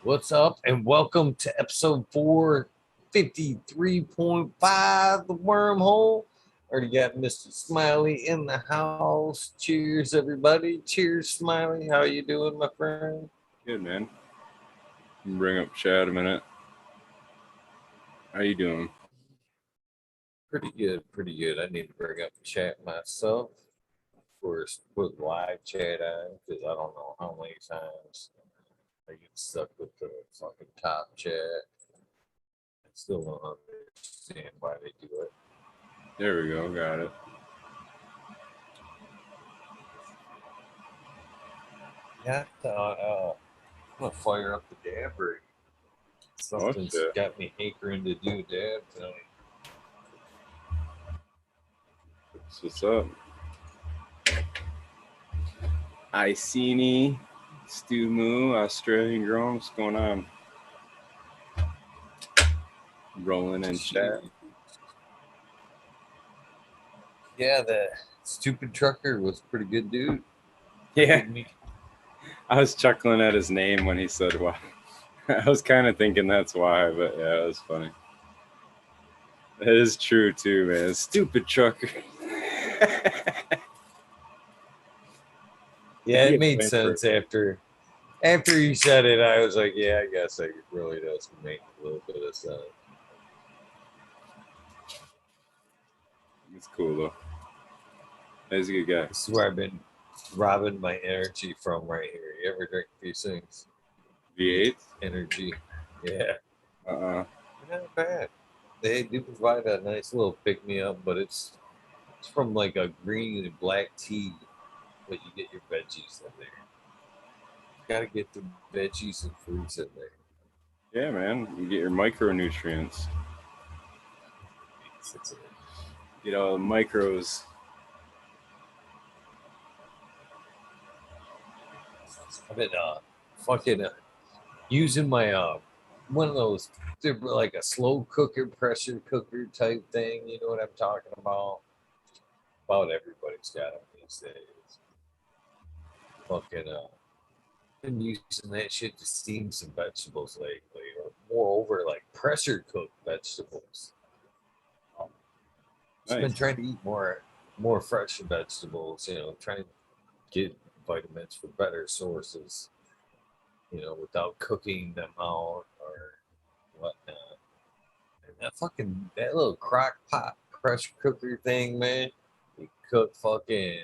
What's up, and welcome to episode 453.5, the wormhole. Already got Mr. Smiley in the house. Cheers, everybody. Cheers, Smiley. How you doing, my friend? Good, man. Bring up Chad a minute. How you doing? Pretty good, pretty good. I need to bring up the chat myself. Of course, put live chat on because I don't know how many times I get stuck with the fucking top chat. I still don't understand why they do it. There we go. Got it. Yeah, I'm gonna fire up the dabber. Oh Something's shit. got me hankering to do dab tonight. That's what's up? Iceni, Stu Moo, Australian Grown. What's going on? Rolling in chat. Yeah, the stupid trucker was pretty good, dude. Yeah, Did me. I was chuckling at his name when he said why. I was kind of thinking that's why, but yeah, it was funny. It is true too, man. Stupid trucker. Yeah, You it get made blamed for sense after he said it. I was like, yeah, I guess it really does make a little bit of sense. It's cool though. He's a good guy. This is where I've been robbing my energy from right here. You ever drink these things? V8. Energy. Yeah, Uh. they're not bad. They do provide a nice little pick me up, but it's from like a green and black tea, but you get your veggies in there. Got to get the veggies and fruits in there. Yeah, man. You get your micronutrients. That's it. Get all the micros. I've been fucking using my one of those, they're like a slow cooker, pressure cooker type thing. You know what I'm talking about? About everybody's got them these days. Fucking been using that shit to steam some vegetables lately, or moreover, like pressure cooked vegetables. Um, just been Nice. trying to eat more fresh vegetables. Trying to get vitamins from better sources. Without cooking them out or whatnot. And that little crock pot pressure cooker thing, man. You cook fucking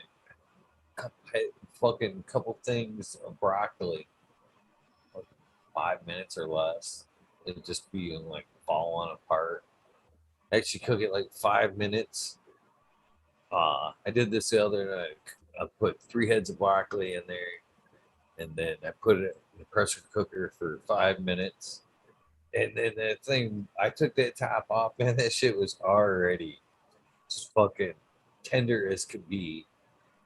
couple things of broccoli, like 5 minutes or less. It just be like falling apart. Actually, cook it like 5 minutes. I did this the other night. I put 3 heads of broccoli in there, and then I put it in the pressure cooker for 5 minutes. And then that thing, I took that top off, man. That shit was already just fucking tender as could be.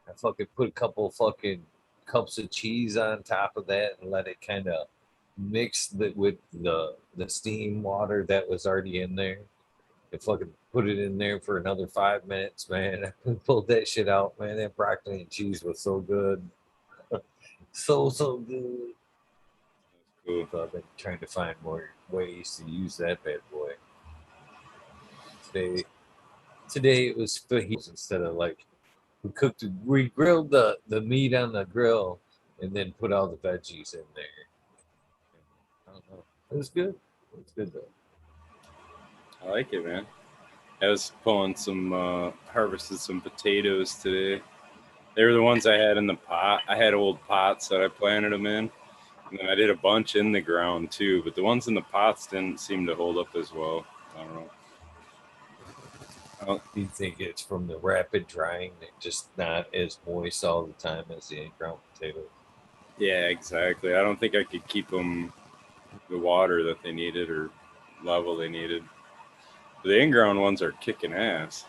I fucking put a couple fucking cups of cheese on top of that and let it kind of with the steam water that was already in there. And fucking put it in there for another 5 minutes, man. I pulled that shit out, man. That broccoli and cheese was so good. So good. Cool. So I've been trying to find more ways to use that bad boy. Today today it was fajitas instead of like we grilled the meat on the grill and then put all the veggies in there. I don't know. It was good. It was good though. I like it, man. I was pulling harvested some potatoes today. They were the ones I had in the pot. I had old pots that I planted them in. And then I did a bunch in the ground too, but the ones in the pots didn't seem to hold up as well. I don't know. Do you think it's from the rapid drying that just not as moist all the time as the in-ground potatoes? Yeah, exactly. I don't think I could keep them the water that they needed or level they needed. The in-ground ones are kicking ass.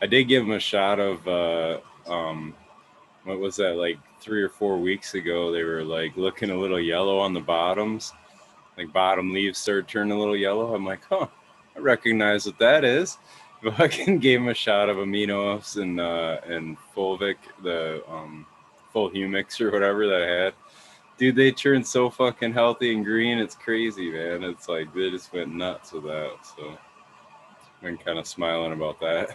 I did give them a shot of what was that, like 3 or 4 weeks ago? They were like looking a little yellow on the bottoms, like bottom leaves started turning a little yellow. I'm like, huh, I recognize what that is. Fucking gave them a shot of aminos and fulvic, the full humix or whatever that I had. Dude, they turned so fucking healthy and green. It's crazy, man. It's like they just went nuts with that. So I've been kind of smiling about that.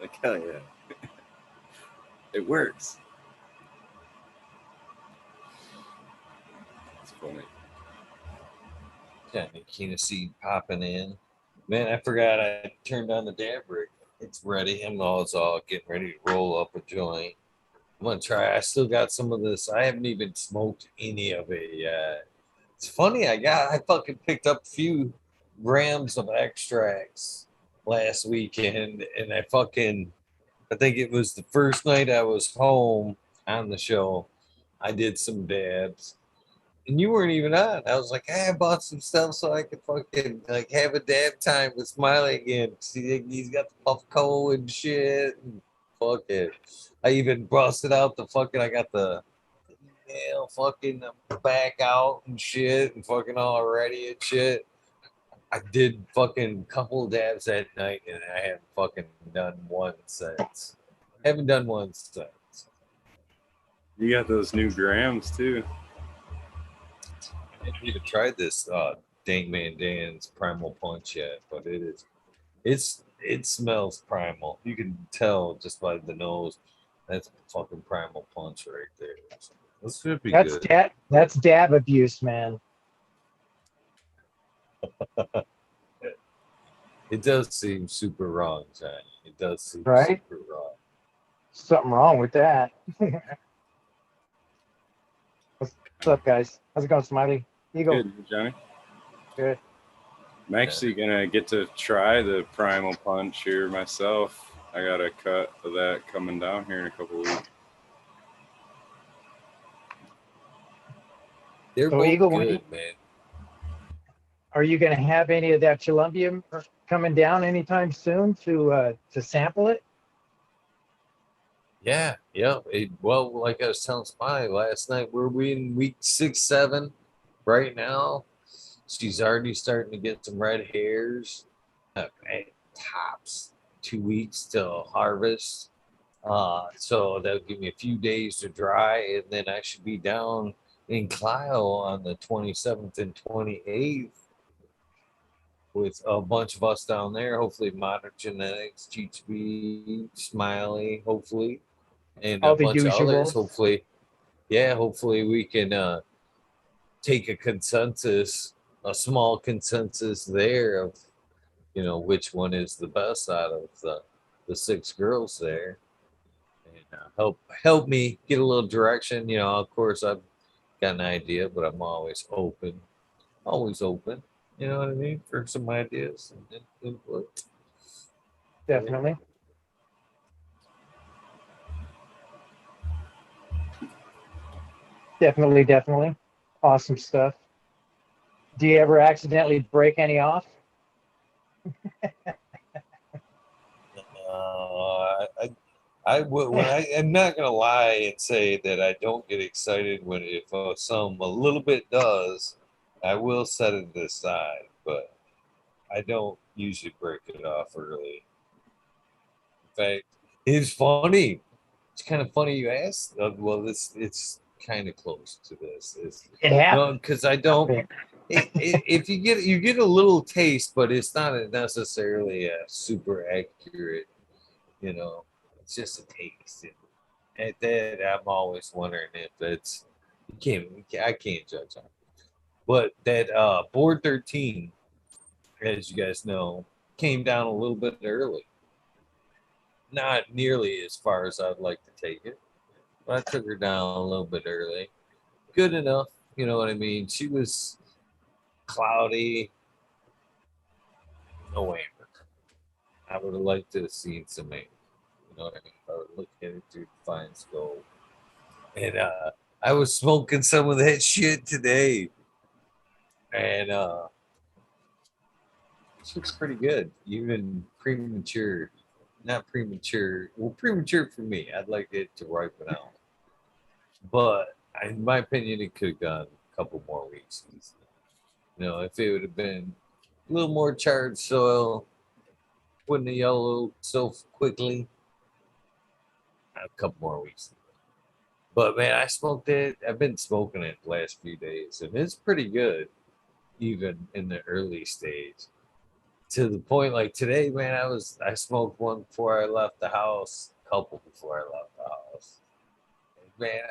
Like, hell yeah. It works. It's funny. Got Kina seed popping in. Man, I forgot I turned on the dab rig. It's ready. I'm all getting ready to roll up a joint. I'm gonna try. I still got some of this. I haven't even smoked any of it yet. It's funny. I fucking picked up a few grams of extracts last weekend, and I think it was the first night I was home on the show. I did some dabs, and you weren't even on. I was like, hey, I bought some stuff so I could fucking like have a dab time with Smiley again. See, he's got the Puffco and shit. And fuck it. I even busted out the fucking. I got the email fucking back out and shit, and fucking all ready and shit. I did fucking couple dabs that night, and I haven't fucking done one since. Haven't done one since. You got those new grams too. I haven't even tried this Dank Man Dan's Primal Punch yet, but it smells primal. You can tell just by the nose. That's fucking Primal Punch right there. So this should be That's good. that's dab abuse, man. It does seem super wrong, Johnny. It does seem Right? super wrong. Something wrong with that. What's up, guys? How's it going, Smiley? Eagle. Good, Johnny. Good. I'm actually gonna get to try the Primal Punch here myself. I got a cut of that coming down here in a couple weeks. They're So, both Eagle, good, man. are you going to have any of that Columbium coming down anytime soon to sample it? Yeah. Well, like I was telling Spy last night, we in week 6, 7 right now. She's already starting to get some red hairs. At tops 2 weeks till harvest. So that'll give me a few days to dry, and then I should be down in Clio on the 27th and 28th with a bunch of us down there. Hopefully, Modern Genetics, GHB, Smiley, hopefully, and a All the bunch of others. usuals. Hopefully we can take a small consensus there of which one is the best out of the 6 girls there, and help me get a little direction. Of course, I've got an idea, but I'm always open. Always open. You know what I mean? For some ideas and input. Definitely. Definitely. Awesome stuff. Do you ever accidentally break any off? I'm not gonna lie and say that I don't get excited when if some a little bit does, I will set it aside, but I don't usually break it off early. In fact, it's funny. It's kind of funny you asked. Well, it's kind of close to this. It happens. No, because I don't. If you get a little taste, but it's not necessarily a super accurate. It's just a taste. And at that, I'm always wondering if it's I can't judge on it. But that board 13, as you guys know, came down a little bit early. Not nearly as far as I'd like to take it, but I took her down a little bit early. Good enough, you know what I mean? She was cloudy, no amber. I would have liked to have seen some amber. You know what I mean? I would look at it through the fine scope. And I was smoking some of that shit today. And it looks pretty good. Even premature. Not premature. Well, premature for me. I'd like it to ripen out. But in my opinion, it could have gone a couple more weeks. If it would have been a little more charred soil, wouldn't have yellowed so quickly. A couple more weeks. But man, I smoked it. I've been smoking it the last few days, and it's pretty good, even in the early stage. To the point, like today, man, I smoked one before I left the house, a couple before I left the house. Man,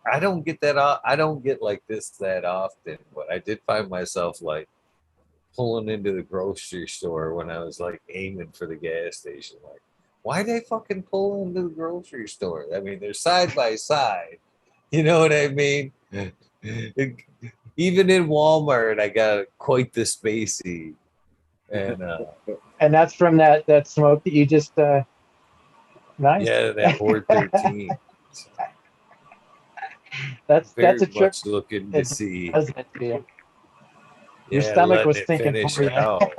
I don't get that. I don't get like this that often, but I did find myself like pulling into the grocery store when I was like aiming for the gas station. Like, why they fucking pull into the grocery store? I mean, they're side by side. You know what I mean? Even in Walmart, I got quite the spacey. And And that's from that smoke that you just nice. yeah, that Horde 13. That's Very a trip. much looking to It see. doesn't it to you? Your Yeah, stomach letting was it thinking finish for you. out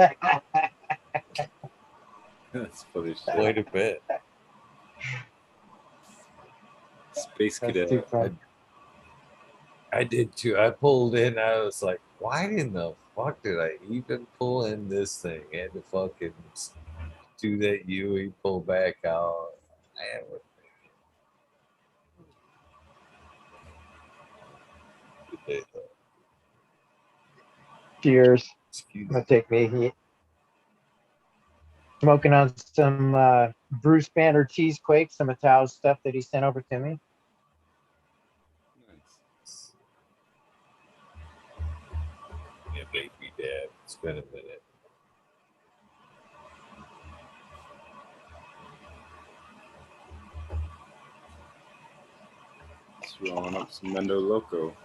That's funny quite shit. a bit. Space That's Cadet. too funny. I did too. I pulled in. I was like, why in the fuck did I even pull in this thing? I had to fucking do that UE, pull back out. Man, what the hell? Cheers. Excuse I'm me. gonna take me a heat. Smoking on some Bruce Banner cheesequake, some of Tao's stuff that he sent over to me. Nice. Yeah, baby dad. It's been a minute. Just rolling up some Mendo Loco.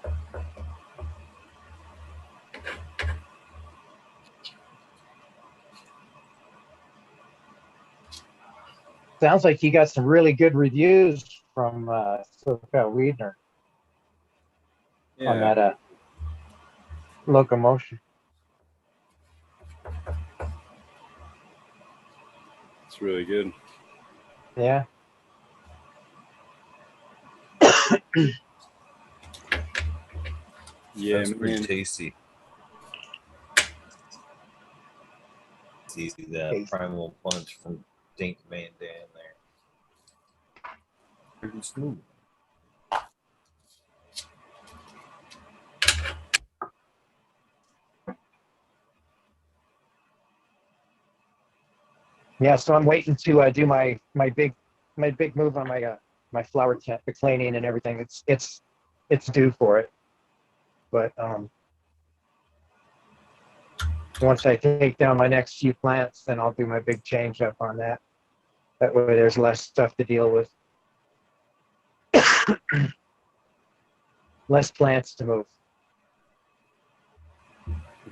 Sounds like you got some really good reviews from SoCal Weedner on Yeah, that locomotion. it's really good. Yeah. Yeah, That's pretty man. tasty. It's easy that Tasty. primal punch from Dink Man Dan there. Pretty smooth. Yeah, so I'm waiting to do my big move on my flower tent, the cleaning and everything. It's due for it, but once I take down my next few plants, then I'll do my big change up on that. That way, there's less stuff to deal with, less plants to move.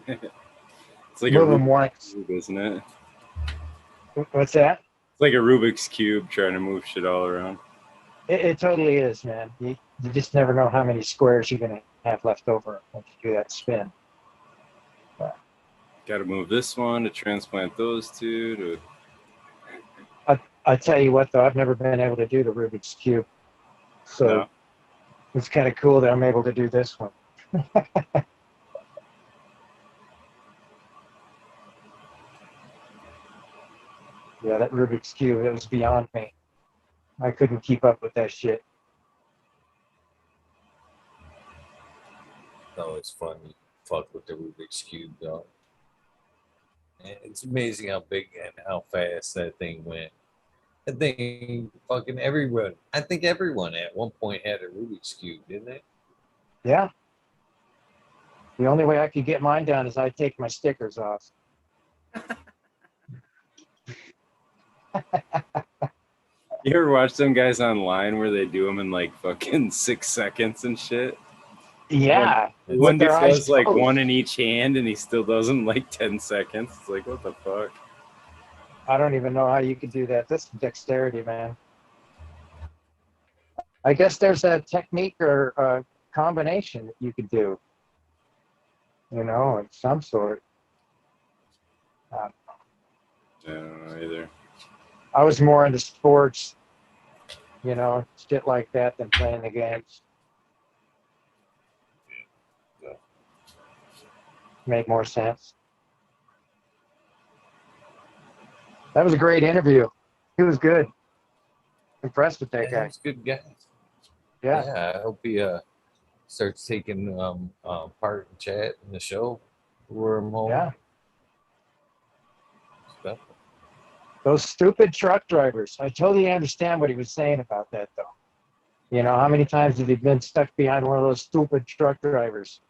It's like Move a them Rubik's once. Cube, isn't it? What's that? It's like a Rubik's Cube trying to move shit all around. It totally is, man. You just never know how many squares you're gonna have left over once you do that spin. Got to move this one to transplant those two. To I tell you what, though, I've never been able to do the Rubik's Cube, so No. it's kind of cool that I'm able to do this one. Yeah, that Rubik's Cube, it was beyond me. I couldn't keep up with that shit. No, it's fun. You fuck with the Rubik's Cube, though. And it's amazing how big and how fast that thing went. I think fucking everyone. I think everyone at one point had a Rubik's Cube, didn't they? Yeah. The only way I could get mine done is I take my stickers off. You ever watch some guys online where they do them in like fucking 6 seconds and shit? Yeah. One One with dude their eyes does like closed. one in each hand and he still does them like 10 seconds. It's like, what the fuck? I don't even know how you could do that. That's dexterity, man. I guess there's a technique or a combination that you could do, of some sort. I don't know either. I was more into sports, shit like that than playing the games. Made more sense. That was a great interview. He was good. Impressed with that Yeah, guy. he's a good guy. Yeah. Yeah, I hope he starts taking part in chat in the show. We're home. Yeah. Stuff. Those stupid truck drivers. I totally understand what he was saying about that, though. You know, how many times have you been stuck behind one of those stupid truck drivers?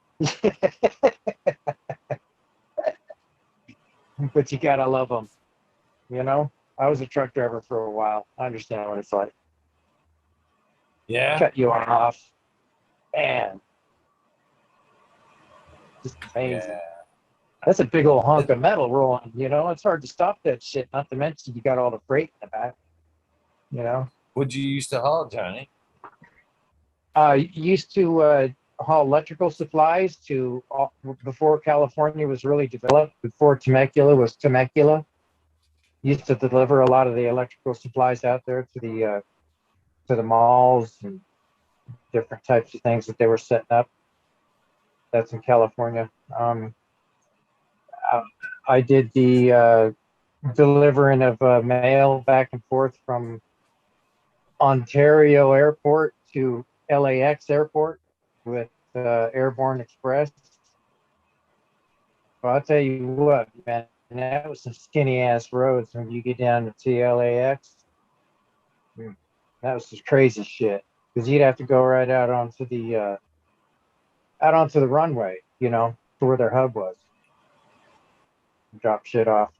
But you gotta love them. You know, I was a truck driver for a while. I understand what it's like. Yeah. Cut you off, man. Just amazing. Yeah. That's a big old hunk of metal rolling. You know, it's hard to stop that shit. Not to mention you got all the freight in the back. You know, What'd you used to haul, Johnny? used to haul electrical supplies to before California was really developed. Before Temecula was Temecula, used to deliver a lot of the electrical supplies out there to the malls and different types of things that they were setting up. That's in California. Uh, I did the delivering of mail back and forth from Ontario Airport to LAX Airport with Airborne Express. Well, I'll tell you what, man, that was some skinny ass roads when you get down to LAX. That was some crazy shit because you'd have to go right out onto the runway, you know, to where their hub was. Drop shit off.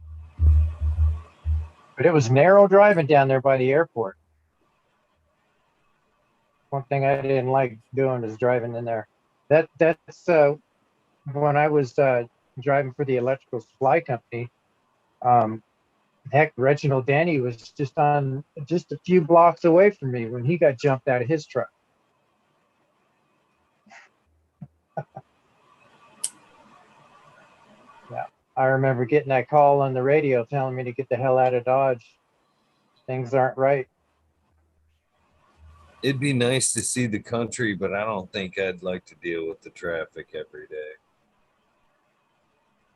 But it was narrow driving down there by the airport. One thing I didn't like doing is driving in there. That's when I was driving for the electrical supply company. Um, heck, Reginald Danny was just a few blocks away from me when he got jumped out of his truck. Yeah, I remember getting that call on the radio telling me to get the hell out of Dodge. Things aren't right. It'd be nice to see the country, but I don't think I'd like to deal with the traffic every day.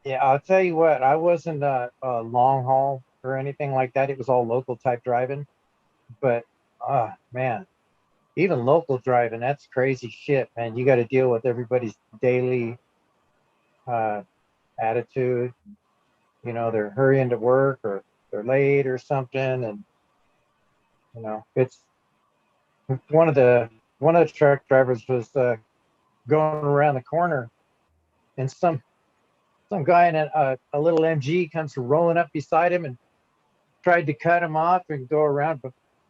Yeah, I'll tell you what, I wasn't a long haul or anything like that. It was all local type driving. But, man, even local driving, that's crazy shit, man. You got to deal with everybody's daily uh, attitude. You know, they're hurrying to work or they're late or something. And, you know, it's one of the truck drivers was going around the corner and some guy in a little MG comes rolling up beside him and tried to cut him off and go around,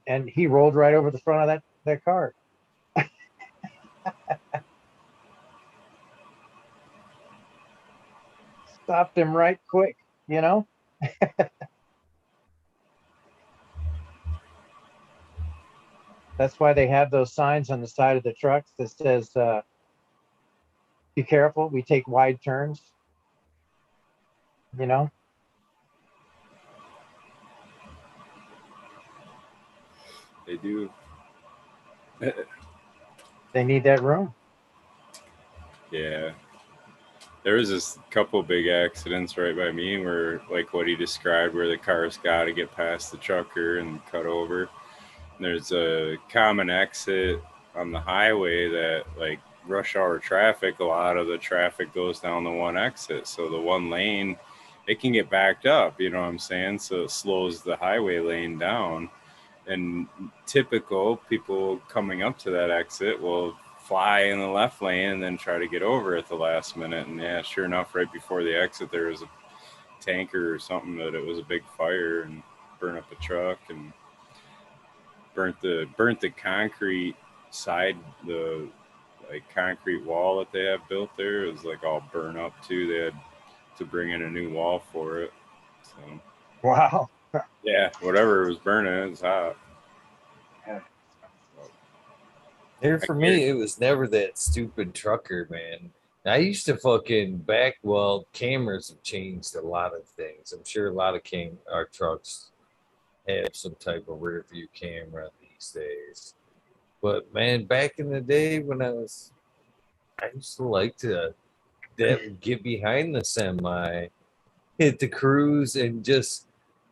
and he rolled right over the front of that car. Stopped him right quick, you know? That's why they have those signs on the side of the trucks that says, be careful, we take wide turns, you know? They do. They need that room. Yeah. There was this couple big accidents right by me where, like what he described, where the cars got to get past the trucker and cut over. And there's a common exit on the highway that, like, rush hour traffic, a lot of the traffic goes down the one exit. So the one lane, it can get backed up, you know what I'm saying? So it slows the highway lane down. And typical people coming up to that exit will fly in the left lane and then try to get over at the last minute. And yeah, sure enough, right before the exit, there was a tanker or something that it was a big fire and burned up a truck and burnt the concrete side, the like concrete wall that they have built there. It was like all burnt up too. They had to bring in a new wall for it. So Wow. yeah, whatever was burning, it was hot. Here for me, it was never that stupid trucker, man. I used to fucking well, cameras have changed a lot of things. I'm sure a lot of our trucks have some type of rear view camera these days. But man, back in the day when I used to like to get behind the semi, hit the cruise, and just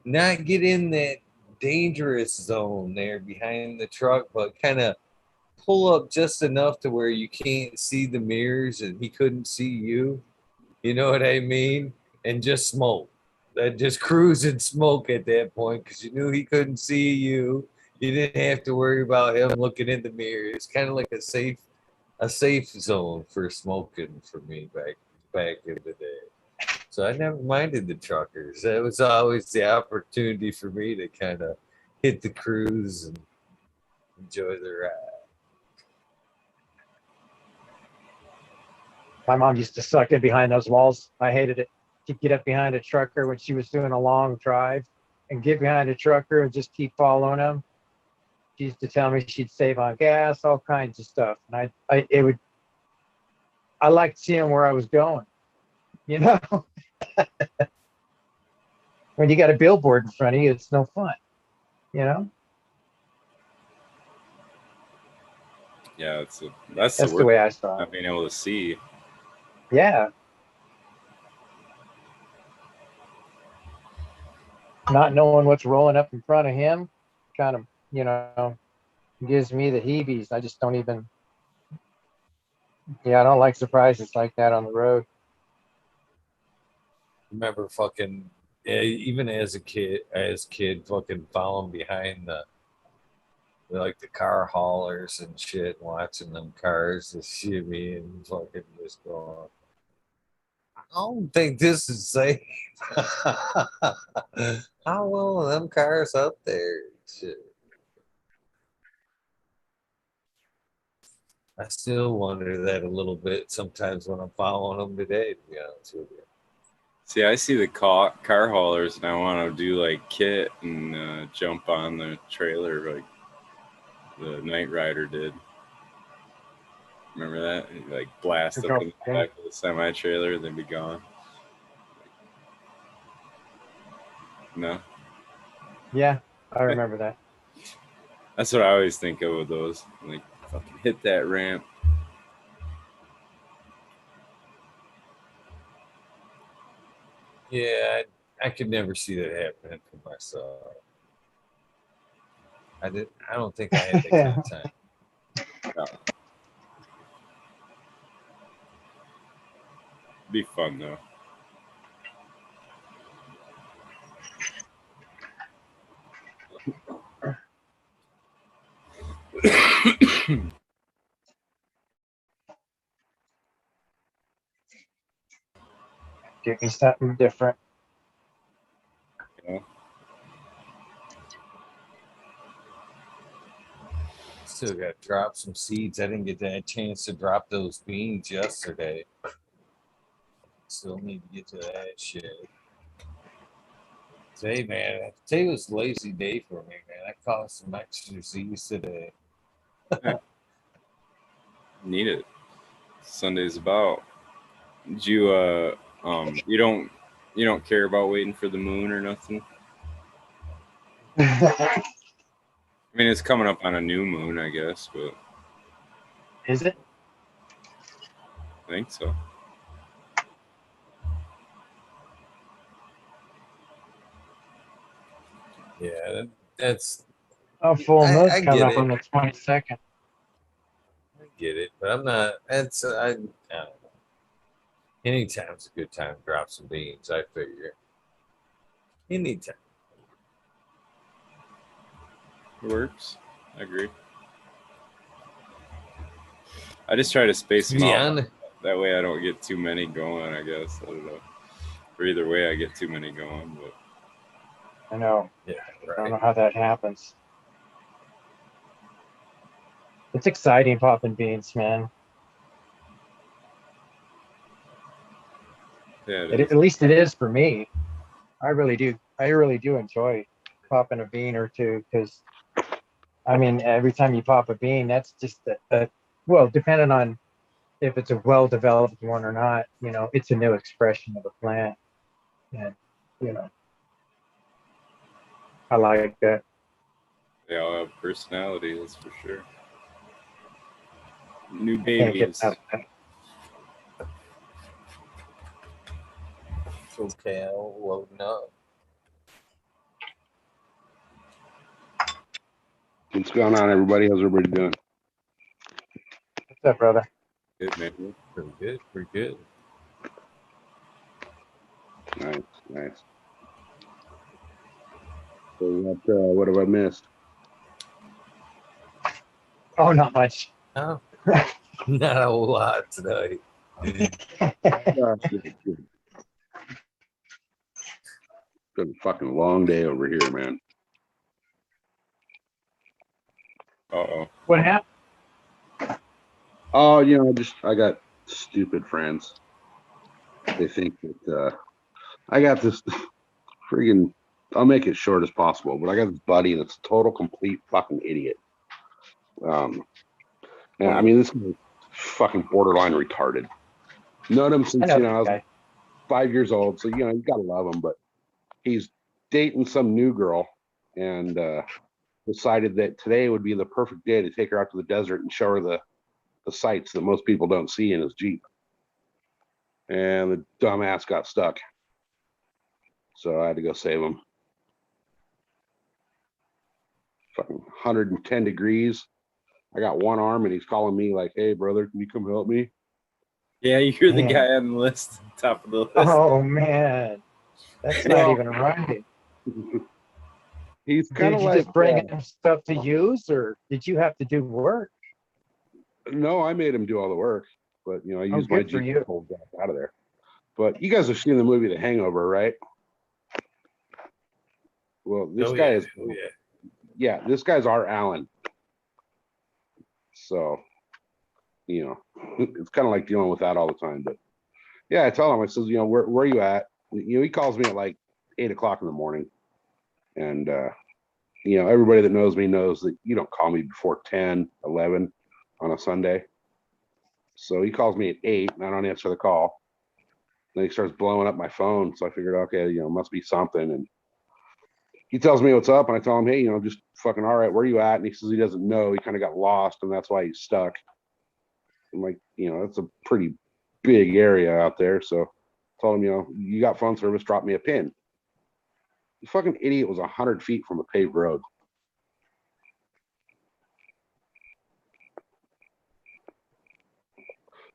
not get in that dangerous zone there behind the truck, but kind of pull up just enough to where you can't see the mirrors and he couldn't see you. You know what I mean? And just smoke. That just cruise and smoke at that point because you knew he couldn't see you. You didn't have to worry about him looking in the mirror. It's kind of like a safe zone for smoking for me back in the day. So I never minded the truckers. That was always the opportunity for me to kind of hit the cruise and enjoy the ride. My mom used to suck in behind those walls. I hated it. She'd get up behind a trucker when she was doing a long drive and get behind a trucker and just keep following him. She used to tell me she'd save on gas, all kinds of stuff. And I liked seeing where I was going, you know? When you got a billboard in front of you, it's no fun, you know? Yeah, That's the the worst, way I saw it. not being able to see. Yeah. Not knowing what's rolling up in front of him kind of, you know, gives me the heebies. I just don't even, I don't like surprises like that on the road. Remember fucking even as kid fucking following behind the car haulers and shit, watching them cars just shimmy and fucking just going, I don't think this is safe. How well are them cars up there? Shit. I still wonder that a little bit sometimes when I'm following them today, to be honest with you. See, I see the car haulers, and I want to do like Kit and jump on the trailer like the Knight Rider did. Remember that? He'd, like blast up in the back of the semi trailer, and then be gone. No. Yeah, I remember that. That's what I always think of with those. Like, fucking hit that ramp. Yeah, I could never see that happening for myself. I don't think I had that kind of time. No. Be fun though. Give me something different. Yeah. Still got to drop some seeds. I didn't get that chance to drop those beans yesterday. Still need to get to that shit. Today, man, today was a lazy day for me, man. I caught some extra seeds today. Need it. Sunday's about. Did you you don't care about waiting for the moon or nothing? I mean, it's coming up on a new moon, I guess, but Is it? I think so. Yeah, that's. Oh, full moon's I coming get up on it. the 22nd. I get it, but I'm not. That's I don't know. Anytime's a good time to drop some beans. I figure. Anytime. It works. I agree. I just try to space them out. That way I don't get too many going, I guess. I don't know. Or either way I get too many going, but I know. Yeah, I don't right. know how that happens. It's exciting popping beans, man. yeah, At least it is for me. I really do. I really do enjoy popping a bean or two because, I mean, every time you pop a bean, that's just well, depending on if it's a well-developed one or not, it's a new expression of the plant. And, I like that. They all have personality, that's for sure. New Can't get babies. past that. Okay, I'll loading up. What's going on, everybody? How's everybody doing? What's up, brother? Good, man. Pretty good. Pretty good. Nice, nice. So what have I missed? Oh, not much. Oh, not a whole lot tonight. Good. Been a fucking long day over here, man. Uh-oh. What happened? Oh, I got stupid friends. They think that I got this friggin'. I'll make it short as possible, but I got this buddy that's a total complete fucking idiot. And I mean, this guy's fucking borderline retarded. Known him I since know I that was guy. 5 years old, so you gotta love him. But he's dating some new girl, and decided that today would be the perfect day to take her out to the desert and show her the sights that most people don't see in his Jeep. And the dumbass got stuck, so I had to go save him. Fucking 110 degrees. I got one arm, and he's calling me like, "Hey, brother, can you come help me?" Yeah, you're the Man. guy on the list, top of the list. Oh man, that's not Well, even right. He's kind Did of you like, just bring him stuff to use, or did you have to do work? no, I made him do all the work, but I Oh, used my good for Jeep you. to pull Jack out of there. But you guys have seen the movie The Hangover, right? Well, this guy is, Oh, yeah. yeah, this guy's our Alan. So, it's kind of like dealing with that all the time. But yeah, I tell him, I says, where are you at? He calls me at like 8 o'clock in the morning. And, everybody that knows me knows that you don't call me before 10, 11 on a Sunday. So he calls me at 8 and I don't answer the call. Then he starts blowing up my phone. So I figured, okay, must be something. And he tells me what's up, and I tell him, hey, just fucking all right, where are you at? And he says he doesn't know. He kind of got lost, and that's why he's stuck. I'm like, it's a pretty big area out there. So I told him, you got phone service, drop me a pin. The fucking idiot was 100 feet from a paved road.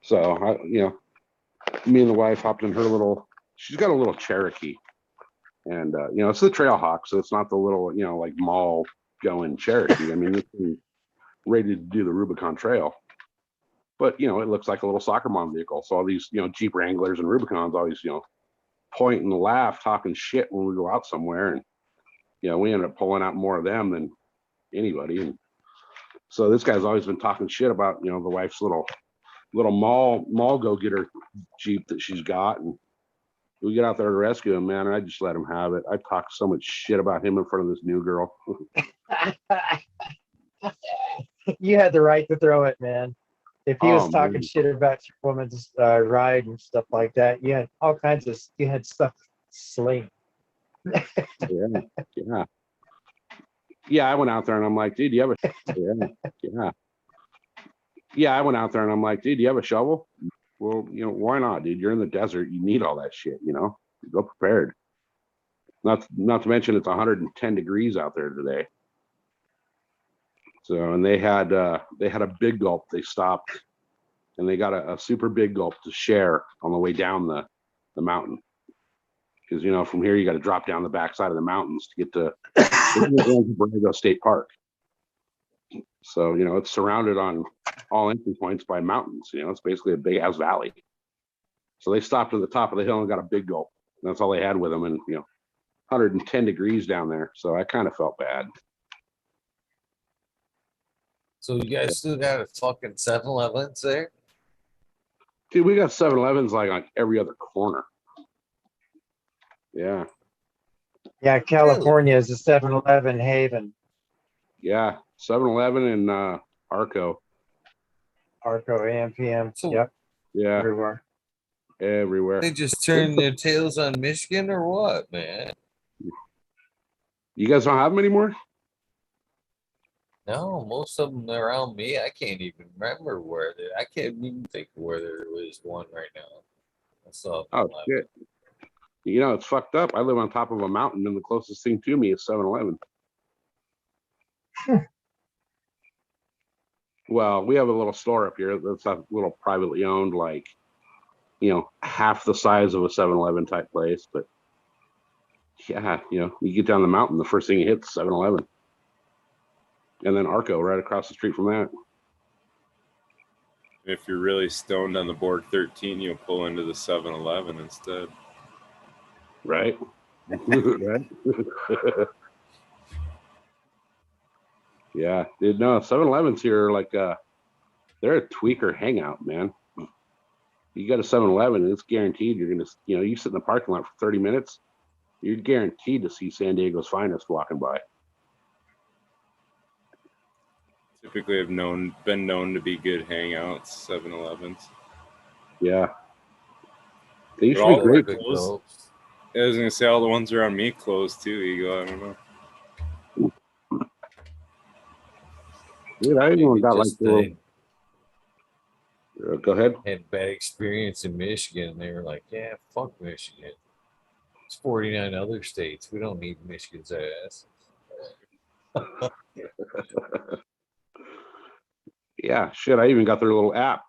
So, me and the wife hopped in her she's got a little Cherokee. And, it's the Trailhawk, so it's not the little, like mall going Cherokee. I mean, it's ready to do the Rubicon Trail. But, it looks like a little soccer mom vehicle. So all these, Jeep Wranglers and Rubicons always, point and laugh, talking shit when we go out somewhere. And, we ended up pulling out more of them than anybody. And so this guy's always been talking shit about, the wife's little mall go-getter Jeep that she's got. And we get out there to rescue him, man, and I just let him have it. I talked so much shit about him in front of this new girl. You had the right to throw it, man. If he was Oh, talking man. shit about your woman's ride and stuff like that, you had all kinds of, you had stuff to sling. Yeah. Yeah, I went out there and I'm like, dude, do you have a Yeah, I went out there and I'm like, dude, do you have a shovel? Well, why not, dude? You're in the desert. You need all that shit, Go prepared. Not to mention it's 110 degrees out there today. So, and they had a big gulp. They stopped and they got a super big gulp to share on the way down the mountain. Because, from here you got to drop down the backside of the mountains to get to Borrego State Park. So, it's surrounded on all entry points by mountains. It's basically a big ass valley. So they stopped at the top of the hill and got a big gulp. That's all they had with them. And, 110 degrees down there. So I kind of felt bad. So you guys still got a fucking 7-Elevens there? Dude, we got 7-Elevens like on every other corner. Yeah. Yeah, California is a 7-Eleven haven. Yeah. 7-Eleven and Arco. Arco, AM, PM. So- Yep, Yeah. everywhere. They just turn their tails on Michigan or what, man? You guys don't have them anymore? No, most of them around me, I can't even remember where they. I can't even think where there was one right now. So Oh, shit. It's fucked up. I live on top of a mountain, and the closest thing to me is 7-Eleven. Well, we have a little store up here that's a little privately owned, like, half the size of a 7-Eleven type place. But yeah, you get down the mountain, the first thing you hit is 7-Eleven. And then Arco right across the street from that. If you're really stoned on the board 13, you'll pull into the 7-Eleven instead. Right? Right? Yeah, dude, no, 7-Elevens here are like, they're a tweaker hangout, man. You go to 7-Eleven, and it's guaranteed you're going to, you sit in the parking lot for 30 minutes, you're guaranteed to see San Diego's finest walking by. Typically have been known to be good hangouts, 7-Elevens. Yeah. They used But to be all great. Big closed. gulps. I was gonna say all the ones around me closed too, Eagle. I don't know. Dude, I even Maybe got like just the little, go ahead. had bad experience in Michigan. They were like, yeah, fuck Michigan. It's 49 other states. We don't need Michigan's ass. Yeah, shit, I even got their little app.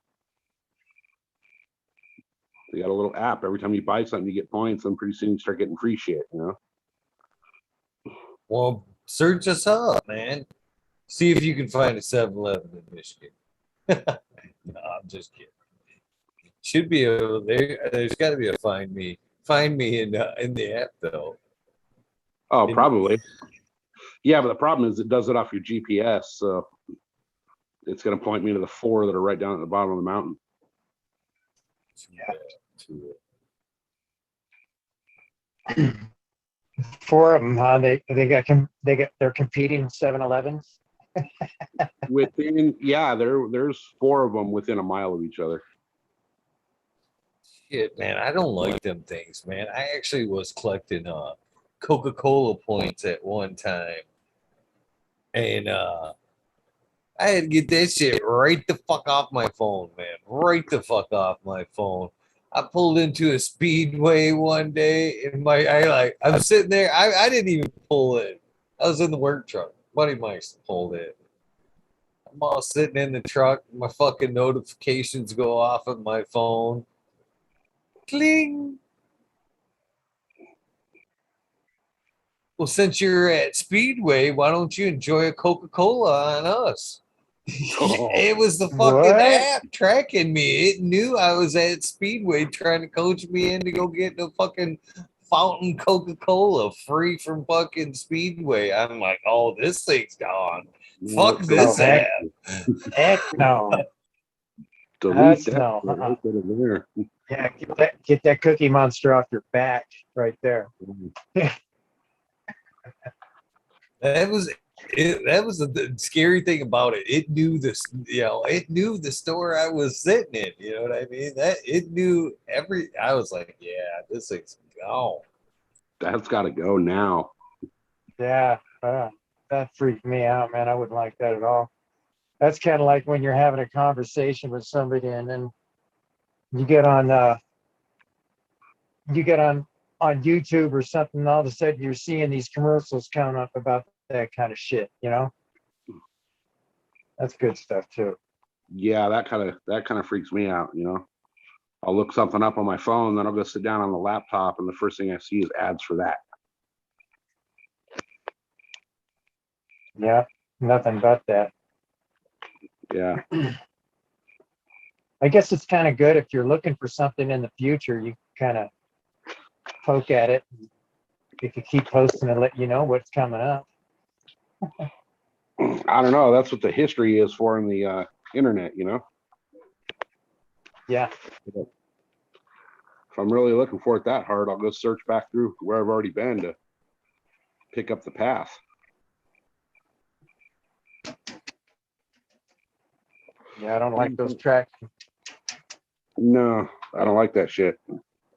They got a little app. Every time you buy something, you get points, and pretty soon you start getting free shit, Well, search us up, man. See if you can find a 7-Eleven in Michigan. No, I'm just kidding. Should be there's got to be a find me in the app though. Oh, probably. Yeah, but the problem is it does it off your GPS, so it's going to point me to the 4 that are right down at the bottom of the mountain. Yeah. 4 of them, huh? They're competing 7-Elevens. There's 4 of them within a mile of each other. Shit, man, I don't like them things, man. I actually was collecting Coca-Cola points at one time. And I had to get that shit right the fuck off my phone, man. Right the fuck off my phone. I pulled into a speedway one day and I'm sitting there. I didn't even pull in. I was in the work truck. Buddy Mike pulled in. I'm all sitting in the truck. My fucking notifications go off of my phone. Cling. Well, since you're at Speedway, why don't you enjoy a Coca-Cola on us? It was the fucking What? app tracking me. It knew I was at Speedway trying to coach me in to go get the fucking fountain Coca-Cola free from fucking Speedway. I'm like, oh, this thing's gone. Fuck this heck. app. Heck no. Delete That's that. no. Right out of there. Yeah, get that Cookie Monster off your back right there. That was the scary thing about it. It knew this, it knew the store I was sitting in. You know what I mean? That it knew I was like, yeah, this thing's gone. That's got to go now. Yeah, that freaked me out, man. I wouldn't like that at all. That's kind of like when you're having a conversation with somebody and then you get on YouTube or something, and all of a sudden you're seeing these commercials count up about that kind of shit, That's good stuff too. Yeah, that kind of freaks me out, I'll look something up on my phone, then I'll go sit down on the laptop, and the first thing I see is ads for that. Yeah, nothing but that. Yeah. I guess it's kind of good if you're looking for something in the future, you kind of poke at it. You can keep posting and let you know what's coming up. I don't know. That's what the history is for in the internet, Yeah. If I'm really looking for it that hard, I'll go search back through where I've already been to pick up the path. Yeah, I don't like those tracks. No, I don't like that shit.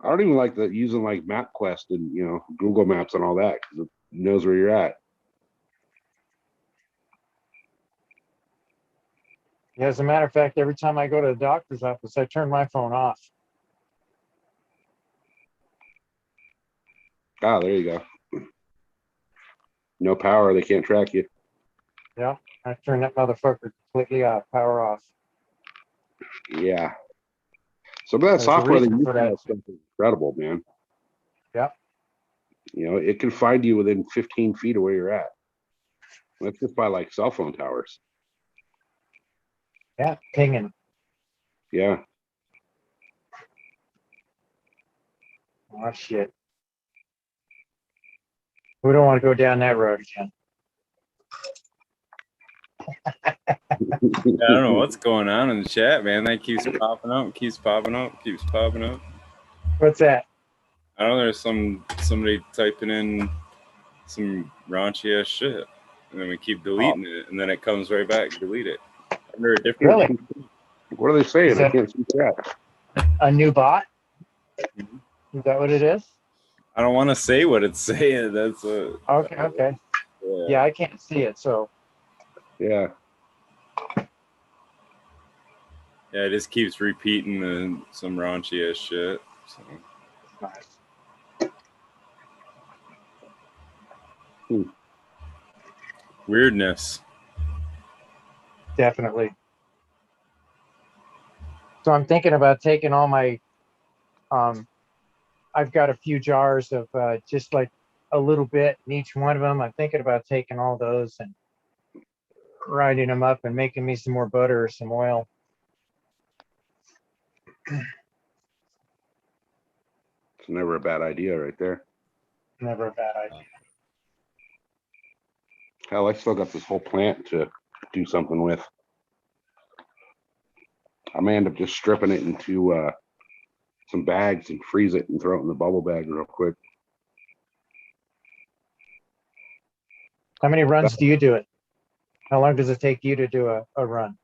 I don't even like using like MapQuest and Google Maps and all that because it knows where you're at. Yeah, as a matter of fact, every time I go to the doctor's office, I turn my phone off. Ah, there you go. No power, they can't track you. Yeah, I turn that motherfucker completely off, power off. Yeah. Some of that There's a software that reason you for that. stuff is incredible, man. Yep. You know, it can find you within 15 feet of where you're at. That's just by like cell phone towers. Yeah, pinging. Yeah. Oh shit. We don't want to go down that road again. I don't know what's going on in the chat, man. That keeps popping up, keeps popping up, keeps popping up. What's that? I don't know. There's somebody typing in some raunchy ass shit, and then we keep deleting it, and then it comes right back. Delete it under a different. Really? What are they saying? Is I that- can't see that. A new bot? Mhm. Is that what it is? I don't want to say what it's saying. That's a. Okay, okay. Yeah, I can't see it, so Yeah. Yeah, it just keeps repeating some raunchy ass shit. So. nice. Weirdness. Definitely. So I'm thinking about taking all my I've got a few jars of just like a little bit in each one of them. I'm thinking about taking all those and grinding them up and making me some more butter or some oil. It's never a bad idea right there. Never a bad idea. Hell, I still got this whole plant to do something with. I may end up just stripping it into some bags and freeze it and throw it in the bubble bag real quick. How many runs do you do it? How long does it take you to do a run?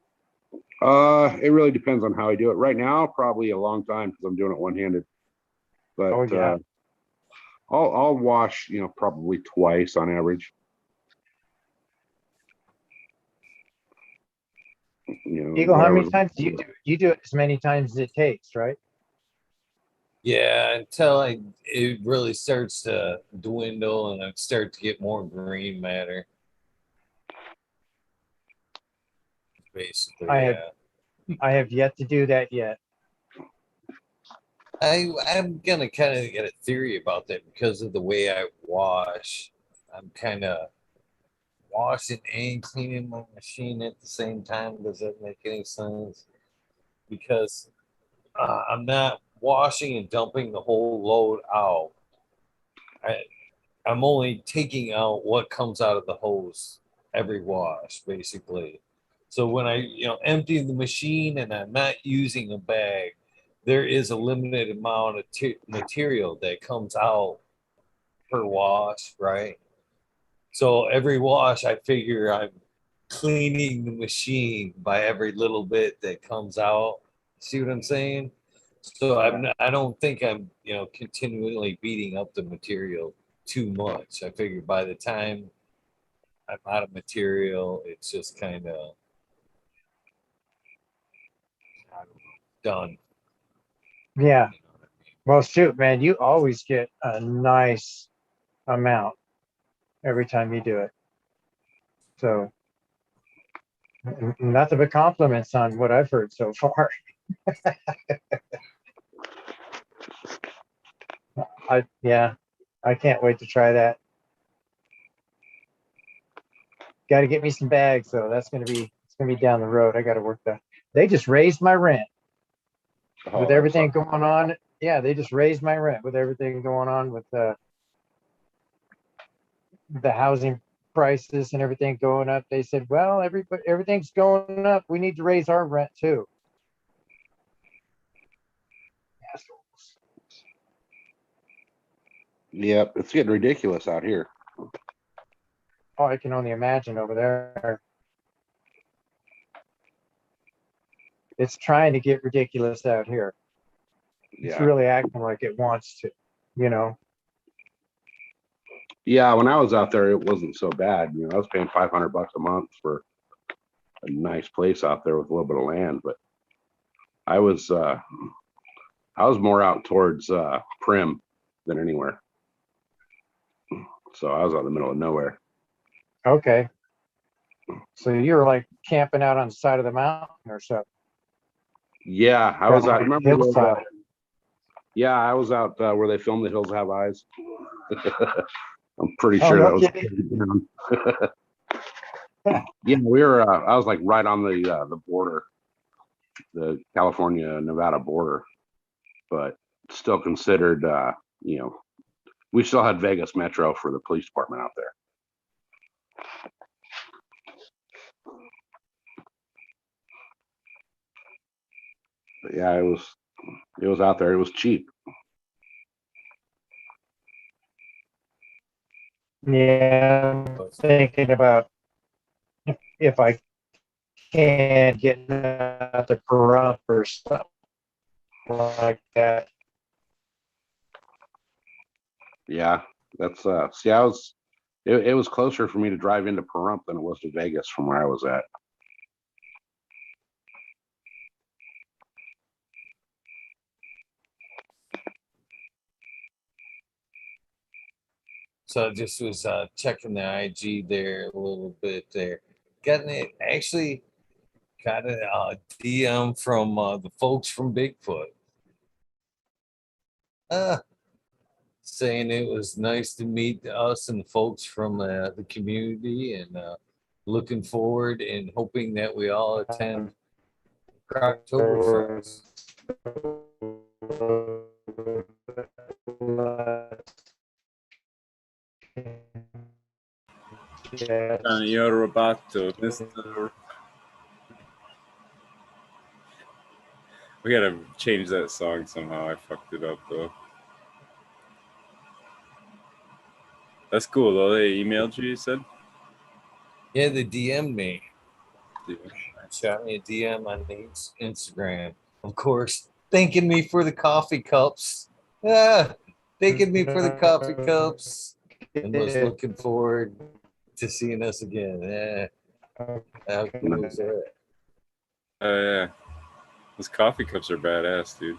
It really depends on how I do it. Right now, probably a long time because I'm doing it one-handed. But Oh, yeah. I'll wash, you know, probably twice on average. You know, Eagle, how many whatever. times do you do? You do it as many times as it takes, right? Yeah, until it really starts to dwindle and I start to get more green matter. Basically, I have yet to do that yet. I'm gonna kind of get a theory about that because of the way I wash. I'm kind of washing and cleaning my machine at the same time. Does that make any sense? Because I'm not washing and dumping the whole load out. I'm only taking out what comes out of the hose every wash, basically. So when I, empty the machine and I'm not using a bag, there is a limited amount of material that comes out per wash, right? So every wash, I figure I'm cleaning the machine by every little bit that comes out. See what I'm saying? So I don't think I'm, continually beating up the material too much. I figure by the time I'm out of material, it's just kind of done. Yeah. You know what I mean? Well, shoot, man, you always get a nice amount every time you do it. So nothing but compliments on what I've heard so far. I can't wait to try that. Got to get me some bags though. It's gonna be down the road. I got to work that. They just raised my rent with everything going on. Yeah, they just raised my rent with everything going on with the housing prices and everything going up. They said, well, everything's going up. We need to raise our rent too. Assholes. Yep, it's getting ridiculous out here. Oh, I can only imagine over there. It's trying to get ridiculous out here. It's Yeah. really acting like it wants to, you know. Yeah, when I was out there, it wasn't so bad. You know, I was paying $500 a month for a nice place out there with a little bit of land, but I was more out towards Prim than anywhere. So I was out in the middle of nowhere. Okay. So you were like camping out on the side of the mountain or something. Yeah, I was out. Remember Hillside. yeah, I was out where they filmed The Hills Have Eyes. I'm pretty Oh, sure no that was kidding. yeah, we were. I was like right on the border, the California Nevada border, but still considered. You know, we still had Vegas Metro for the police department out there. But yeah, it was out there. It was cheap. Yeah, I'm thinking about if I can get out the Pahrump or something like that. Yeah, that's see, I was. It was closer for me to drive into Pahrump than it was to Vegas from where I was at. So I just was checking the IG there a little bit there. Got it actually got a DM from the folks from Bigfoot. Saying it was nice to meet us and the folks from the community, and looking forward and hoping that we all attend Croctoberfest. You're about to, Mr. We gotta change that song somehow. I fucked it up though. That's cool though. They emailed you said? Yeah, they DM'd me. Yeah. Shot me a DM on Instagram. Of course, thanking me for the coffee cups. Thanking me for the coffee cups. And was looking forward to seeing us again. Yeah. How cool was that? Oh yeah. Those coffee cups are badass, dude.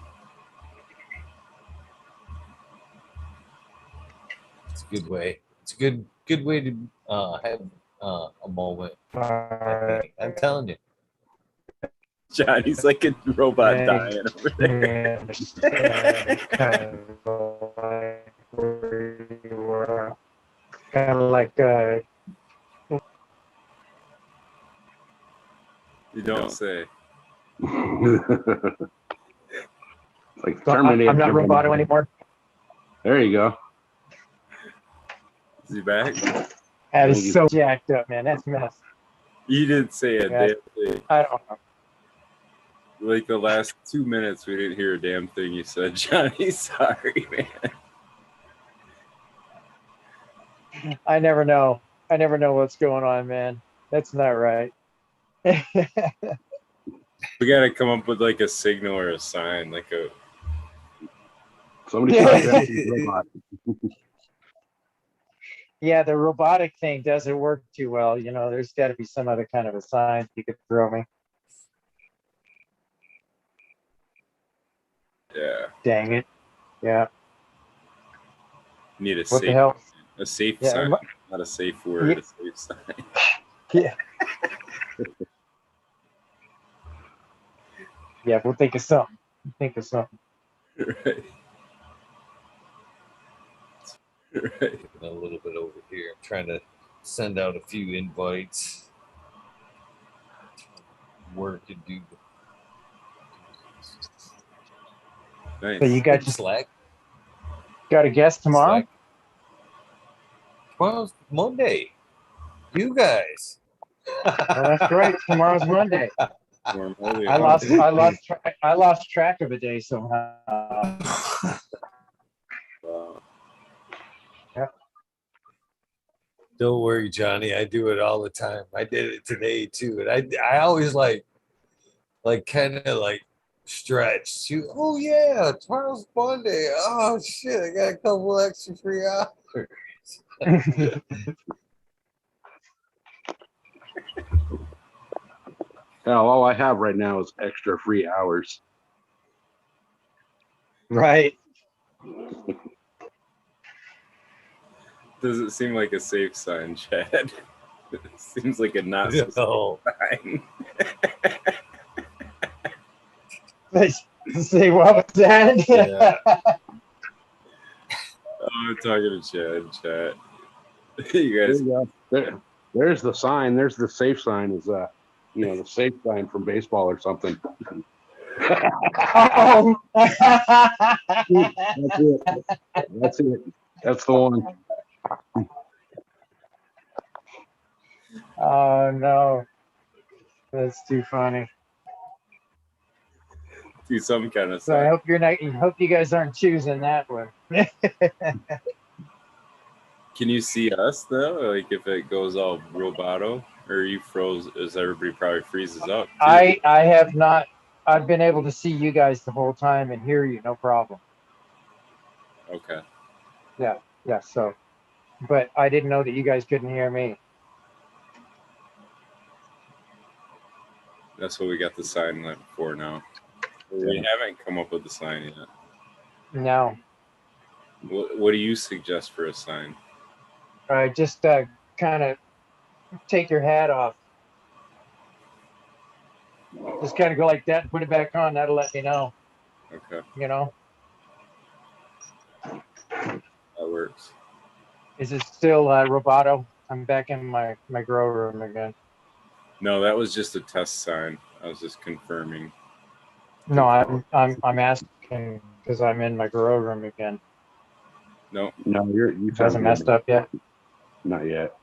It's a good way. It's a good way to have a moment. I think. I'm telling you. Johnny's like a robot dying over there. Kind of like You don't say. Like so Terminator. I'm not roboto anymore. There you go. Is he back? That is so jacked up, man. That's messed. You didn't say a damn thing. I don't know. Like the last 2 minutes, we didn't hear a damn thing you said, Johnny. Sorry, man. I never know. I never know what's going on, man. That's not right. We gotta come up with like a signal or a sign, like a. Somebody contact the robot. Yeah, the robotic thing doesn't work too well. You know, there's got to be some other kind of a sign you could throw me. Yeah. Dang it. Yeah. Need a What safe. the hell? A safe Yeah, sign, not a safe word. Yeah. A safe sign. Yeah. Yeah, we'll think of something. Think of something. Right. Right. A little bit over here. I'm trying to send out a few invites. Work and do. Nice. So you got Slack. a guest tomorrow? Slack. Tomorrow's Monday. You guys. Well, that's right. Tomorrow's Monday. Normally, I lost track of a day somehow. Yeah. Don't worry, Johnny. I do it all the time. I did it today too, and I always like kind of like stretch. Oh yeah, tomorrow's Monday. Oh shit, I got a couple extra free hours. Hell, all I have right now is extra free hours. Right. doesn't seem like a safe sign, Chad. Seems like a not so No. sign. Say what was that? Yeah. Oh, I'm talking to chat. You There guys, you go. There's the sign. There's the safe sign. Is the safe sign from baseball or something. Oh. That's it. That's it. That's the one. Oh no, that's too funny. do some kind of So I sign. hope you're not. I hope you guys aren't choosing that one. Can you see us though? Like if it goes all roboto, or you froze as everybody probably freezes up. Too. I have not. I've been able to see you guys the whole time and hear you, no problem. Okay. Yeah. So, but I didn't know that you guys couldn't hear me. That's what we got the sign for now. We haven't come up with the sign yet. No, What do you suggest for a sign? just kind of take your hat off. Just kind of go like that and put it back on. That'll let me know. Okay, You know, that works. is it still Roboto? I'm back in my grow room again. No, that was just a test sign. I was just confirming. No, I'm asking because I'm in my grow room again. No, You It hasn't messed up yet. Not yet.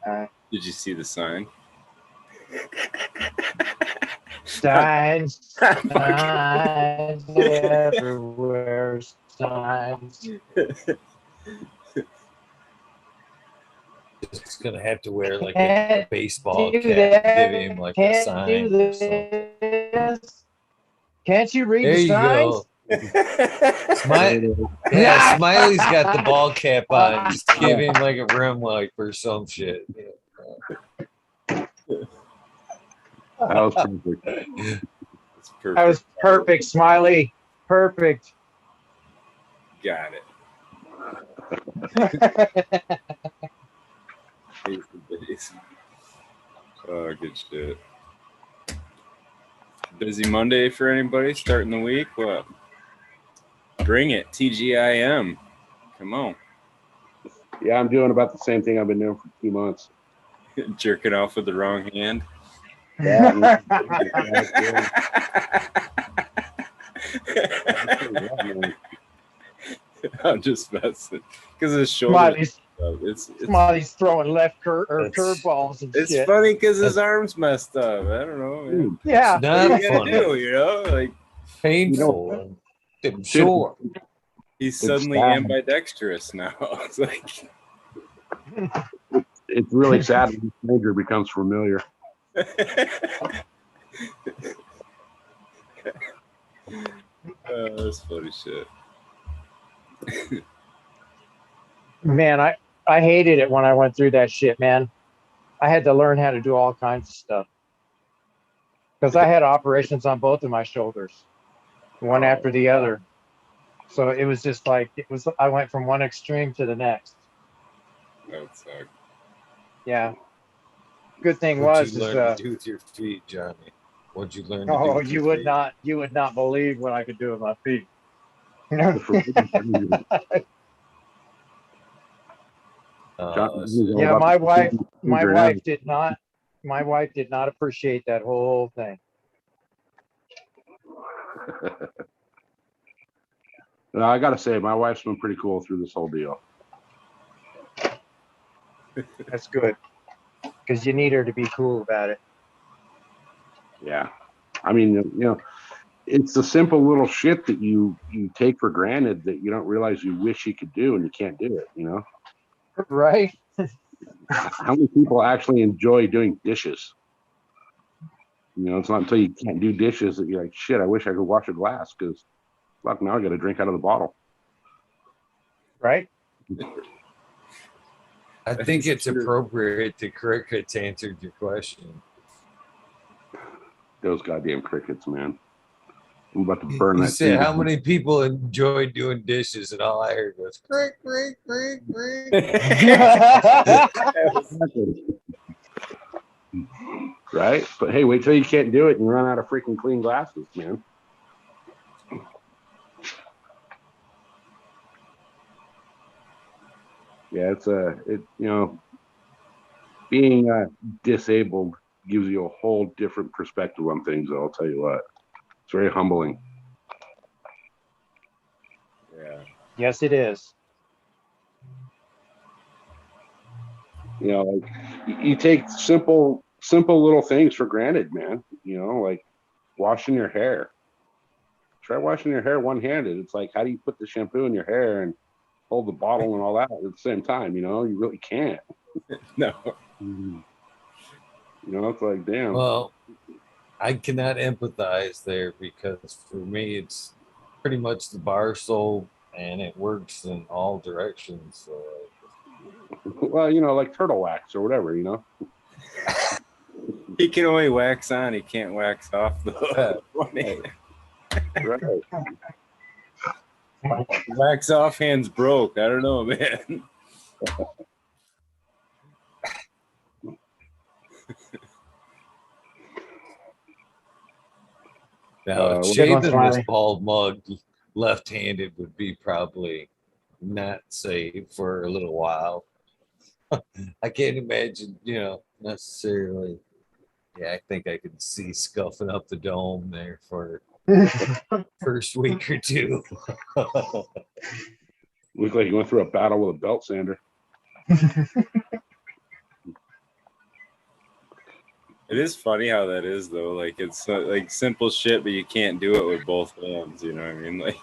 did you see the sign? Signs everywhere. Signs. It's gonna have to wear like a Can't baseball do cap, that. give him like a Can't sign do or something. this. Can't you read There the you signs? go. Smiley's got the ball cap on. Just give him like a rim wipe or some shit. That was perfect. It's perfect. That was perfect, Smiley. Perfect. Got it. Oh, good shit. Busy Monday for anybody starting the week? What? Bring it. TGIM. Come on. Yeah, I'm doing about the same thing I've been doing for 2 months. Jerking off with the wrong hand. I'm just messing. Because his shoulder. Smiley's throwing left That's- curveballs and It's shit. funny because his arm's messed up. I don't know, man. Yeah. It's What are not you gonna funny. do, you know? Like Painful. I'm sure. he's It's suddenly sad. ambidextrous now. It's like It's really sad when the stranger becomes familiar. that's funny shit. Man, I hated it when I went through that shit, man. I had to learn how to do all kinds of stuff. Because I had operations on both of my shoulders, one after the other. So it was just like, I went from one extreme to the next. That would suck. Yeah. Good thing What'd was, you learn to do with your feet, Johnny? What'd you learn to do oh, with you your would feet? not believe what I could do with my feet. Yeah, my wife did not appreciate that whole thing. No, I gotta say, my wife's been pretty cool through this whole deal. That's good. Because you need her to be cool about it. Yeah, I mean, it's the simple little shit that you take for granted that you don't realize you wish you could do and you can't do it. Right? How many people actually enjoy doing dishes? It's not until you can't do dishes that you're like, shit, I wish I could wash a glass because, fuck, now I got to drink out of the bottle. Right? I think it's appropriate to crickets answered your question. Those goddamn crickets, man. I'm about to burn You that. said how many people enjoy doing dishes, and all I heard was crick, crick, crick, crick. right? But hey, wait till you can't do it and run out of freaking clean glasses, man. Yeah, being disabled gives you a whole different perspective on things. I'll tell you what, it's very humbling. Yeah. Yes, it is. Like you take simple little things for granted, man. Like washing your hair. Try washing your hair one-handed. It's like, how do you put the shampoo in your hair and hold the bottle and all that at the same time? You really can't. No. It's like, damn. Well, I cannot empathize there because for me, it's pretty much the bar soap and it works in all directions. So, Well, like turtle wax or whatever, He can only wax on, he can't wax off though. Right. Wax off hands broke. I don't know, man. now, Good one, shaving this Smiley. bald mug left-handed would be probably not safe for a little while. I can't imagine, necessarily. Yeah, I think I could see scuffing up the dome there for first week or two. Look like you went through a battle with a belt sander. It is funny how that is though. Like it's like simple shit, but you can't do it with both hands. You know what I mean? Like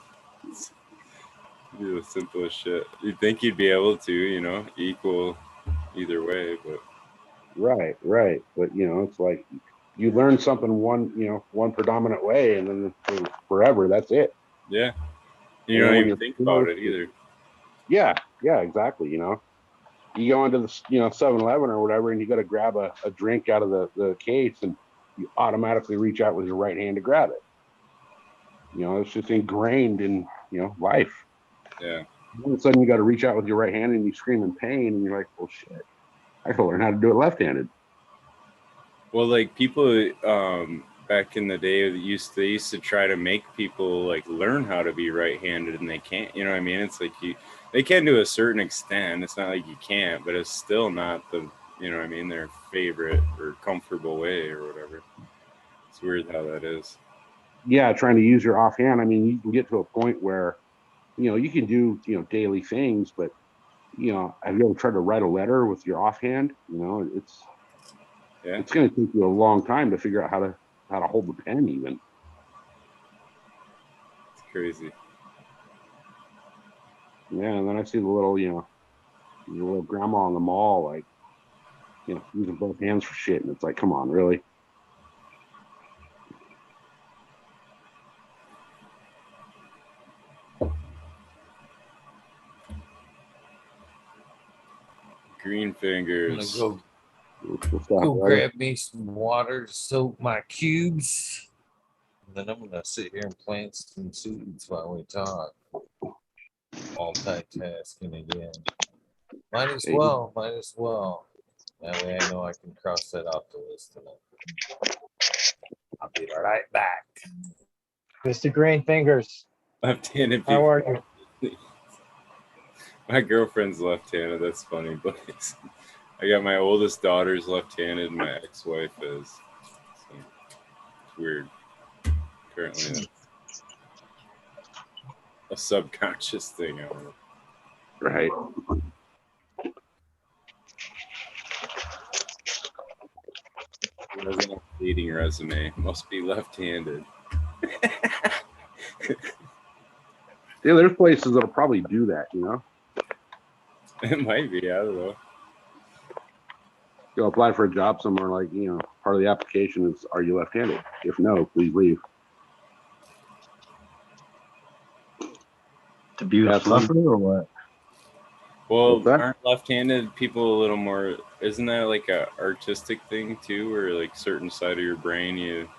do the simplest shit. You'd think you'd be able to, equal either way, but Right. But it's like you learn something one predominant way, and then forever that's it. yeah, you And don't then when even you're think about it either. Yeah, exactly. You go into the 7-Eleven or whatever, and you got to grab a drink out of the case, and you automatically reach out with your right hand to grab it. It's just ingrained in life. Yeah. All of a sudden, you got to reach out with your right hand, and you scream in pain, and you're like, "Well, shit, I got to learn how to do it left-handed." Well, like people back in the day they used to try to make people like learn how to be right-handed, and they can't. You know what I mean? It's like they can to a certain extent. It's not like you can't, but it's still not their favorite or comfortable way or whatever. It's weird how that is. Yeah, trying to use your offhand. I mean, you can get to a point where you can do daily things, but have you ever tried to write a letter with your offhand? It's going to take you a long time to figure out how to hold the pen even. It's crazy. Yeah, and then I see the little grandma in the mall, like, using both hands for shit, and it's like, come on, really? Green fingers. I'm gonna go grab me some water to soak my cubes. And then I'm gonna sit here and plant some seeds while we talk. Multitasking again. Might as well. That way I know I can cross that off the list tonight. I'll be right back. Mr. Green Fingers, Left-handed how people. are you? My girlfriend's left-handed. That's funny, but I got my oldest daughter's left-handed. My ex-wife is. So it's weird. Apparently, that's a subconscious thing. I don't know. Right. He doesn't have a dating resume. Must be left-handed. Yeah, there's places that'll probably do that, It might be. I don't know. You'll apply for a job somewhere, like, part of the application is, are you left-handed? If no, please leave. To be a fluffer or what? Well, aren't left-handed people a little more? Isn't that like a artistic thing too, where like certain side of your brain you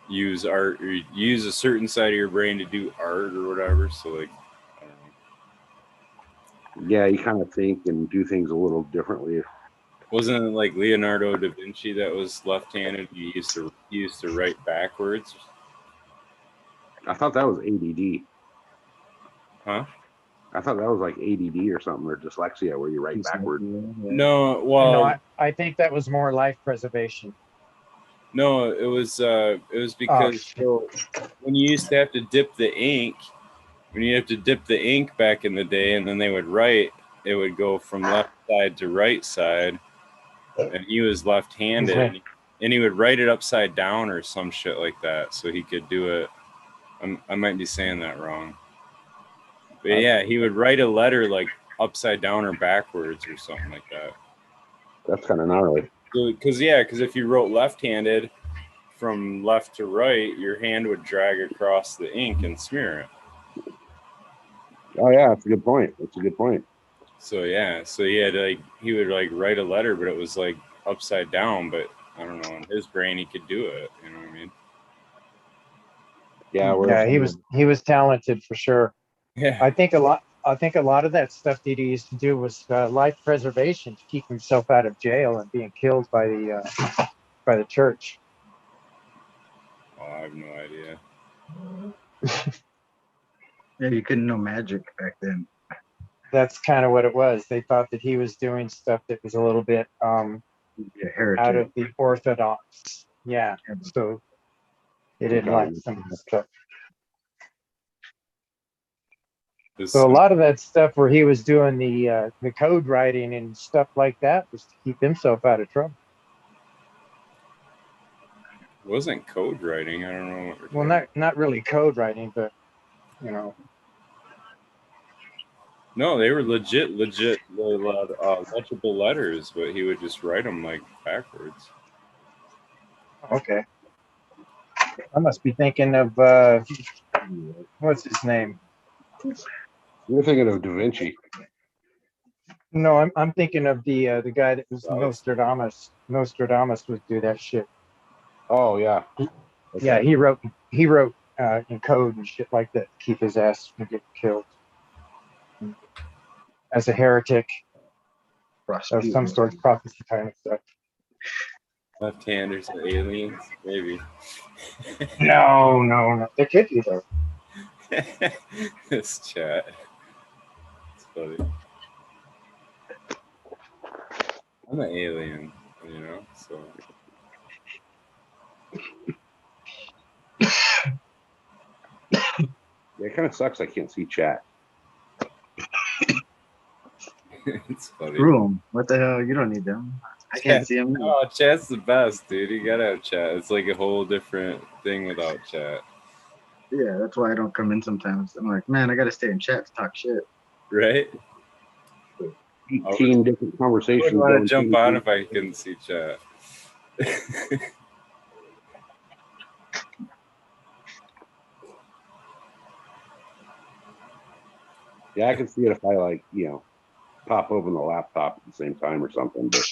use art, or you use a certain side of your brain to do art or whatever? So like, I don't know. Yeah, you kind of think and do things a little differently. Wasn't it like Leonardo da Vinci that was left-handed? He used to write backwards. I thought that was ADD. Huh? I thought that was like ADD or something, or dyslexia, where you write backward. No, No, well, I think that was more life preservation. no, it was Oh, because shit. so when you used to have to dip the ink, when you have to dip the ink back in the day, and then they would write, it would go from left side to right side, and he was left-handed, Excuse and he would write it upside down or some shit like that, so he could do it. I might be saying that wrong, but yeah, he would write a letter like upside down or backwards or something like that. That's kind of gnarly. Because if you wrote left-handed from left to right, your hand would drag across the ink and smear it. Oh yeah, that's a good point. That's a good point. So yeah, so he would like write a letter, but it was like upside down. But I don't know, in his brain he could do it. You know what I mean? Yeah, Yeah, he was talented for sure. Yeah. I think a lot of that stuff that he used to do was life preservation to keep himself out of jail and being killed by the church. Oh, I have no idea. Yeah, you couldn't know magic back then. That's kind of what it was. They thought that he was doing stuff that was a little bit You'd be a heretic. out of the orthodox. Yeah, so they didn't like some of the stuff. So a lot of that stuff where he was doing the code writing and stuff like that was to keep himself out of trouble. It wasn't code writing. I don't know what we're Well, not really code writing, but you know. No, they were legit legible letters, but he would just write them like backwards. Okay. I must be thinking of what's his name? You're thinking of Da Vinci. No, I'm thinking of the guy that was Oh. Nostradamus. Nostradamus would do that shit. Oh yeah. Yeah, he wrote in code and shit like that to keep his ass from getting killed as a heretic of some sort of prophecy kind of stuff. Left-handers and aliens, maybe. No. There could be though. This chat. It's funny. I'm an alien, you know, so. Yeah, it kind of sucks. I can't see chat. It's funny. Room. What the hell? You don't need them. I can't see them now. Oh, chat's the best, dude. You gotta have chat. It's like a whole different thing without chat. Yeah, that's why I don't come in sometimes. I'm like, man, I gotta stay in chat to talk shit. Right? 18 different I conversations. would want going to jump through. on if I couldn't see chat. Yeah, I can see it if I pop open the laptop at the same time or something, but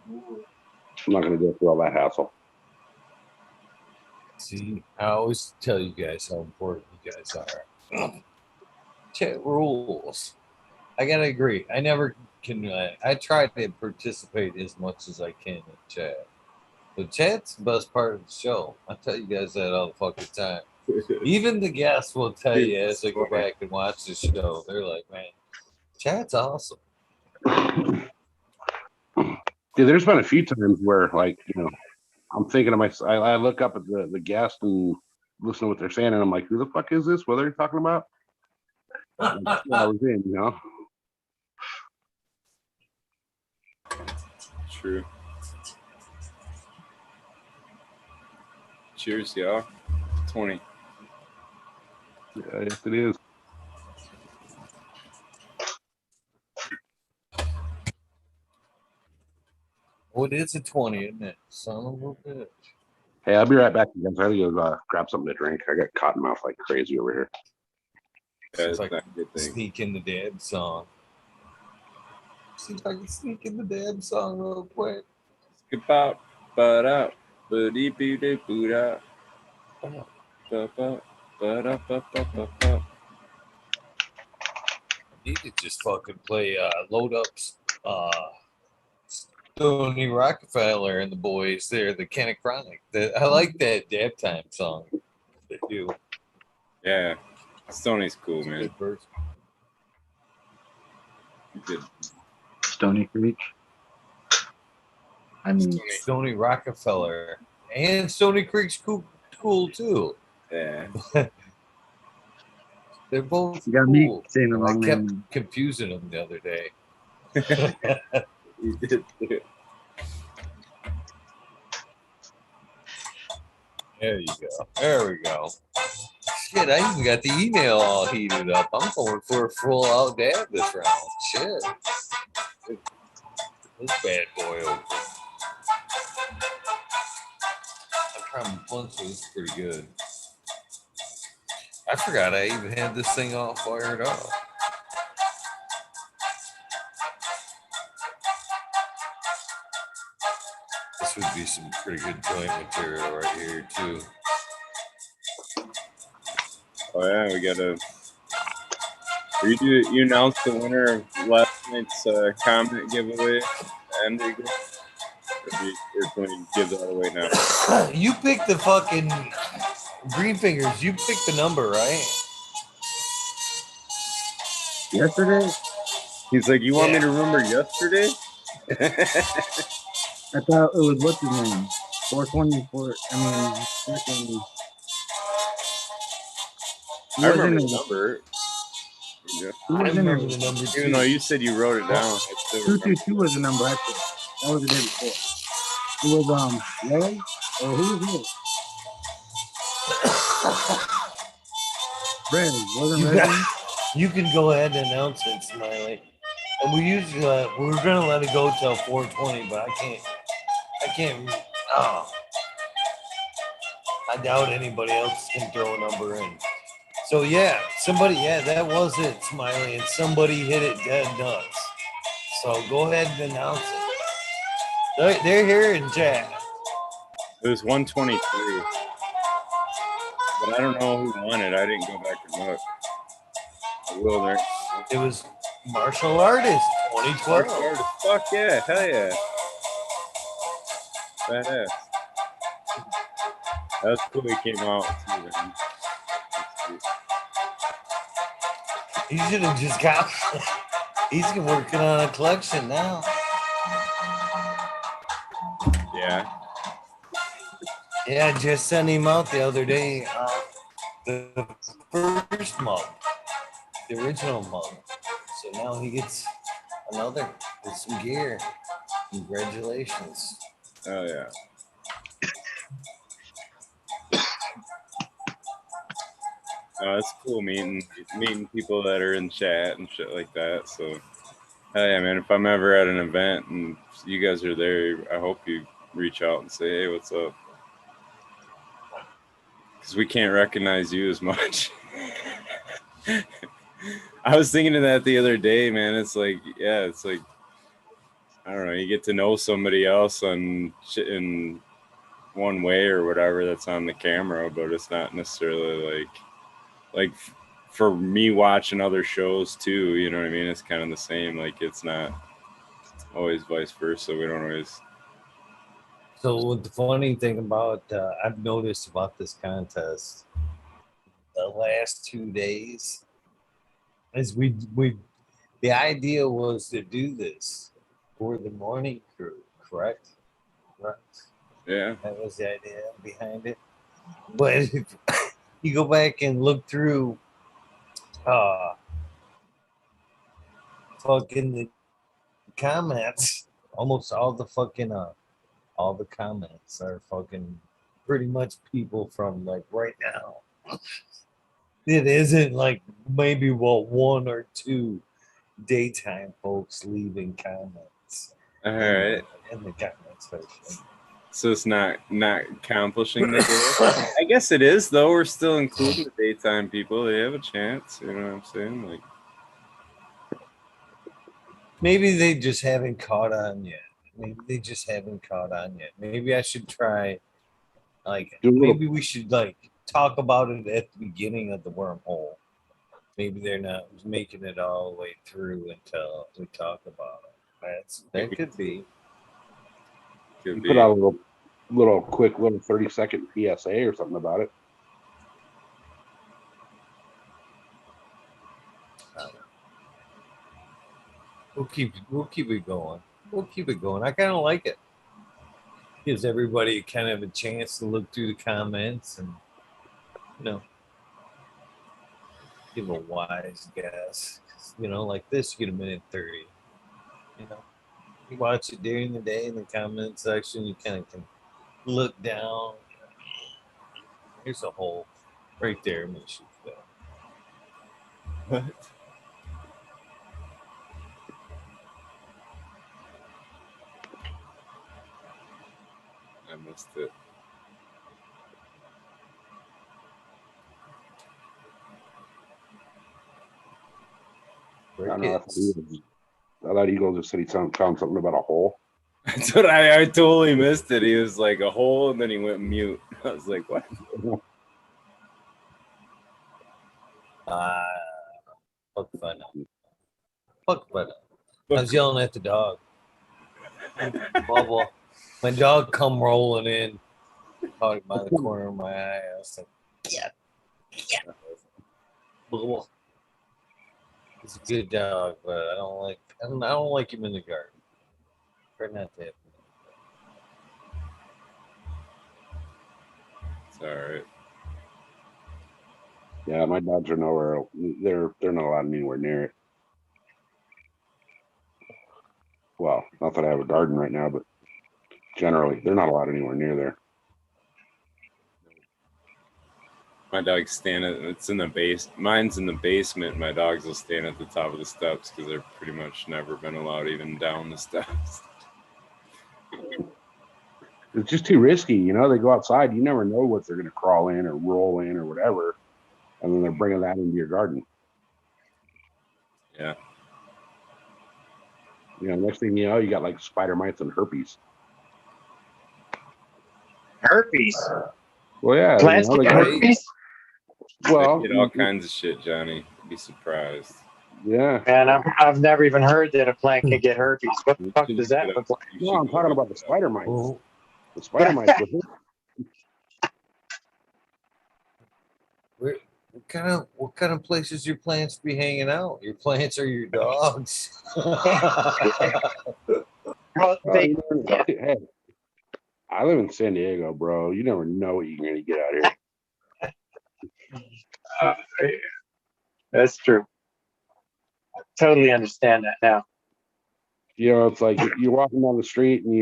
I'm not going to go through all that hassle. See, I always tell you guys how important you guys are. Chat rules. I gotta agree. I never can. I try to participate as much as I can in chat. But chat's the best part of the show. I tell you guys that all the fucking time. Even the guests will tell you as they go back and watch the show. They're like, man, chat's awesome. Dude, there's been a few times where, I'm thinking to myself, I look up at the guest and listen to what they're saying, and I'm like, who the fuck is this? What are they talking about? Like, 2 hours in, you know? True. Cheers, y'all. 20. Yeah, yes, it is. Oh, it is a 20, isn't it? Son of a bitch. Hey, I'll be right back, guys. I gotta go grab something to drink. I got cotton mouth like crazy over here. See if I That's not a can good thing. sneak in the dad song. See if I can sneak in the dad song real quick. Skip-bop, ba-da, ba-dee-boo-dee-boo-da. Ba-ba, ba-da-ba-ba-ba-ba. You could just fucking play load up Tony Rockefeller and the boys there, the Chronic. I like that Dab Time song. They do. Yeah, Stoney's cool, man. Good verse. Good. Stony Creek. I mean, Stony Rockefeller and Stony Creek's cool too. Yeah. They're both you got cool. me saying the I wrong kept name. confusing them the other day. He did too. There you go. There we go. Shit, I even got the email all heated up. I'm going for a full out dab this round. Shit. This bad boy open. I'm trying punch is pretty good. I forgot I even had this thing all fired up. This would be some pretty good joint material right here too. Oh yeah, we gotta. You announced the winner of last night's comment giveaway, and or can we give that away now? You picked the fucking green fingers. You picked the number, right? Yesterday, He's like, you want me Yeah. to remember yesterday? I thought it was what's his name? 424. I mean, fucking. He I was remember in the it. number. Yeah. He I was in remember it. the number Even though two. you said you wrote it down, I still remember. 222 was the number actually. That was the day before. It was Ray or who was it? Ray. Wasn't You, Ray? you can go ahead and announce it, Smiley. And we usually we were gonna let it go till 4:20, but I can't. Oh, I doubt anybody else can throw a number in. So yeah, that was it, Smiley, and somebody hit it dead nuts. So go ahead and announce it. They're here in chat. It was 123. But I don't know who won it. I didn't go back and look. I will there. It was Martial Artist 2012. Fuck yeah. Hell yeah. Badass. That was cool. He came out too, then. He should have just got. He's working on a collection now. Yeah. Yeah, I just sent him out the other day. The first mug, the original mug. So now he gets another with some gear. Congratulations. Oh yeah. No, it's cool meeting people that are in chat and shit like that. So, hell yeah, man. If I'm ever at an event and you guys are there, I hope you reach out and say, hey, what's up? Because we can't recognize you as much. I was thinking of that the other day, man. It's like, yeah, it's like, I don't know, you get to know somebody else in one way or whatever that's on the camera, but it's not necessarily like for me watching other shows too, you know what I mean? It's kind of the same. Like it's not always vice versa. We don't always. So the funny thing about I've noticed about this contest the last 2 days is we the idea was to do this for the morning crew, correct? Right. Yeah. That was the idea behind it. But if you go back and look through fucking the comments, almost all the comments are fucking pretty much people from like right now. It isn't like maybe one or two daytime folks leaving comments. All right. In the comment section. So it's not accomplishing the goal. I guess it is though. We're still including the daytime people. They have a chance. You know what I'm saying? Like maybe they just haven't caught on yet. Maybe I should try. Like maybe we should like talk about it at the beginning of the wormhole. Maybe they're not making it all the way through until we talk about it. That could be. Could You be. put out a quick 30-second PSA or something about it. We'll keep it going. We'll keep it going. I kind of like it. Gives everybody kind of a chance to look through the comments and, you know, give a wise guess. You know, like this, you get a minute 30. You know, you watch it during the day in the comment section. You kind of can look down. Here's a hole right there. I'm gonna shoot that. What? I missed it. I don't know. Crickets. I thought Eagle just said he found something about a hole. That's what I totally missed it. He was like a hole, and then he went mute. I was like, what? Fuck fun. Fuck fun. I was yelling at the dog. Bubble. My dog come rolling in, caught him by the corner of my eye. I was like, yeah. Bubble. He's a good dog, but I don't like him in the garden. Try not to. It's all right. Yeah, my dogs are nowhere. They're not allowed anywhere near it. Well, not that I have a garden right now, but generally they're not allowed anywhere near there. My dogs stand at it's in the base. Mine's in the basement. My dogs will stand at the top of the steps because they're pretty much never been allowed even down the steps. It's just too risky, you know. They go outside, you never know what they're going to crawl in or roll in or whatever, and then they're bringing that into your garden. Yeah. You know, next thing you know, you got like spider mites and herpes. Herpes. Well, yeah, Plants you know, get herpes. well, They get all kinds of shit, Johnny. You'd be surprised. yeah. Man, I've never even heard that a plant can get herpes. What the fuck does that look like? No, I'm talking about the spider mites. Oh, The spider mites with it. what kind of places your plants be hanging out? Your plants or your dogs? Well, they, Hey, I live in San Diego, bro. You never know what you're gonna get out here. that's true. I totally understand that now. You know, it's like you're walking down the street and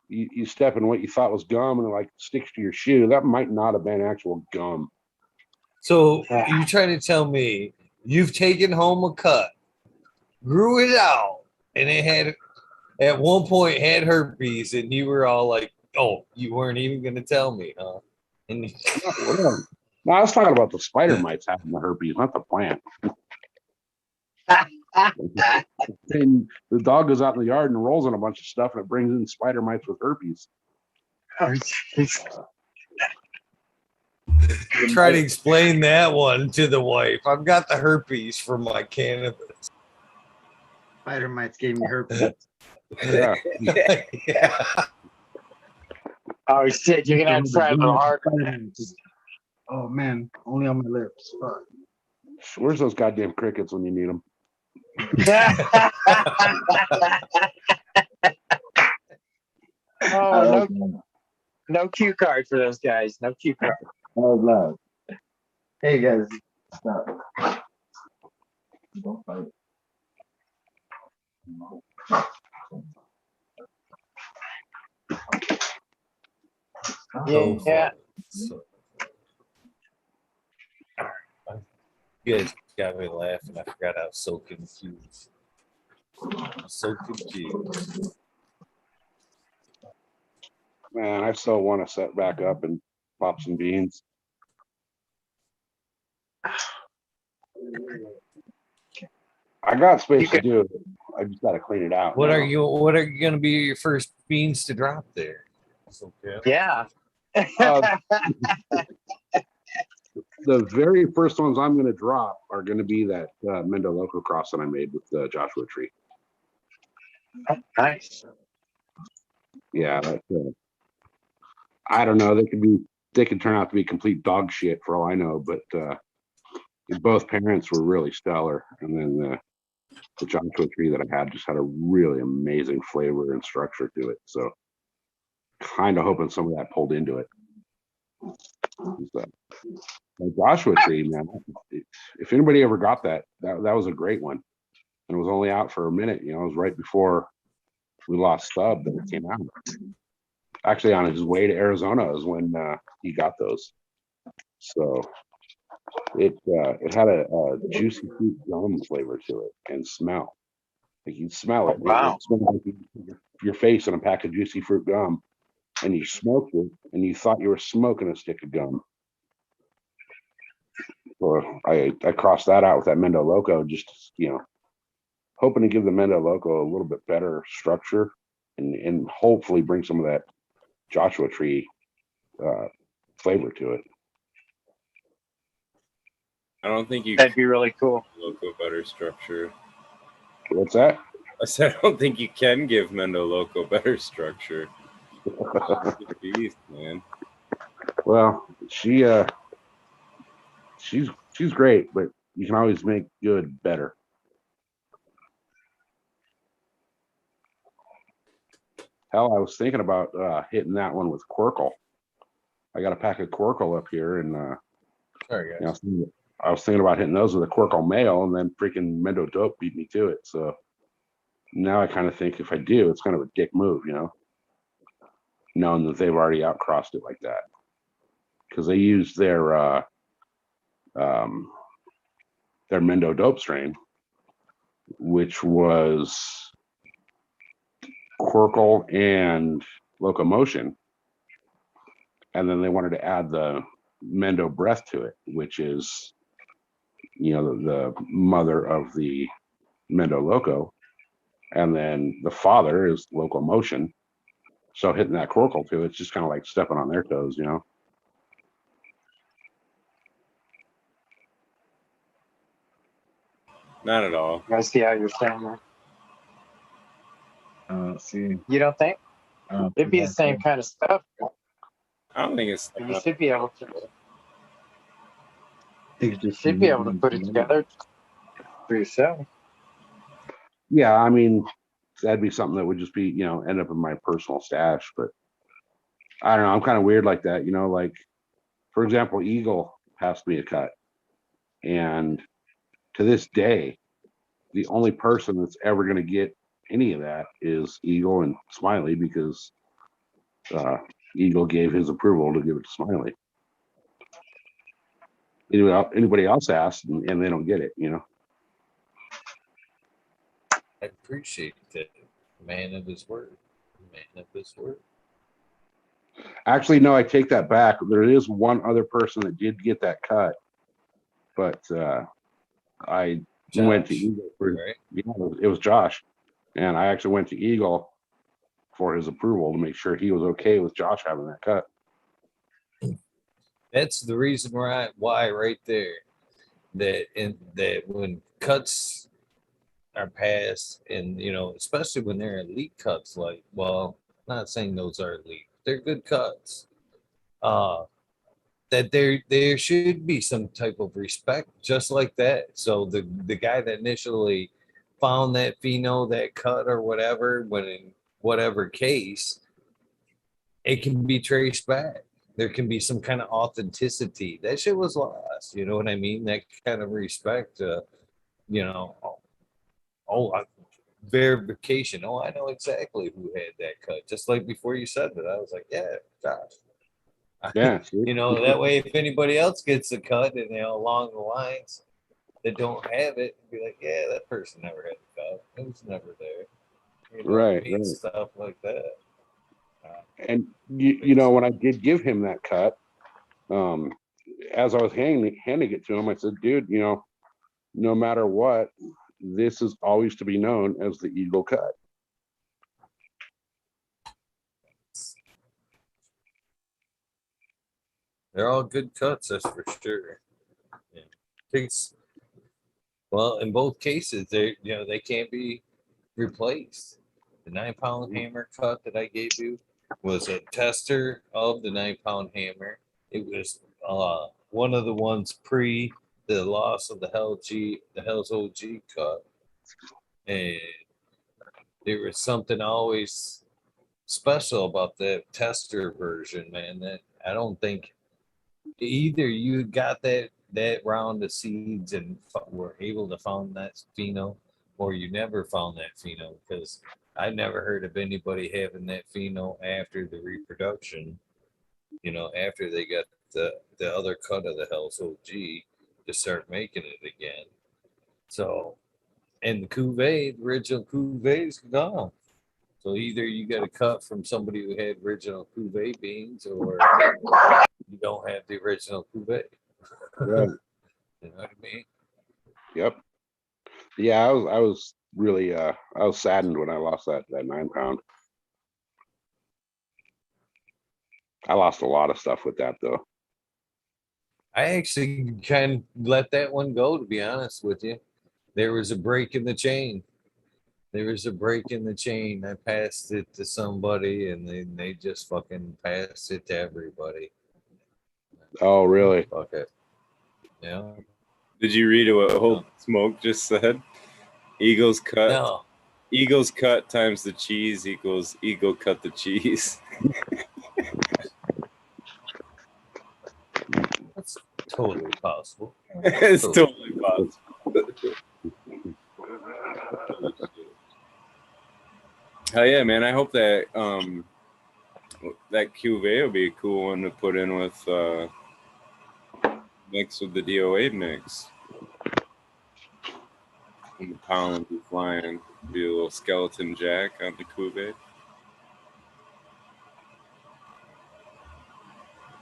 you step in what you thought was gum and it like sticks to your shoe. That might not have been actual gum. So you trying to tell me you've taken home a cut, grew it out, and it had at one point had herpes, and you were all like, "Oh, you weren't even going to tell me, huh?" And No, I was talking about the spider mites having the herpes, not the plant. And the dog goes out in the yard and rolls on a bunch of stuff and it brings in spider mites with herpes. try to explain that one to the wife. I've got the herpes from my cannabis. Spider mites gave me herpes. Yeah. Yeah. Oh shit, you're gonna have to try a little harder. Oh man, only on my lips. Fuck. Where's those goddamn crickets when you need them? Oh, no cue card for those guys. No cue card. Oh, love. Hey guys, stop. Don't fight. Yeah. So, you guys got me laughing. I forgot I was so confused. I'm so confused. Man, I still want to set back up and pop some beans. I got space to do it. I just got to clean it out. What now. are you going to be your first beans to drop there? That's okay. Yeah. The very first ones I'm going to drop are going to be that Mendo Loco cross that I made with the Joshua tree. Nice. Yeah, I don't know. They could turn out to be complete dog shit for all I know. But both parents were really stellar, and then the Joshua tree that I had just had a really amazing flavor and structure to it. So kind of hoping some of that pulled into it. So, the Joshua tree, man. If anybody ever got that was a great one, and it was only out for a minute. You know, it was right before we lost Stub that it came out. Actually, on his way to Arizona is when he got those. So it had a juicy fruit gum flavor to it and smell. Like you'd smell it. Wow. It smelled like your face in a pack of juicy fruit gum, and you smoked it, and you thought you were smoking a stick of gum. So I crossed that out with that Mendo Loco, just hoping to give the Mendo Loco a little bit better structure, and hopefully bring some of that Joshua tree flavor to it. I don't think you That'd be really cool. Loco better structure. What's that? I said I don't think you can give Mendo Loco better structure. Beast, man. Well, she's great, but you can always make good better. Hell, I was thinking about hitting that one with Quirkle. I got a pack of Quirkle up here, and Sorry, guys. I was thinking about hitting those with a Quirkle male, and then freaking Mendo Dope beat me to it. So now I kind of think if I do, it's kind of a dick move, knowing that they've already outcrossed it like that, because they used their Mendo Dope strain, which was Quirkle and Locomotion, and then they wanted to add the Mendo Breath to it, which is the mother of the Mendo Loco, and then the father is Locomotion. So hitting that Quirkle too, it's just kind of like stepping on their toes, Not at all. I see how you're saying that. See. You don't think? It'd be the same kind of stuff. I don't think it's. You should be able to. It's just Should be able to put it together for yourself. Yeah, I mean, that'd be something that would just be, end up in my personal stash. But I don't know. I'm kind of weird like that, like, for example, Eagle passed me a cut. And to this day, the only person that's ever going to get any of that is Eagle and Smiley, because Eagle gave his approval to give it to Smiley. Anybody else asks and they don't get it, I appreciate that. Man of his word. Man of his word. Actually, no, I take that back. There is one other person that did get that cut, but I went to Josh, Eagle for right? it was Josh, and I actually went to Eagle for his approval to make sure he was okay with Josh having that cut. That's the reason why right there, that when cuts are passed, and especially when they're elite cuts, like, well, not saying those are elite, they're good cuts. That there should be some type of respect just like that. So the guy that initially found that pheno, that cut or whatever, when in whatever case, it can be traced back. There can be some kind of authenticity. That shit was lost. You know what I mean? That kind of respect. Verification. Oh, I know exactly who had that cut. Just like before you said that, I was like, yeah, Josh. Yeah, That way, if anybody else gets a cut and along the lines that don't have it, be like, yeah, that person never had the cut. It was never there. right. Stuff like that. And when I did give him that cut, as I was handing it to him, I said, dude, no matter what, this is always to be known as the Eagle cut. They're all good cuts, that's for sure. Yeah. Well, in both cases, they can't be replaced. The 9-pound hammer cut that I gave you was a tester of the 9-pound hammer. It was one of the ones pre the loss of the Hell's OG cut, and there was something always special about that tester version, man. That I don't think either you got that round of seeds and were able to found that pheno, or you never found that pheno, because I never heard of anybody having that pheno after the reproduction. After they got the other cut of the Hell's OG to start making it again. So, and the cuvee, the original cuvee is gone. So either you got a cut from somebody who had original cuvee beans, or you don't have the original cuvee. Right. You know what I mean? Yep. Yeah, I was really I was saddened when I lost that 9-pound. I lost a lot of stuff with that though. I actually kind of let that one go, to be honest with you. There was a break in the chain. I passed it to somebody, and they just fucking passed it to everybody. Oh, really? Fuck it. Yeah. Did you read what Old Smoke just said? Eagles cut. No. Eagles cut times the cheese equals eagle cut the cheese. That's totally possible. It's totally possible. Hell yeah, man! I hope that that cuvee will be a cool one to put in with mix with the DOA mix. And the pollen be flying, be a little skeleton jack on the cuvee.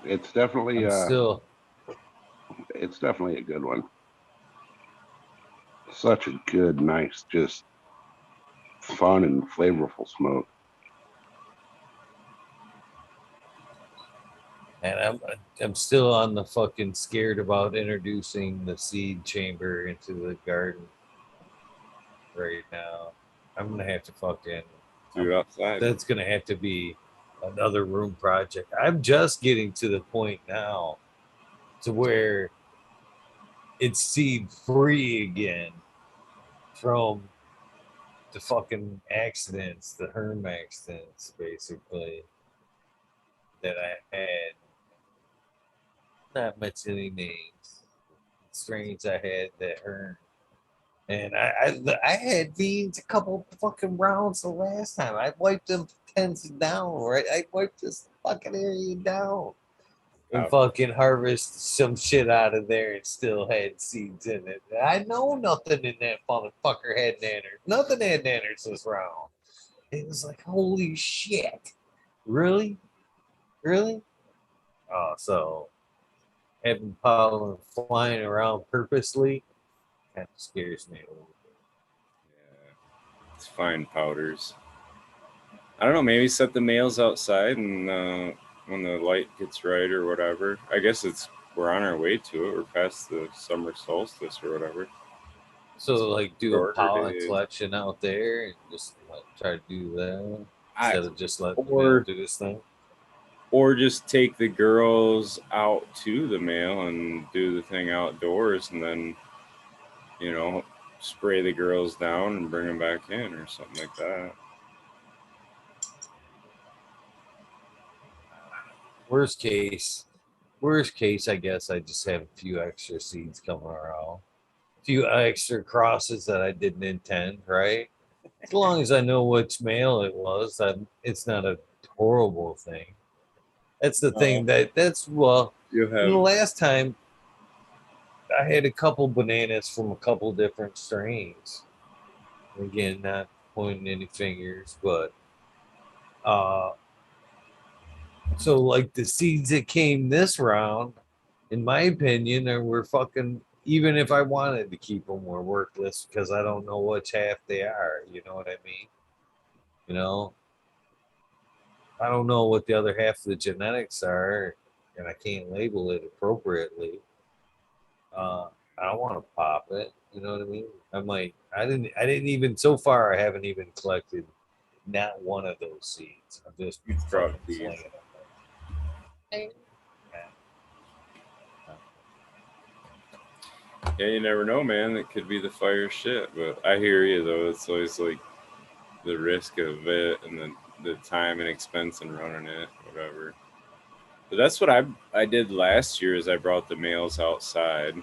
It's definitely it's definitely a good one. Such a good, nice, just fun and flavorful smoke. And I'm still on the fucking scared about introducing the seed chamber into the garden right now. I'm gonna have to fucking Do it outside. That's gonna have to be another room project. I'm just getting to the point now to where it's seed free again from the fucking accidents, the Herm accidents, basically, that I had. Not much any names. Strains I had that Herm. And I had beans a couple fucking rounds the last time. I wiped them tens down, right? I wiped this fucking area down. And fucking harvest some shit out of there and still had seeds in it. I know nothing in that motherfucker had nanners. Nothing had nanners this round. It was like, holy shit. Really? Really? Oh, so having pollen flying around purposely kind of scares me a little bit. Yeah, it's fine powders. I don't know. Maybe set the males outside, and when the light gets right or whatever. I guess we're on our way to it. We're past the summer solstice or whatever. So, like, do a Shorter pollen days. collection out there and just like try to do that instead of just letting the or- male do this thing. Or just take the girls out to the male and do the thing outdoors, and then, spray the girls down and bring them back in or something like that. Worst case, I guess I just have a few extra seeds coming around, a few extra crosses that I didn't intend, right? As long as I know which male it was, it's not a horrible thing. That's the thing well, You the have last time I had a couple bananas from a couple different strains. Again, not pointing any fingers, but so like the seeds that came this round, in my opinion, were fucking. Even if I wanted to keep them, were worthless because I don't know which half they are. You know what I mean? I don't know what the other half of the genetics are, and I can't label it appropriately. I don't want to pop it. You know what I mean? I might. I didn't even. So far, I haven't even collected not one of those seeds. I'm just You brought fucking these. flinging them. Yeah, you never know, man. It could be the fire shit, but I hear you though. It's always like the risk of it and the time and expense in running it, whatever. But that's what I did last year. Is I brought the males outside,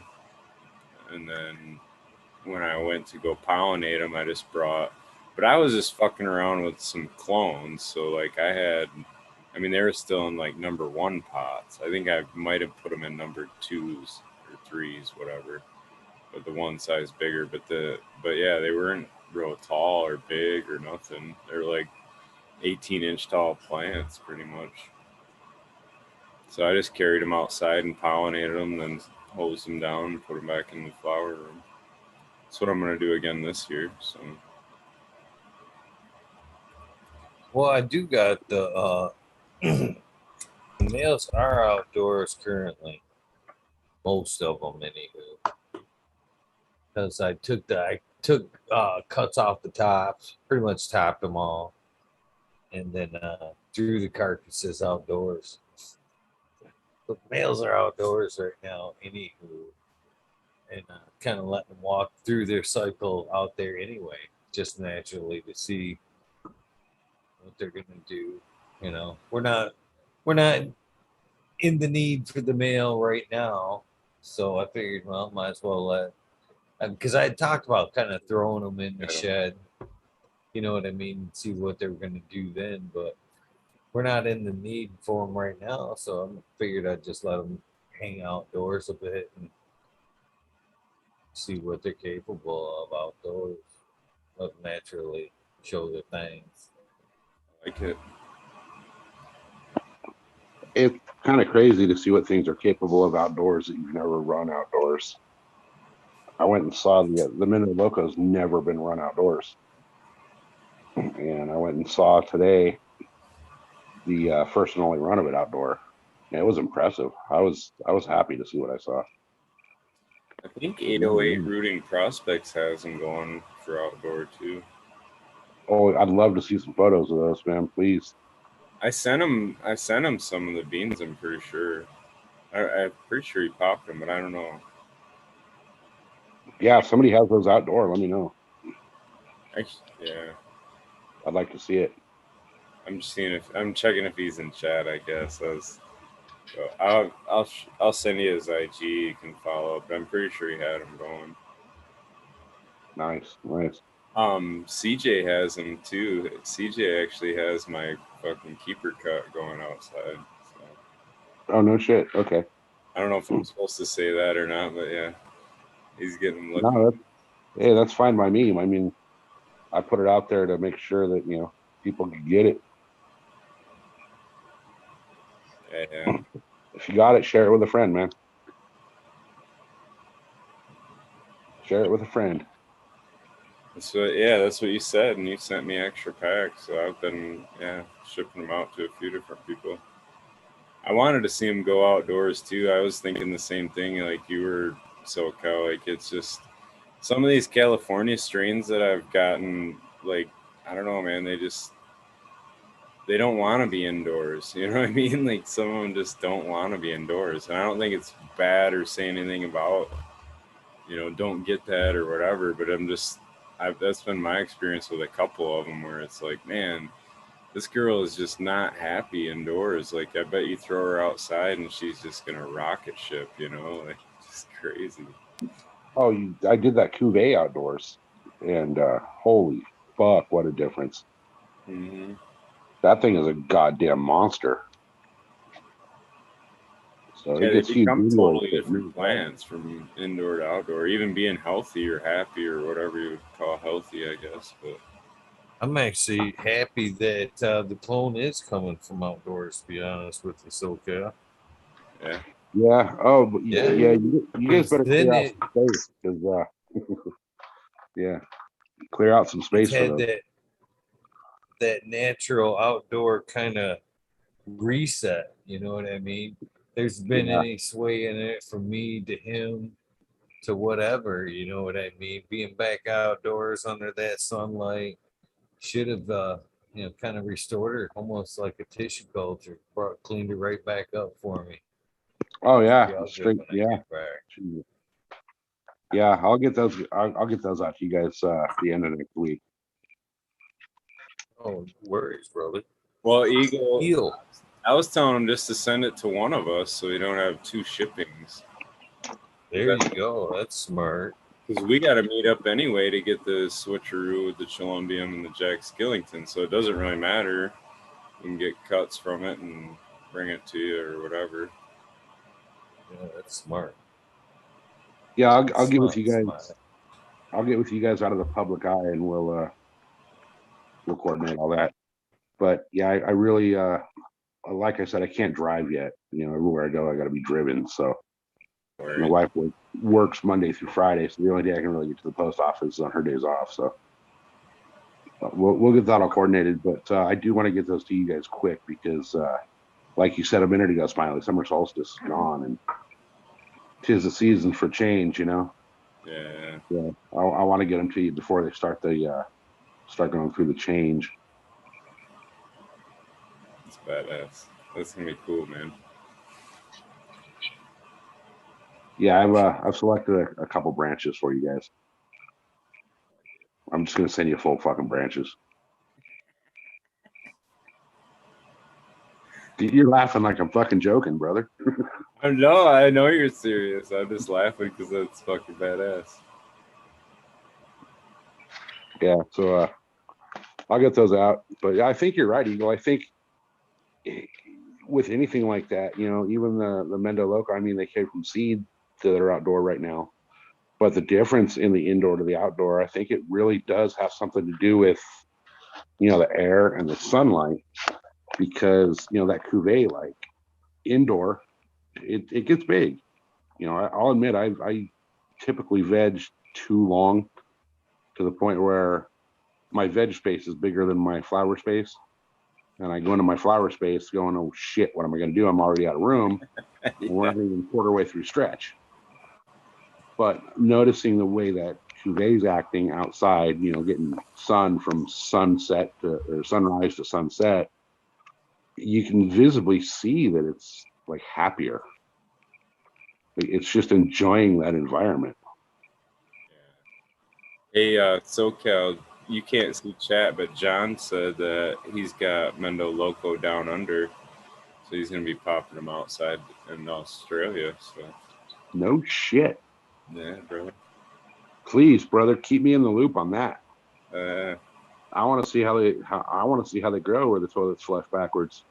and then when I went to go pollinate them, I just brought. But I was just fucking around with some clones, so like I had. I mean, they were still in like number one pots. I think I might have put them in number twos or threes, whatever. But the one size bigger. But yeah, they weren't real tall or big or nothing. They're like 18-inch tall plants, pretty much. So I just carried them outside and pollinated them, then hosed them down and put them back in the flower room. That's what I'm gonna do again this year. So Well, I do got the males are outdoors currently. Most of them, anywho. Because I took cuts off the tops, pretty much topped them all, and then threw the carcasses outdoors. The males are outdoors right now, anywho, and kind of letting them walk through their cycle out there anyway, just naturally to see what they're gonna do. You know, we're not in the need for the male right now, so I figured, well, might as well let, because I had talked about kind of throwing them in the yeah, shed. You know what I mean? See what they were gonna do then, but we're not in the need for them right now, so I figured I'd just let them hang outdoors a bit and see what they're capable of outdoors. Let them naturally show their things. I like it. It's kind of crazy to see what things are capable of outdoors that you've never run outdoors. I went and saw the Minute Loco's never been run outdoors, and I went and saw today the first and only run of it outdoor. And it was impressive. I was happy to see what I saw. I think 808 Rooting Prospects has them going for outdoor too. Oh, I'd love to see some photos of those, man. Please. I sent him. Some of the beans. I'm pretty sure. I'm pretty sure he popped them, but I don't know. Yeah, if somebody has those outdoor, let me know. Yeah. I'd like to see it. I'm just seeing if I'm checking if he's in chat. I guess I'll send you his IG. You can follow up. But I'm pretty sure he had him going. Nice, nice. CJ has him too. CJ actually has my fucking keeper cut going outside. So Oh no shit. Okay. I don't know if I'm supposed to say that or not, but yeah, he's getting looking. No, that's fine by me. I mean, I put it out there to make sure that people can get it. Yeah. If you got it, share it with a friend, man. Share it with a friend. That's what you said, and you sent me extra packs, so I've been shipping them out to a few different people. I wanted to see them go outdoors too. I was thinking the same thing, like you were, SoCal. Like it's just some of these California strains that I've gotten. Like I don't know, man. They don't want to be indoors. You know what I mean? Like some of them just don't want to be indoors, and I don't think it's bad or say anything about don't get that or whatever. But that's been my experience with a couple of them where it's like, man, this girl is just not happy indoors. Like I bet you throw her outside and she's just gonna rocket ship. Like just crazy. Oh, I did that cuvee outdoors, and holy fuck, what a difference! Mm-hmm. That thing is a goddamn monster. So Yeah, it they gets huge. become totally different plants from indoor to outdoor. Even being healthy or happy or whatever you would call healthy, I guess. But I'm actually happy that the clone is coming from outdoors, to be honest with you, SoCal. yeah, Yeah. Oh, but Yeah. yeah. You guys better Then clear out some space because yeah, clear out some it's space for had those. that natural outdoor kind of reset. You know what I mean? There's been Yeah. any sway in it from me to him to whatever. You know what I mean? Being back outdoors under that sunlight should have kind of restored her almost like a tissue culture. Cleaned it right back up for me. Oh yeah, Yeah, I'll straight. when I Yeah, get back. yeah. I'll get those. I'll get those out to you guys at the end of next week. Oh, no worries, brother. Well, Eagle, Heal. I was telling him just to send it to one of us so we don't have two shippings. There you go. That's smart. Because we got to meet up anyway to get the switcheroo with the Chilumbium and the Jack Skillington, so it doesn't really matter. You can get cuts from it and bring it to you or whatever. Yeah, that's smart. Yeah, I'll get with Smart, you guys. smart. I'll get with you guys out of the public eye, and we'll coordinate all that. But yeah, I really like I said, I can't drive yet. Everywhere I go, I got to be driven. So my wife works Monday through Friday, so the only day I can really get to the post office is on her days off. So we'll get that all coordinated. But I do want to get those to you guys quick because, like you said a minute ago, Smiley, summer solstice is gone, and 'tis the season for change. Yeah. Yeah, I want to get them to you before they start going through the change. It's badass. That's gonna be cool, man. Yeah, I've selected a couple branches for you guys. I'm just gonna send you full fucking branches. You're laughing like I'm fucking joking, brother. No, I know you're serious. I'm just laughing because that's fucking badass. Yeah, so I'll get those out. But I think you're right, Eagle. I think with anything like that, even the Mendo Loco, I mean, they came from seed to their outdoor right now. But the difference in the indoor to the outdoor, I think it really does have something to do with, the air and the sunlight, because, that cuvee, like indoor, it gets big. I'll admit, I typically veg too long to the point where my veg space is bigger than my flower space. And I go into my flower space going, oh shit, what am I going to do? I'm already out of room. Yeah. We're not even quarter way through stretch. But noticing the way that Cuvet's acting outside, getting sun from sunset or sunrise to sunset, you can visibly see that it's like happier. It's just enjoying that environment. Hey, SoCal, you can't see chat, but John said that he's got Mendo Loco down under, so he's gonna be popping them outside in Australia. So No shit. yeah, brother. Please, brother, keep me in the loop on that. Uh, I want to see how they grow where the toilet's flushed backwards.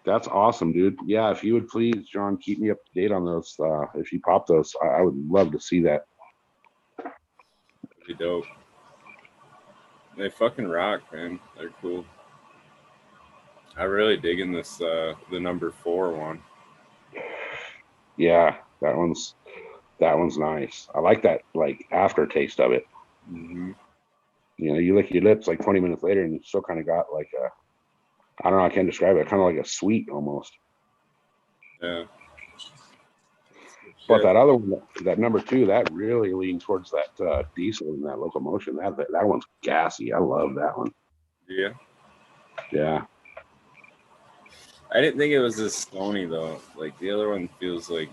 That's awesome, dude. Yeah, if you would please, John, keep me up to date on those. If you pop those, I would love to see that. that'd be dope. They fucking rock, man. They're cool. I really digging this the number 4 one. Yeah, that one's nice. I like that aftertaste of it. Mm-hmm. You lick your lips like 20 minutes later, and you still kind of got like a, I don't know, I can't describe it. Kind of like a sweet almost. Yeah. But that other one, that number 2, that really leans towards that diesel and that locomotion. That one's gassy. I love that one. Yeah. Yeah. I didn't think it was as stony though. Like the other one feels like.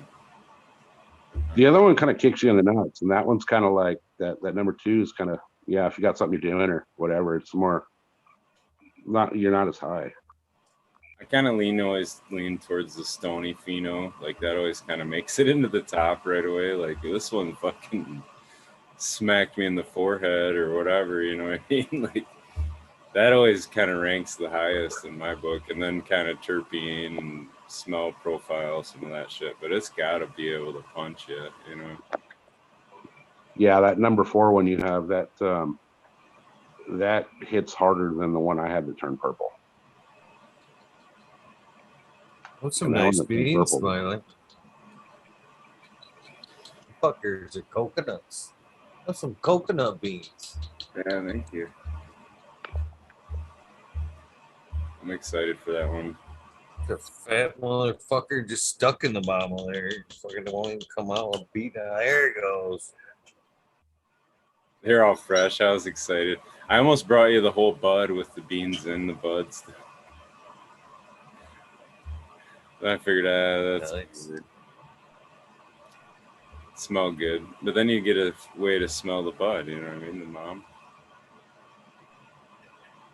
The other one kind of kicks you in the nuts, and that one's kind of like that. That number 2 is kind of, yeah, if you got something you're doing or whatever, it's more you're not as high. I kind of always lean towards the stony pheno. Like that always kind of makes it into the top right away. Like this one fucking smacked me in the forehead or whatever, you know what I mean? Like that always kind of ranks the highest in my book, and then kind of terpene and smell profile, some of that shit. But it's got to be able to punch it, you know? Yeah, that number 4 one you have, that hits harder than the one I had to turn purple. What's some nice beans, Smiley? Fuckers are coconuts. That's some coconut beans. Yeah, thank you. I'm excited for that one. The fat motherfucker just stuck in the bottom of there. Fucking won't even come out with beat. There it goes. They're all fresh. I was excited. I almost brought you the whole bud with the beans in the buds. Then I figured, that's Nice. weird. Smell good, but then you get a way to smell the bud. You know what I mean? The mom.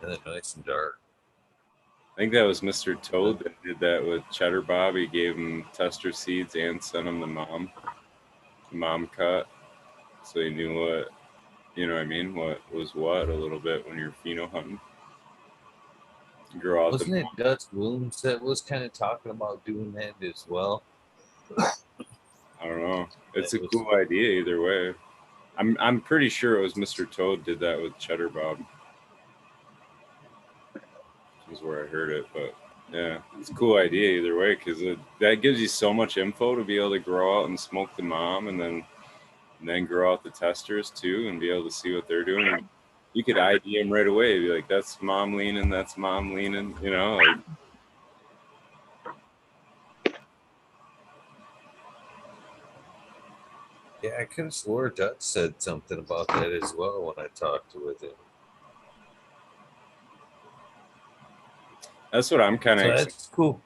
And then nice and dark. I think that was Mr. Toad that did that with Cheddar Bob. He gave him tester seeds and sent him the mom cut, so he knew what, you know what I mean, what was what a little bit when you're pheno hunting. Grow out Wasn't the it Dutch Blooms that was kind of talking about doing that as well? I don't know. It's a That was- cool idea either way. I'm pretty sure it was Mr. Toad did that with Cheddar Bob. Is where I heard it, but yeah, it's a cool idea either way because that gives you so much info to be able to grow out and smoke the mom, and then grow out the testers too, and be able to see what they're doing. You could ID them right away. Be like, that's mom leaning, that's mom leaning. You know, like, Yeah, I could have swore Dutch said something about that as well when I talked with him. that's what I'm kind of So excited. that's cool.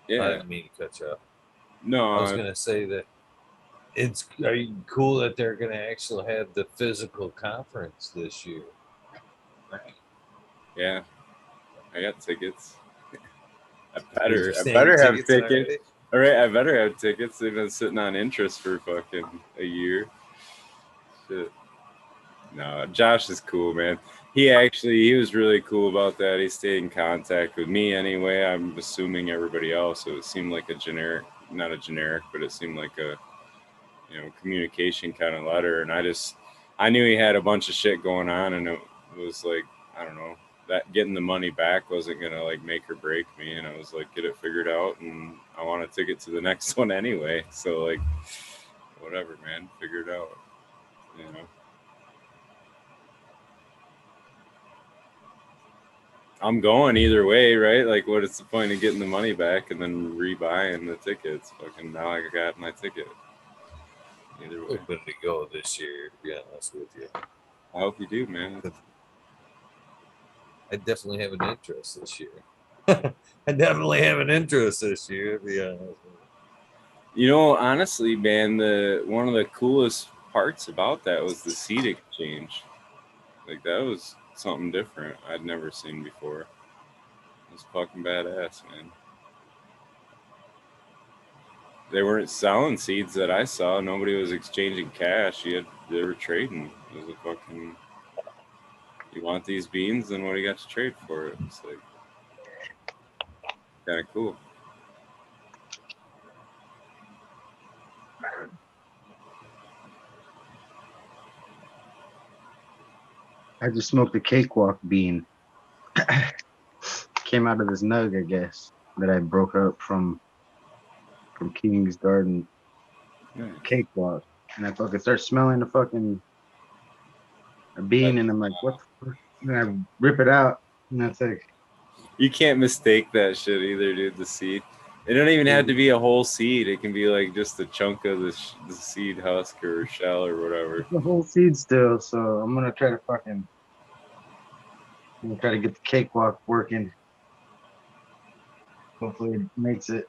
I Yeah, didn't mean to cut you off. I no, was gonna say that are you cool that they're gonna actually have the physical conference this year? yeah, I got tickets. I Did you better send your have tickets tickets. already? All right, I better have tickets. They've been sitting on interest for fucking a year. Shit. No, Josh is cool, man. He was really cool about that. He stayed in contact with me anyway. I'm assuming everybody else. So it seemed like a generic, not a generic, but it seemed like a, communication kind of letter. And I knew he had a bunch of shit going on, and it was like, I don't know, that getting the money back wasn't gonna like make or break me. And I was like, get it figured out, and I want a ticket to the next one anyway. So like, whatever, man, figure it out. You know. I'm going either way, right? Like, what is the point of getting the money back and then rebuying the tickets? Fucking now I got my ticket. Either way. Hoping to go this year, to be honest with you. I hope you do, man. I definitely have an interest this year. I definitely have an interest this year, to be honest with you. You know, honestly, man, one of the coolest parts about that was the seat exchange. Like, that was something different I'd never seen before. It was fucking badass, man. They weren't selling seeds that I saw. Nobody was exchanging cash. They were trading. It was a fucking. You want these beans? Then what do you got to trade for it? It's like kind of cool. I just smoked a cakewalk bean. Came out of this nug, I guess, that I broke up from King's Garden. Nice. Cakewalk. And I fucking start smelling the fucking bean, and I'm like, what the fuck? And I rip it out, and that's like, You can't mistake that shit either, dude. The seed. It don't even have to be a whole seed. It can be like just a chunk of the seed husk or shell or whatever. it's the whole seed still. So I'm gonna try to get the cakewalk working. Hopefully it makes it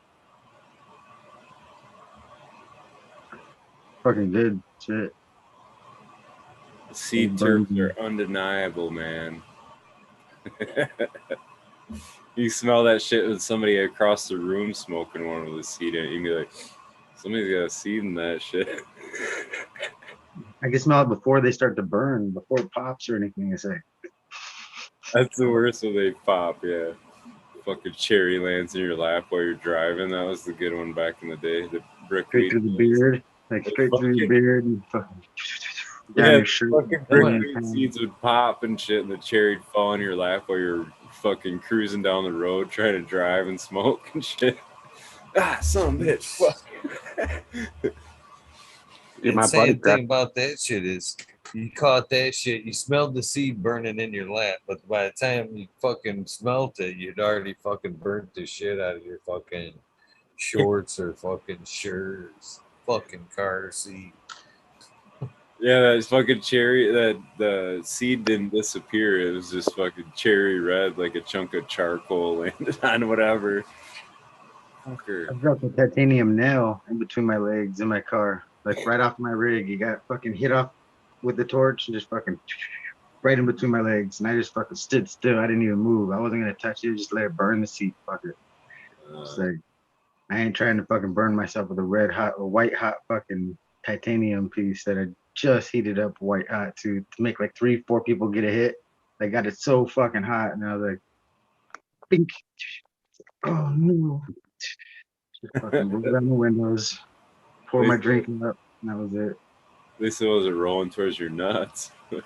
fucking good. Shit. Seed Burns terps are undeniable, man. You smell that shit with somebody across the room smoking one with a seed in it. You can be like, somebody's got a seed in that shit. I can smell it before they start to burn, before it pops or anything. I say. That's the worst when they pop, yeah. Fucking cherry lands in your lap while you're driving. That was the good one back in the day. The brickweed. Straight through the beard, like straight through your beard and fucking down Yeah, your shirt. fucking brickweed seeds would pop and shit, and the cherry'd fall in your lap while you're fucking cruising down the road trying to drive and smoke and shit. Ah, son of a bitch. Fuck. Get my And body same crap. thing about that shit is you caught that shit, you smelled the seed burning in your lap, but by the time you fucking smelt it, you'd already fucking burnt the shit out of your fucking shorts or fucking shirts, fucking car seat. Yeah, that fucking cherry, that the seed didn't disappear. It was just fucking cherry red, like a chunk of charcoal landed on whatever. Fucker. I dropped a titanium nail in between my legs in my car, like right off my rig. He got fucking hit off with the torch and just fucking right in between my legs, and I just fucking stood still. I didn't even move. I wasn't gonna touch it. Just let it burn the seat. Fuck it. It's like I ain't trying to fucking burn myself with a red hot or white hot fucking titanium piece that I just heated up white hot to make like 3-4 people get a hit. They got it so fucking hot, and I was like, bink. Oh no. Just fucking roll down the windows, pour my drink up, and that was it. At least it wasn't rolling towards your nuts. Yeah,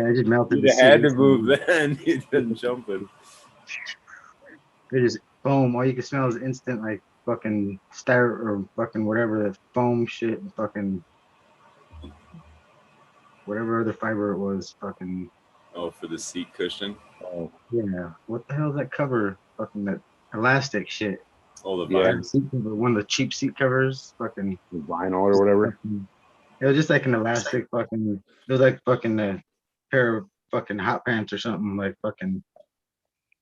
I just melted You'd the have had seat. to move then. You'd been jumping. It is foam. All you can smell is instant like fucking styro or fucking whatever that foam shit and fucking whatever other fiber it was. Fucking Oh, for the seat cushion. yeah. What the hell is that cover? Fucking that elastic shit. Oh, the Yeah. vine. Seat cover, one of the cheap seat covers. Fucking Vinyl or whatever. it was just like an elastic fucking. It was like fucking a pair of fucking hot pants or something like fucking.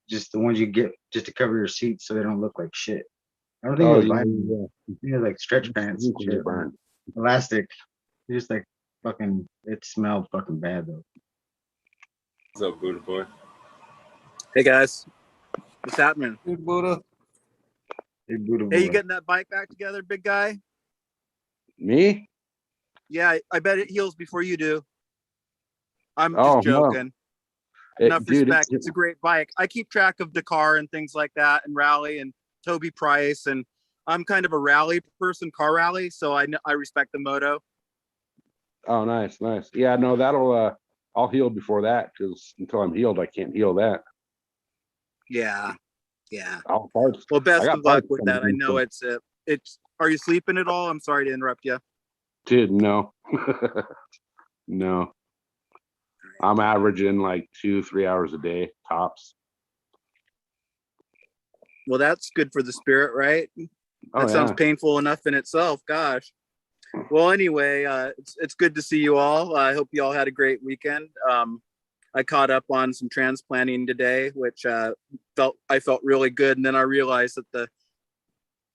Just the ones you get just to cover your seats so they don't look like shit. I don't think it was vinyl. I think it was like stretch pants and shit. Burn. Elastic. Just like fucking. It smelled fucking bad though. What's up, Buddha boy? Hey guys, what's happening? Dude, Buddha. Hey, Buddha Hey, you boy. getting that bike back together, big guy? Me? Yeah, I bet it heals before you do. I'm Oh, just no. joking. Enough Dude, respect. It's a great bike. I keep track of Dakar and things like that, and rally and Toby Price, and I'm kind of a rally person, car rally, so I respect the moto. oh, nice. Yeah, no, that'll I'll heal before that because until I'm healed, I can't heal that. Yeah. I'll parts. Well, I best got of luck parts with that. I coming in, know so- it's. Are you sleeping at all? I'm sorry to interrupt you. Dude, no. No. I'm averaging like 2-3 hours a day tops. Well, that's good for the spirit, right? Oh, That sounds yeah. painful enough in itself. Gosh. Well, anyway, it's good to see you all. I hope you all had a great weekend. I caught up on some transplanting today, which I felt really good, and then I realized that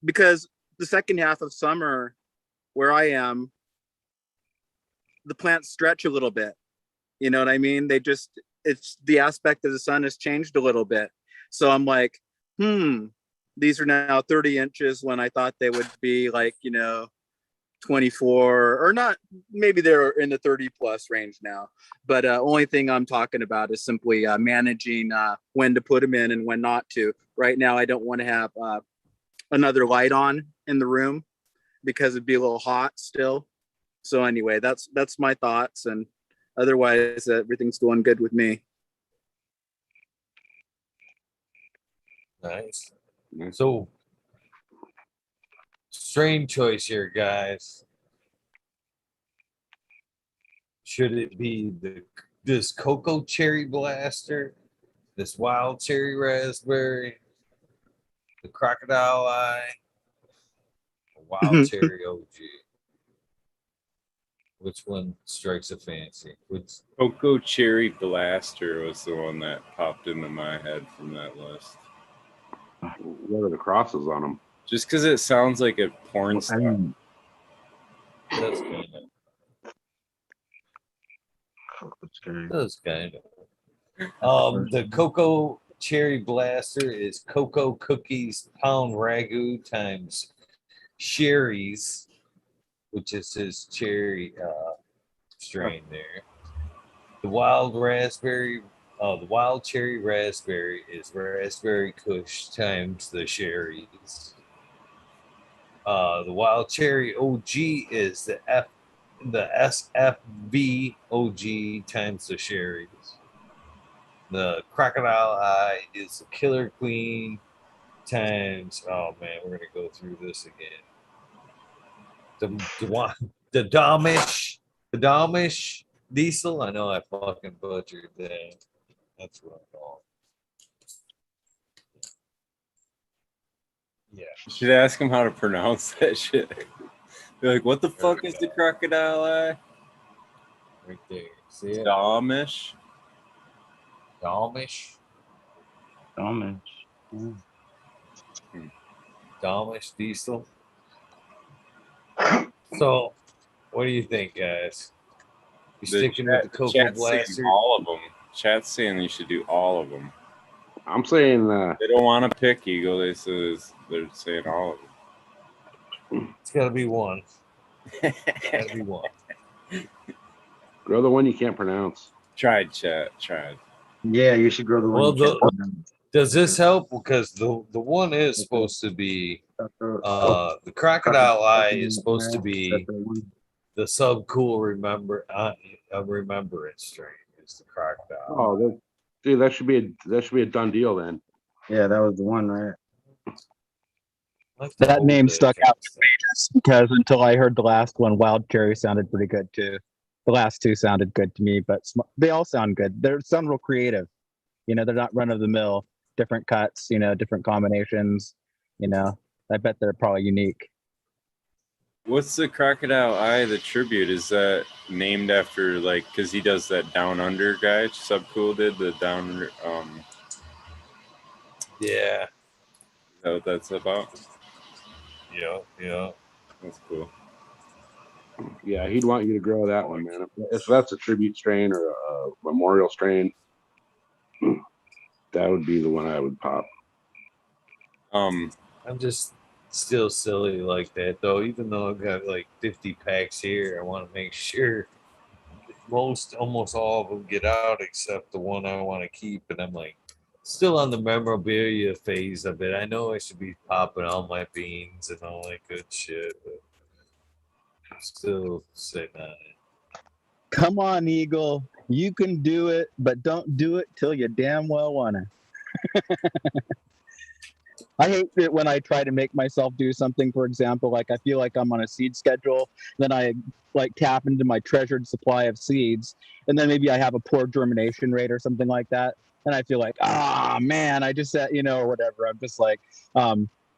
because the second half of summer, where I am, the plants stretch a little bit. You know what I mean? It's the aspect of the sun has changed a little bit. So I'm like, these are now 30 inches when I thought they would be like, 24 or not. Maybe they're in the 30 plus range now. But only thing I'm talking about is simply managing when to put them in and when not to. Right now, I don't want to have another light on in the room because it'd be a little hot still. So anyway, that's my thoughts, and otherwise everything's going good with me. Nice. Nice. So, strain choice here, guys. Should it be this cocoa cherry blaster, this wild cherry raspberry, the crocodile eye, or wild cherry OG? Which one strikes a fancy? Which Cocoa Cherry Blaster was the one that popped into my head from that list. What are the crosses on them? Just because it sounds like a porn I star. mean, that's kind it's scary. of the cocoa cherry blaster is cocoa cookies pound ragu times sherry's, which is his cherry strain there. The wild cherry raspberry is raspberry kush times the sherry's. The wild cherry OG is the SFV OG times the sherry's. The crocodile eye is the killer queen times. Oh man, we're gonna go through this again. The Domish diesel. I know I fucking butchered that. That's what I call it. Yeah. You should ask him how to pronounce that shit. Be like, what the fuck is the crocodile eye? Right there. See it? Amish. The Amish. Amish. Yeah. The Amish diesel. So, what do you think, guys? You sticking with the Cocoa chat's saying Blaster? all of them. Chat's saying you should do all of them. I'm saying They don't want to pick Eagle. They're saying all of them. It's got to be one. Got to be one. grow the one you can't pronounce. Tried, chat. Tried. Yeah, you should grow the one. Well, you can't pronounce. Does this help? Because the one is supposed to be the crocodile eye is supposed to be the subcool remembrance strain is the crocodile. Oh, dude, that should be a done deal then. Yeah, that was the one, right? Like the That old name days stuck kind out of to me just because until I heard the last one, Wild Cherry sounded pretty good too. The last two sounded good to me, but they all sound good. They sound real creative. You know, they're not run of the mill, different cuts, you know, different combinations. You know, I bet they're probably unique. What's the crocodile eye? The tribute, is that named after, like, because he does that down under guy? Subcool did the down under. Yeah. Is that what that's about? Yeah. That's cool. Yeah, he'd want you to grow that one, man. If that's a tribute strain or a memorial strain, that would be the one I would pop. I'm just still silly like that though. Even though I've got like 50 packs here, I want to make sure almost all of them get out except the one I want to keep. And I'm like, still on the memorabilia phase of it. I know I should be popping all my beans and all that good shit, but I'm still sitting on it. Come on, Eagle. You can do it, but don't do it till you damn well want to. I hate it when I try to make myself do something. For example, like I feel like I'm on a seed schedule, then I like tap into my treasured supply of seeds, and then maybe I have a poor germination rate or something like that, and I feel like, man, I just said, you know, or whatever. I'm just like,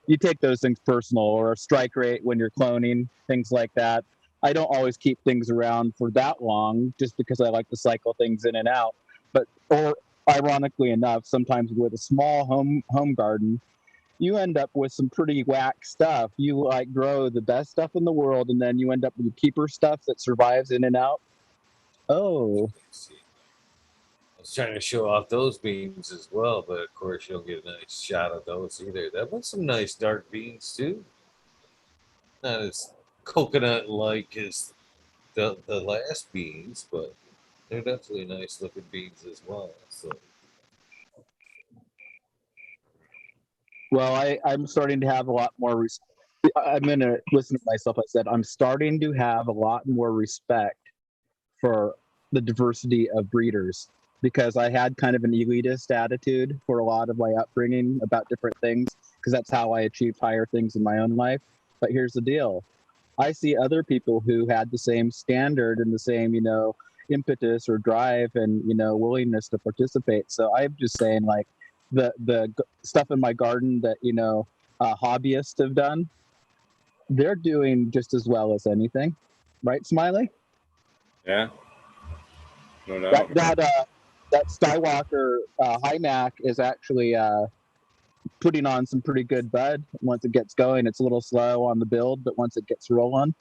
you take those things personal, or a strike rate when you're cloning, things like that. I don't always keep things around for that long just because I like to cycle things in and out. But or ironically enough, sometimes with a small home garden, you end up with some pretty whack stuff. You like grow the best stuff in the world, and then you end up with keeper stuff that survives in and out. Oh, I was trying to show off those beans as well, but of course you'll get a nice shot of those either. That was some nice dark beans too. Not as coconut like as the last beans, but they're definitely nice looking beans as well. So well, I'm starting to have a lot more. I'm gonna listen to myself. I said I'm starting to have a lot more respect for the diversity of breeders because I had kind of an elitist attitude for a lot of my upbringing about different things because that's how I achieved higher things in my own life. But here's the deal. I see other people who had the same standard and the same, you know, impetus or drive and, you know, willingness to participate. So I'm just saying, like, the stuff in my garden that, you know, hobbyists have done, they're doing just as well as anything, right, Smiley? Yeah. No doubt. That Skywalker High Mac is actually putting on some pretty good bud once it gets going. It's a little slow on the build, but once it gets rolling,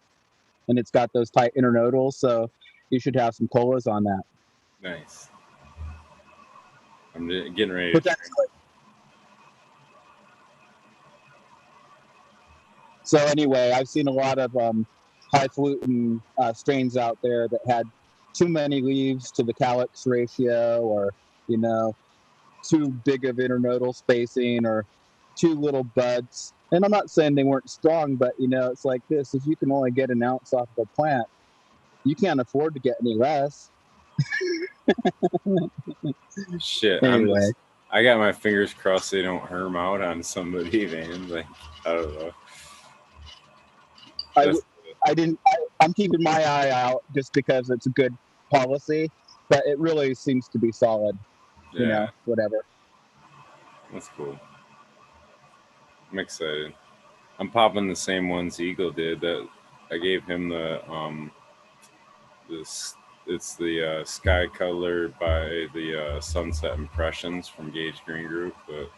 and it's got those tight internodals, so you should have some colas on that. Nice. I'm getting ready. So anyway, I've seen a lot of highfalutin strains out there that had too many leaves to the calyx ratio, or, you know, too big of internodal spacing, or too little buds. And I'm not saying they weren't strong, but, you know, it's like this: if you can only get an ounce off of a plant, you can't afford to get any less. Shit. Anyway, I got my fingers crossed they don't herm out on somebody, man. Like, I don't know. I'm keeping my eye out just because it's a good policy, but it really seems to be solid. Yeah. You know, whatever. That's cool. I'm excited. I'm popping the same ones Eagle did. That I gave him the It's the Sky Color by the Sunset Impressions from Gage Green Group. But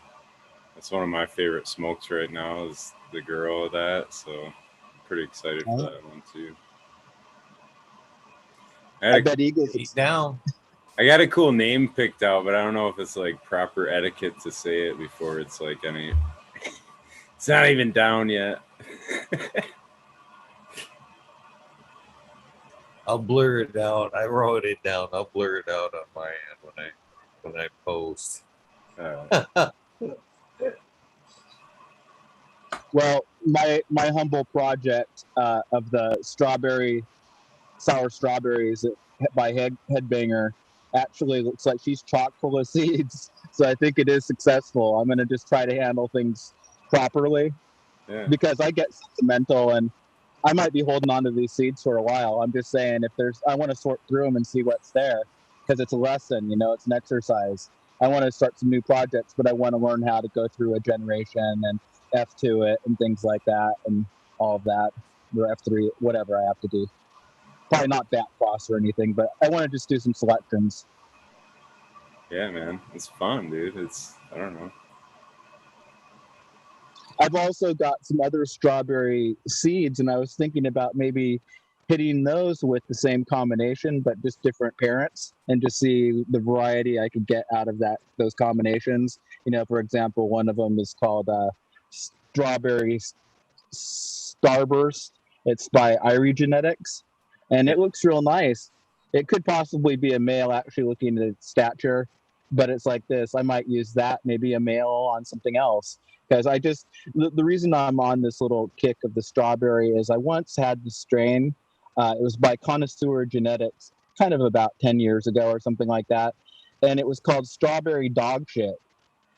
that's one of my favorite smokes right now is the girl of that. So I'm pretty excited for that one too. I bet Eagles. He's down. I got a cool name picked out, but I don't know if it's like proper etiquette to say it before it's like any. It's not even down yet. I'll blur it out. I wrote it down. I'll blur it out on my end when I post. Well, my humble project of the sour strawberries by Headbanger actually looks like she's chock full of seeds. So I think it is successful. I'm gonna just try to handle things properly because I get sentimental and I might be holding on to these seeds for a while. I'm just saying I want to sort through them and see what's there because it's a lesson, it's an exercise. I want to start some new projects, but I want to learn how to go through a generation and F2 it and things like that and all of that, or F3, whatever I have to do. Probably not that cross or anything, but I want to just do some selections. Yeah, man. It's fun, dude. I don't know. I've also got some other strawberry seeds, and I was thinking about maybe hitting those with the same combination, but just different parents, and just see the variety I could get out of those combinations. For example, one of them is called Strawberry Starburst. It's by Irie Genetics, and it looks real nice. It could possibly be a male, actually looking at stature, but it's like this. I might use that, maybe a male on something else. Because the reason I'm on this little kick of the strawberry is I once had the strain. It was by Connoisseur Genetics, kind of about 10 years ago or something like that. And it was called Strawberry Dog Shit.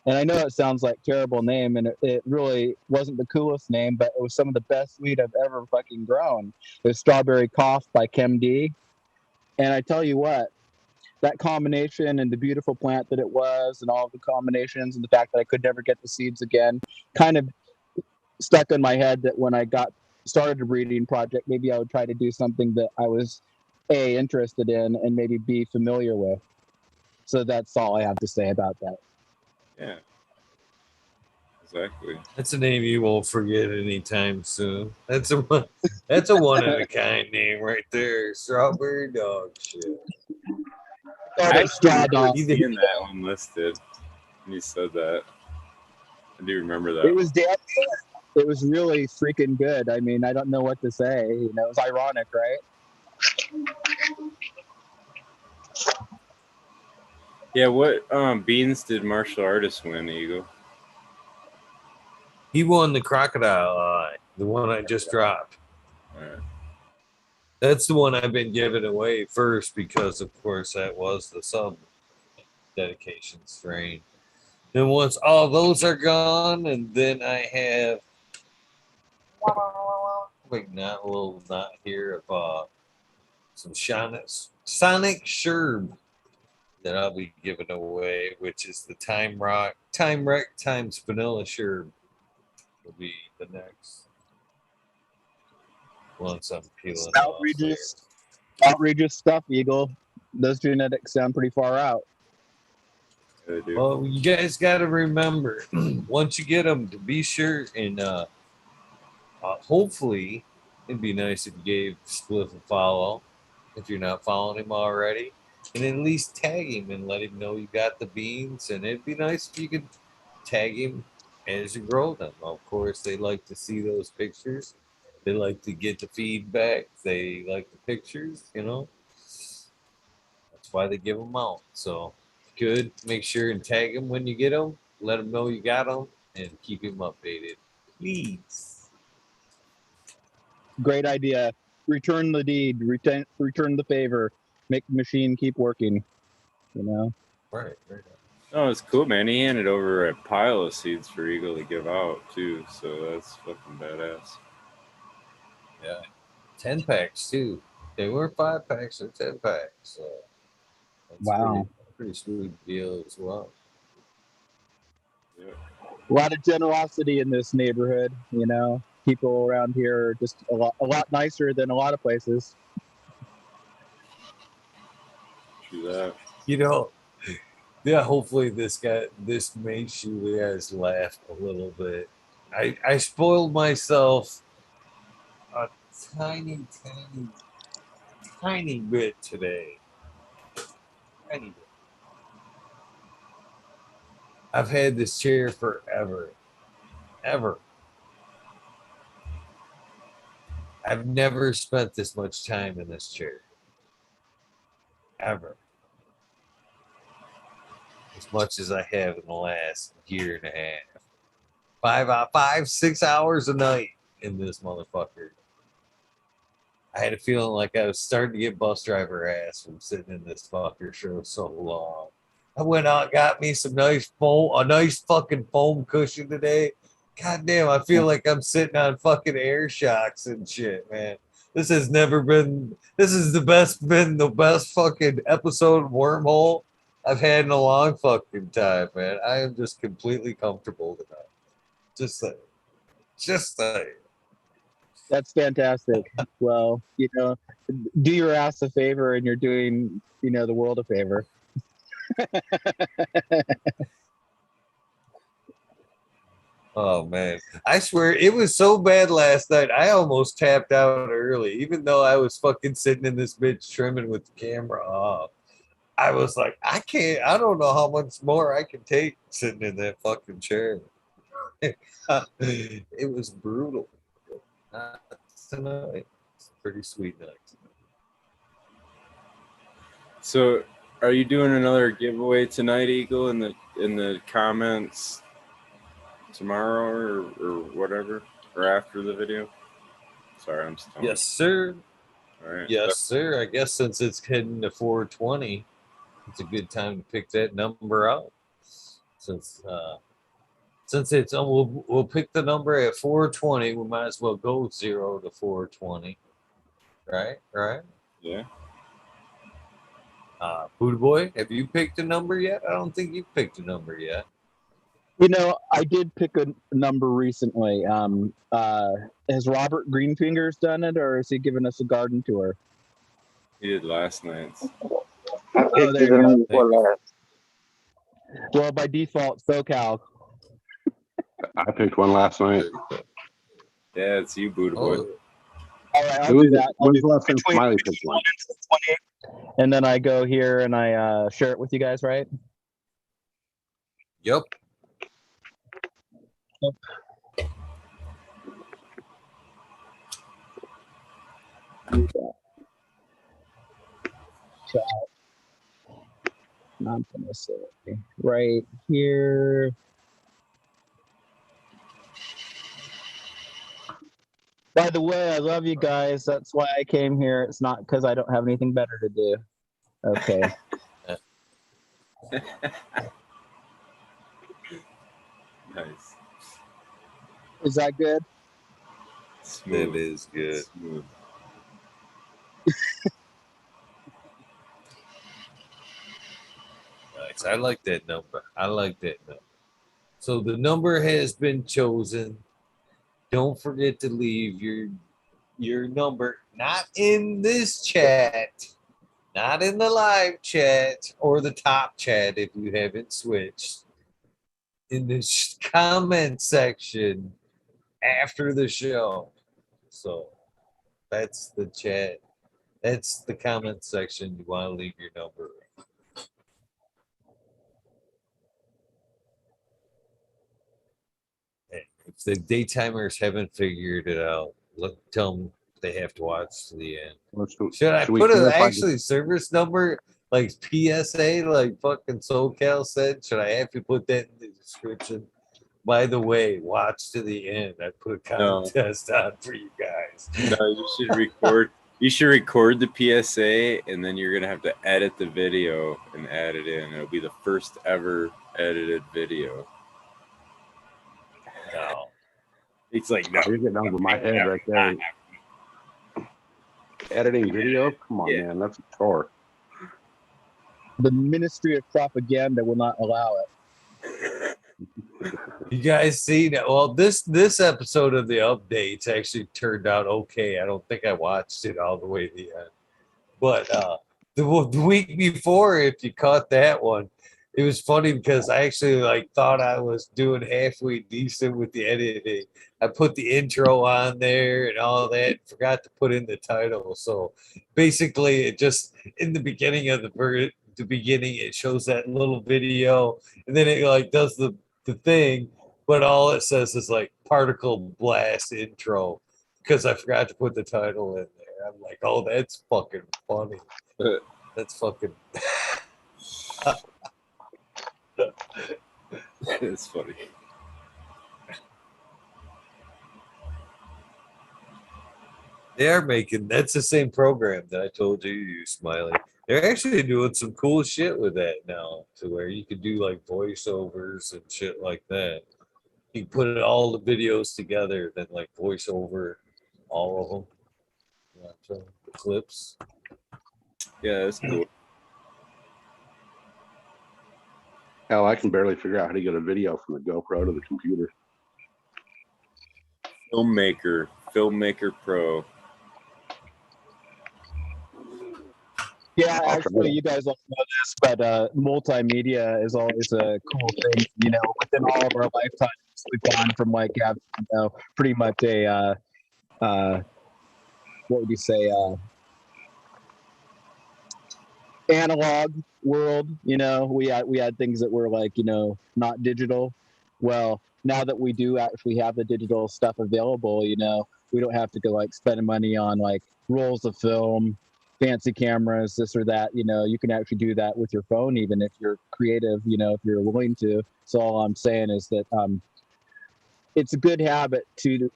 And I know it sounds like a terrible name, and it really wasn't the coolest name, but it was some of the best weed I've ever fucking grown. It was Strawberry Cough by Chem D. And I tell you what, that combination and the beautiful plant that it was and all of the combinations and the fact that I could never get the seeds again kind of stuck in my head that when I started a breeding project, maybe I would try to do something that I was interested in and maybe be familiar with. So that's all I have to say about that. Yeah. Exactly. That's a name you won't forget anytime soon. That's a one of a kind name right there. Strawberry Dog Shit. I Straw Dog. seen that one listed. And you said that. I do remember that. It was damn good. It was really freaking good. I mean, I don't know what to say. It was ironic, right? Yeah, what beans did Martial Artist win, Eagle? He won the Crocodile Eye, the one I just dropped. All right. That's the one I've been giving away first because, of course, that was the sub dedication strain. Then once all those are gone, and then I have wait, not a little knot here of some Sonic Sherb that I'll be giving away, which is the Time Wreck times Vanilla Sherb will be the next. Once I'm peeling outrageous stuff, Eagle. Those genetics sound pretty far out. Yeah, they do. Well, you guys got to remember, once you get them, to be sure and hopefully, it'd be nice if you gave Spliff a follow if you're not following him already, and at least tag him and let him know you got the beans. And it'd be nice if you could tag him as you grow them. Of course, they like to see those pictures. They like to get the feedback. They like the pictures, That's why they give them out. So, good. Make sure and tag them when you get them. Let them know you got them and keep him updated. Please. Great idea. Return the deed. Return the favor. Make the machine keep working. Right. Oh, it's cool, man. He handed over a pile of seeds for Eagle to give out, too. So that's fucking badass. Yeah. 10 packs, too. They were 5 packs or 10 packs. So that's wow. Pretty sweet deal as well. Yeah. A lot of generosity in this neighborhood, People around here are just a lot nicer than a lot of places. True that. You know, yeah, hopefully this makes you guys laugh a little bit. I spoiled myself a tiny, tiny, tiny bit today. Tiny bit. I've had this chair forever. Ever. I've never spent this much time in this chair. Ever. As much as I have in the last year and a half. 6 hours a night in this motherfucker. I had a feeling like I was starting to get bus driver ass from sitting in this fucker show so long. I went out and got me some nice foam, a nice fucking foam cushion today. God damn, I feel like I'm sitting on fucking air shocks and shit, man. This has never been, this is been the best fucking episode of Wormhole I've had in a long fucking time, man. I am just completely comfortable tonight. Just saying. Just saying. That's fantastic. Well, do your ass a favor, and you're doing, the world a favor. Oh man, I swear it was so bad last night. I almost tapped out early, even though I was fucking sitting in this bitch trimming with the camera off. I was like, I can't. I don't know how much more I can take sitting in that fucking chair. It was brutal. Tonight, it's a pretty sweet night. So, are you doing another giveaway tonight, Eagle, in the comments tomorrow or whatever, or after the video? Sorry, I'm stoned. Yes, sir. All right. Yes, sir. I guess since it's heading to 420, it's a good time to pick that number out. Since it's we'll pick the number at 420, we might as well go 0 to 420. Right? Yeah. Buddha Boy, have you picked a number yet? I don't think you've picked a number yet. I did pick a number recently. Has Robert Greenfingers done it, or is he giving us a garden tour? He did last night's. Oh, there you go. Well, by default, SoCal. I picked one last night. Yeah, it's you, Buddha Boy. All right, I'll do that. When's the last time Smiley picked one? And then I go here and I share it with you guys, right? Yep. So, I'm gonna say right here. By the way, I love you guys. That's why I came here. It's not because I don't have anything better to do. Okay. Nice. Is that good? Smooth. It is good. Smooth. Nice. I like that number. So the number has been chosen. Don't forget to leave your number, not in this chat, not in the live chat or the top chat if you haven't switched. In the comment section after the show. So that's the chat. That's the comment section. You want to leave your number. If the daytimers haven't figured it out, tell them they have to watch to the end. Should I put an actually service number like PSA, like fucking SoCal said? Should I have to put that in the description? By the way, watch to the end. I put a contest on for you guys. No, you should record. You should record the PSA, and then you're gonna have to edit the video and add it in. It'll be the first ever edited video. No. It's like, no. You're getting over my head right there. Editing video? Come on, man. That's a chore. The Ministry of Propaganda will not allow it. You guys see that? Well, this episode of the updates actually turned out okay. I don't think I watched it all the way to the end. But the week before, if you caught that one, it was funny because I actually like thought I was doing halfway decent with the editing. I put the intro on there and all that. Forgot to put in the title. So basically, it just in the beginning of the beginning, it shows that little video, and then it like does the thing, but all it says is like particle blast intro because I forgot to put the title in there. I'm like, oh, that's fucking funny. That's fucking. It's funny. They are making that's the same program that I told you to use, Smiley. They're actually doing some cool shit with that now, to where you could do like voiceovers and shit like that. You can put all the videos together, then like voice over all of them. Yeah, so the clips. Yeah, that's cool. Hell, I can barely figure out how to get a video from the GoPro to the computer. Filmmaker Pro. Yeah, I'll try actually, it. you guys all know this, but multimedia is always a cool thing. You know, within all of our lifetimes, we've gone from like having, you know, pretty much a what would you say, analog world. You know, we had things that were like, you know, not digital. Well, now that we do actually have the digital stuff available, you know, we don't have to go like spending money on like rolls of film, fancy cameras, this or that. You know, you can actually do that with your phone, even if you're creative. You know, if you're willing to. So all I'm saying is that it's a good habit to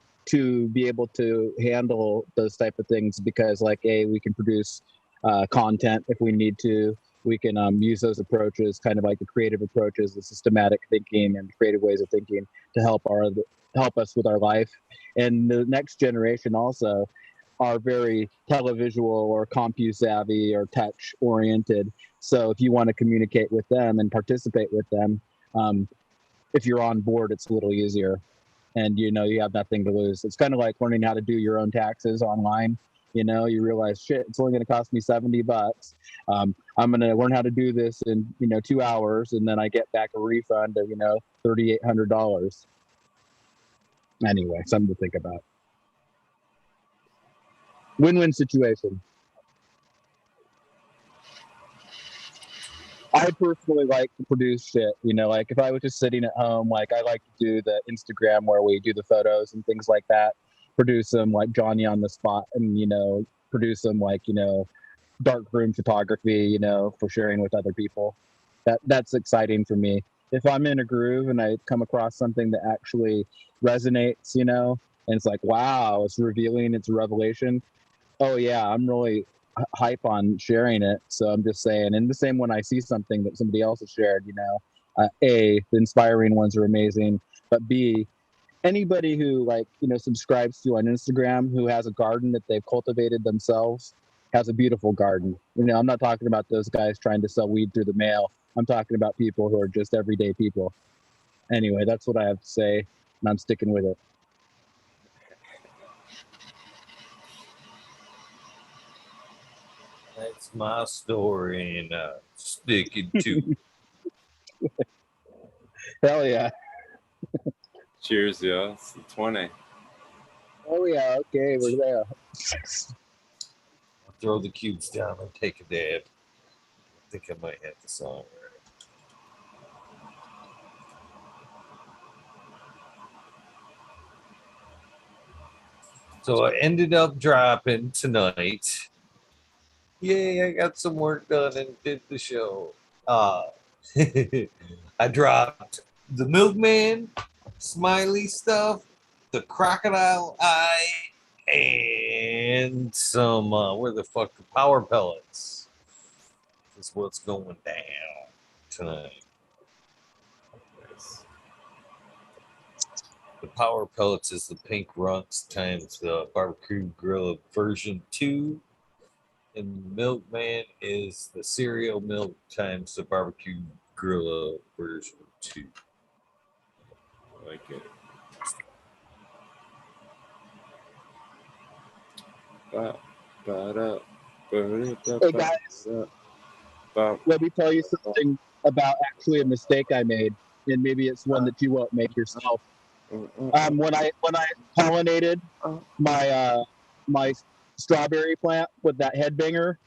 be able to handle those type of things because like we can produce content if we need to. We can use those approaches, kind of like the creative approaches, the systematic thinking and creative ways of thinking to help us with our life. And the next generation also are very televisual or compu savvy or touch oriented. So if you want to communicate with them and participate with them, if you're on board, it's a little easier. And you know, you have nothing to lose. It's kind of like learning how to do your own taxes online. You know, you realize, shit, it's only going to cost me $70. I'm going to learn how to do this in, you know, 2 hours, and then I get back a refund of, you know, $3,800. Anyway, something to think about. Win-win situation. I personally like to produce shit, you know, like if I was just sitting at home, like I like to do the Instagram where we do the photos and things like that, produce them like Johnny on the spot and, you know, produce them like, you know, dark room photography, you know, for sharing with other people. That's exciting for me. If I'm in a groove and I come across something that actually resonates, you know, and it's like, wow, it's revealing, it's a revelation. Oh yeah, I'm really hype on sharing it. So I'm just saying, and the same when I see something that somebody else has shared, you know, A, the inspiring ones are amazing, but B, anybody who like, you know, subscribes to on Instagram who has a garden that they've cultivated themselves has a beautiful garden. You know, I'm not talking about those guys trying to sell weed through the mail. I'm talking about people who are just everyday people. Anyway, that's what I have to say, and I'm sticking with it. That's my story, and sticking to. Hell yeah. Cheers, yeah. It's the 20. Oh yeah, okay, we're there. I'll throw the cubes down and take a dab. I think I might have the song right. So I ended up dropping tonight. Yay, I got some work done and did the show. I dropped the Milkman, Smiley stuff, the Crocodile Eye, and some, where the fuck, the Power Pellets. Is what's going down tonight. The Power Pellets is the Pink Runts times the Barbecue Grill version 2. And the Milkman is the cereal milk times the Barbecue Grill version 2. I like it. Ba-da. Hey guys, let me tell you something about actually a mistake I made, and maybe it's one that you won't make yourself. When I pollinated my strawberry plant with that headbanger,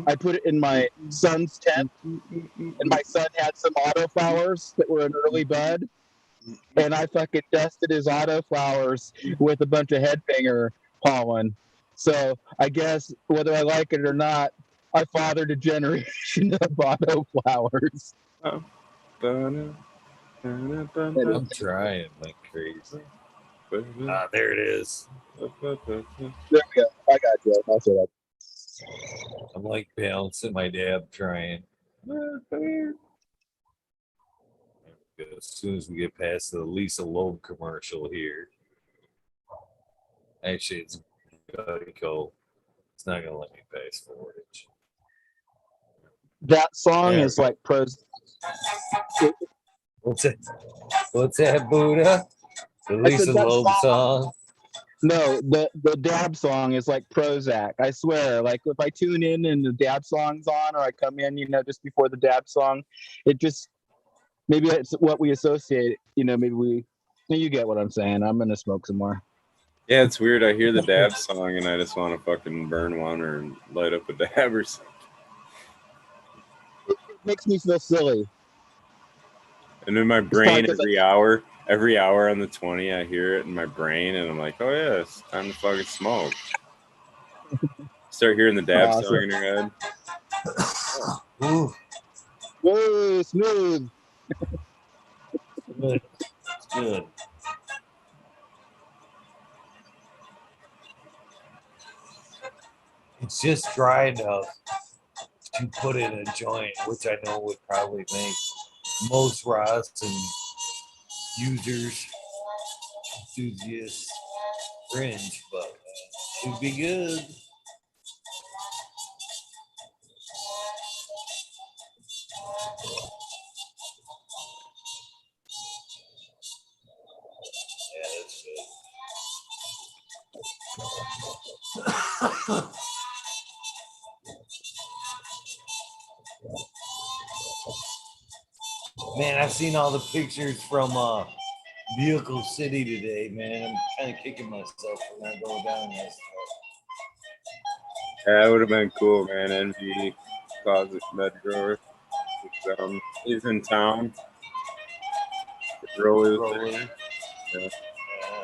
I put it in my son's tent, and my son had some autoflowers that were an early bud, and I fucking dusted his autoflowers with a bunch of headbanger pollen. So I guess whether I like it or not, I fathered a generation of autoflowers. I'm trying like crazy. Ah, there it is. There we go. I got you. I'll say that. I'm like balancing my dab trying. As soon as we get past the Lisa Loeb commercial here. Actually, it's Geico. It's not gonna let me pass forwardage. That song Yeah. is like pros. What's that? What's that, Buddha? The I said Lisa that Loeb song. No, the dab song is like Prozac. I swear. Like if I tune in and the dab song's on, or I come in, just before the dab song, it just maybe it's what we associate. Maybe you get what I'm saying. I'm gonna smoke some more. Yeah, it's weird. I hear the dab song and I just want to fucking burn one or light up a dab or something. It makes me feel silly. And in my brain, every hour on the 20, I hear it in my brain, and I'm like, oh yeah, it's time to fucking smoke. Start hearing the dab song in your head. Ooh, Whoa, smooth. good. It's good. It's just dry enough to put in a joint, which I know would probably make most rosin users, enthusiasts cringe, but it'd be good. Yeah, that's good. Man, I've seen all the pictures from Vehicle City today, man. I'm kind of kicking myself for not going down yesterday. Yeah, that would have been cool, man. NV Closet Med Grower. He's in town. Rolly was there. Rolling. Yeah.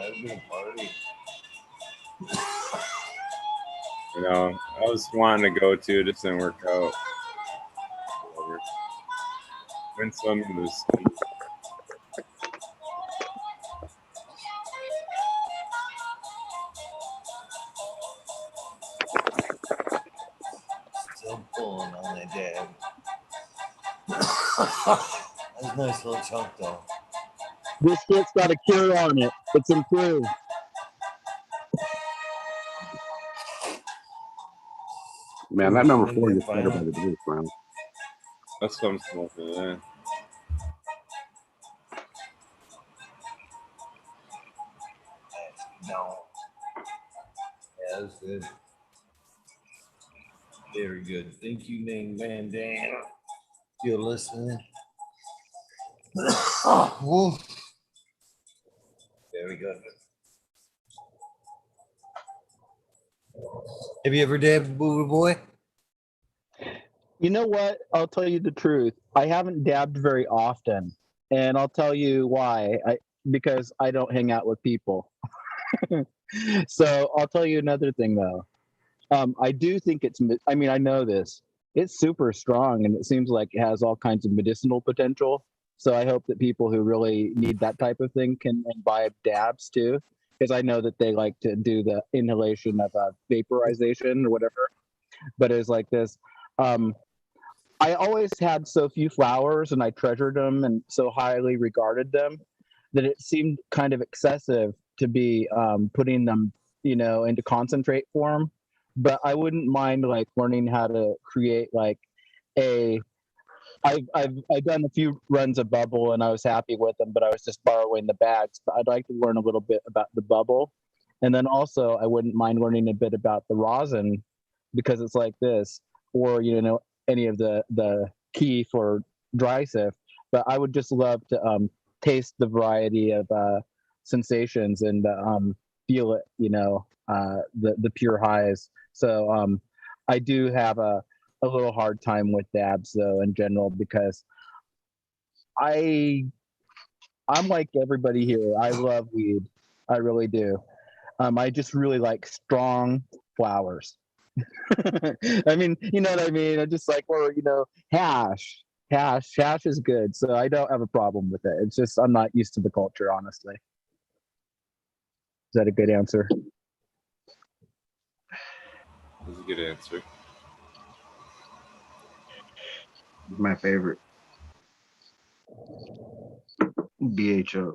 It'd be a party. I was wanting to go to, it just didn't work out. Whatever. Win some, lose some. Still pulling on that dab. That's a nice little chunk, though. This shit's got a cure on it. It's improved. Man, that number 4 Maybe gets better by finally. the day, man. That's what I'm smoking, man. No. Yeah, that's good. Very good. Thank you, Ning Van Dam. You're listening. Woo. Very good. Have you ever dabbed Booger Boy? You know what? I'll tell you the truth. I haven't dabbed very often, and I'll tell you why. Because I don't hang out with people. So I'll tell you another thing though. I do think I know this. It's super strong, and it seems like it has all kinds of medicinal potential. So I hope that people who really need that type of thing can imbibe dabs too, because I know that they like to do the inhalation of vaporization or whatever. But it's like this. I always had so few flowers, and I treasured them and so highly regarded them that it seemed kind of excessive to be putting them, into concentrate form. But I wouldn't mind like learning how to create like a. I've done a few runs of bubble and I was happy with them, but I was just borrowing the bags. But I'd like to learn a little bit about the bubble, and then also I wouldn't mind learning a bit about the rosin because it's like this, or any of the key for dry sift. But I would just love to taste the variety of sensations and feel it, the pure highs. So I do have a little hard time with dabs though in general, because I'm like everybody here. I love weed. I really do. I just really like strong flowers. I mean, you know what I mean? I just like, or hash. Hash is good. So I don't have a problem with it. It's just I'm not used to the culture, honestly. Is that a good answer? That's a good answer. My favorite. BHO.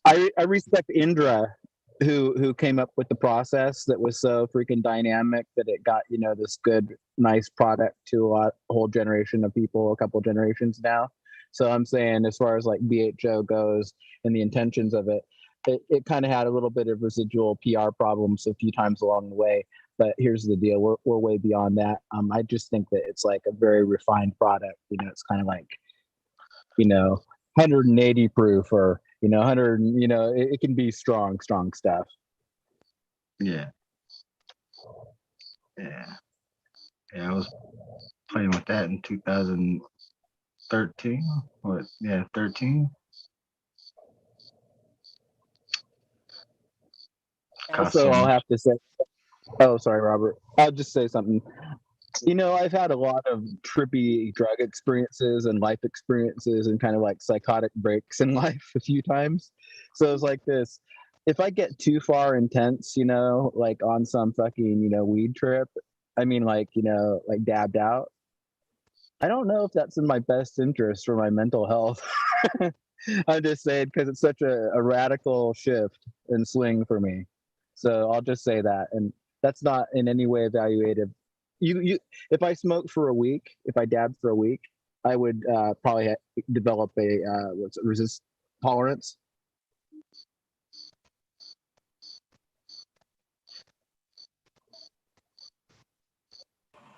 I respect Indra, who came up with the process that was so freaking dynamic that it got this good, nice product to a whole generation of people, a couple generations now. So I'm saying, as far as like BHO goes and the intentions of it, it kind of had a little bit of residual PR problems a few times along the way. But here's the deal: we're way beyond that. I just think that it's like a very refined product. It's kind of like 180 proof, or 100. It can be strong stuff. Yeah. Yeah. Yeah, I was playing with that in 2013. What? Yeah, 13. Also, I'll have to say, oh, sorry, Robert. I'll just say something. I've had a lot of trippy drug experiences and life experiences and kind of like psychotic breaks in life a few times. So it's like this. If I get too far intense, like on some fucking, weed trip, I mean, like dabbed out, I don't know if that's in my best interest for my mental health. I'm just saying, because it's such a radical shift and swing for me. So I'll just say that. And that's not in any way evaluative. If I smoked for a week, if I dabbed for a week, I would probably develop a resist tolerance.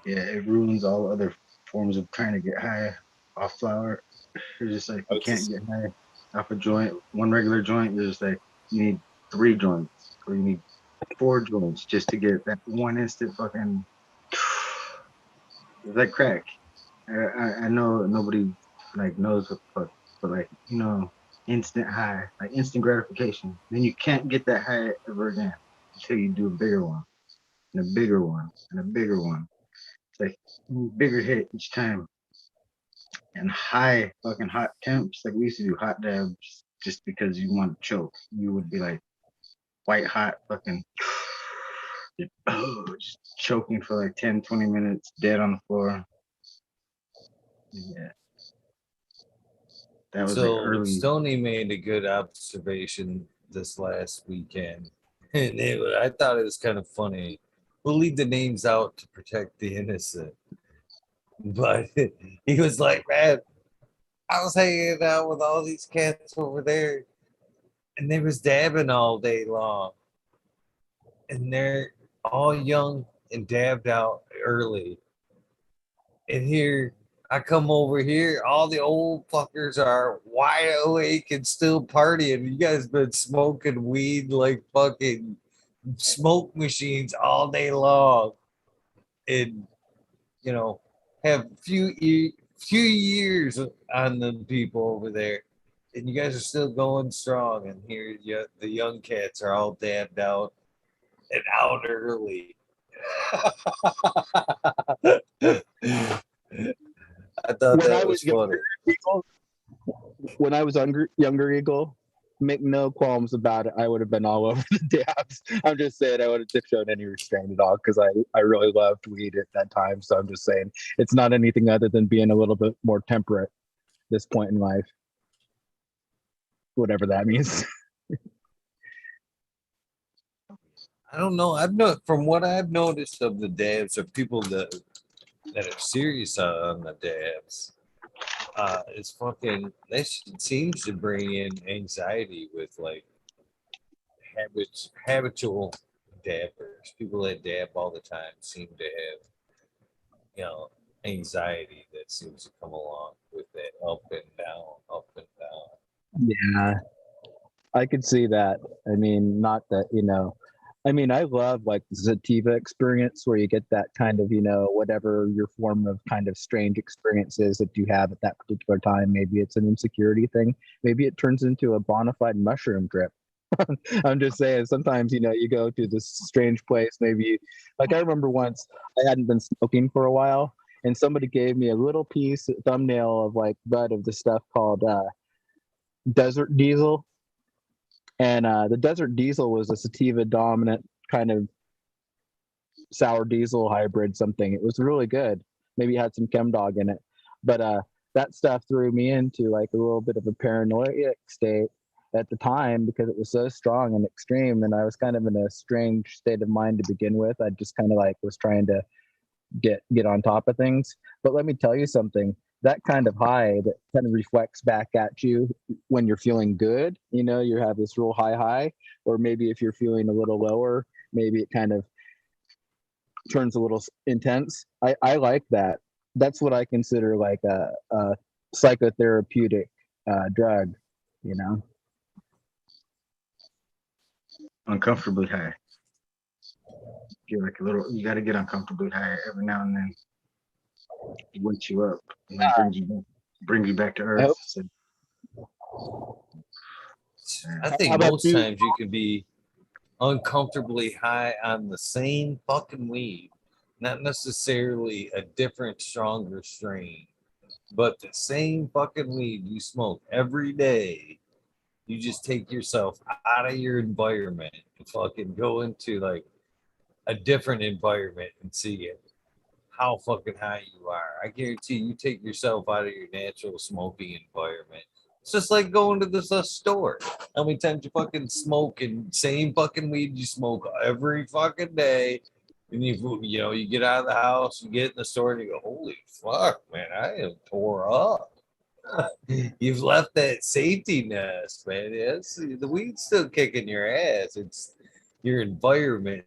Yeah, it ruins all other forms of trying to get high off flower. You're just like, you can't get high off a joint, one regular joint. You're just like, you need 3 joints, or you need 4 joints just to get that one instant fucking. It's like crack. I know nobody like knows what the fuck, but like instant high, like instant gratification. Then you can't get that high ever again until you do a bigger one, and a bigger one, and a bigger one. It's like bigger hit each time. And high fucking hot temps. Like we used to do hot dabs just because you want to choke. You would be like white hot fucking just choking for like 10, 20 minutes, dead on the floor. Yeah. That was like So early. Stoney made a good observation this last weekend, and I thought it was kind of funny. We'll leave the names out to protect the innocent, but he was like, "Man, I was hanging out with all these cats over there, and they was dabbing all day long, and they're all young and dabbed out early. And here I come over here, all the old fuckers are wide awake and still partying. You guys been smoking weed like fucking smoke machines all day long, and have few years on the people over there, and you guys are still going strong. And here, the young cats are all dabbed out and out early." I thought When I that was was funny. When I was younger Eagle, make no qualms about it. I would have been all over the dabs. I'm just saying I would have shown any restraint at all, because I really loved weed at that time. So I'm just saying it's not anything other than being a little bit more temperate at this point in life, whatever that means. I don't know. From what I've noticed of the dabs, or people that are serious on the dabs, it's fucking. That shit seems to bring in anxiety with like habitual dabbers, people that dab all the time, seem to have, you know, anxiety that seems to come along with that up and down, up and down. Yeah, I could see that. I mean, not that, I mean, I love like the sativa experience where you get that kind of, whatever your form of kind of strange experiences that you have at that particular time. Maybe it's an insecurity thing. Maybe it turns into a bona fide mushroom trip. I'm just saying, sometimes, you go to this strange place. Maybe, like, I remember once I hadn't been smoking for a while, and somebody gave me a little piece, thumbnail of like bud of the stuff called Desert Diesel. And the Desert Diesel was a sativa dominant kind of sour diesel hybrid something. It was really good. Maybe it had some chem dog in it. But that stuff threw me into like a little bit of a paranoid state at the time because it was so strong and extreme. And I was kind of in a strange state of mind to begin with. I just kind of like was trying to get on top of things. But let me tell you something. That kind of high that kind of reflects back at you when you're feeling good, you have this real high, or maybe if you're feeling a little lower, maybe it kind of turns a little intense. I like that. That's what I consider like a psychotherapeutic drug, Uncomfortably high. Get like a little. You got to get uncomfortably high every now and then. It wakes you up and then brings you back to I hope. earth. So, I How think about most you? times you can be uncomfortably high on the same fucking weed, not necessarily a different, stronger strain, but the same fucking weed you smoke every day. You just take yourself out of your environment and fucking go into like a different environment and see it. How fucking high you are. I guarantee you take yourself out of your natural smoking environment. It's just like going to the store. How many times you fucking smoke and same fucking weed you smoke every fucking day, and you get out of the house, you get in the store, and you go, holy fuck, man, I am tore up. You've left that safety nest, man. The weed's still kicking your ass. It's your environment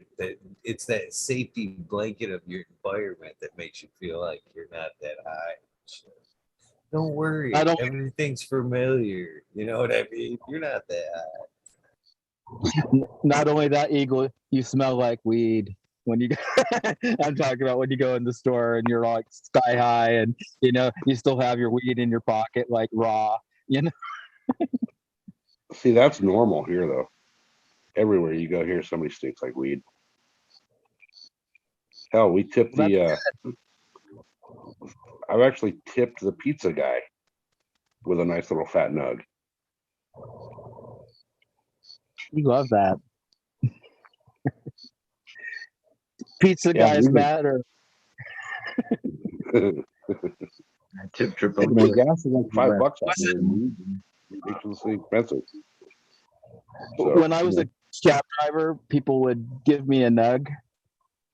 it's that safety blanket of your environment that makes you feel like you're not that high. Don't worry, Not only, everything's familiar. You know what I mean? You're not that high. not only that, Eagle, you smell like weed when you go. I'm talking about when you go in the store and you're like sky high, and you still have your weed in your pocket, like raw. See, that's normal here, though. Everywhere you go here, somebody stinks like weed. Hell, we tipped the. I've actually tipped the pizza guy with a nice little fat nug. You love that. Pizza Yeah, guys matter. tip trip The over. gas is like $5 out there. Ridiculously expensive. So, When I was a cab driver, people would give me a nug,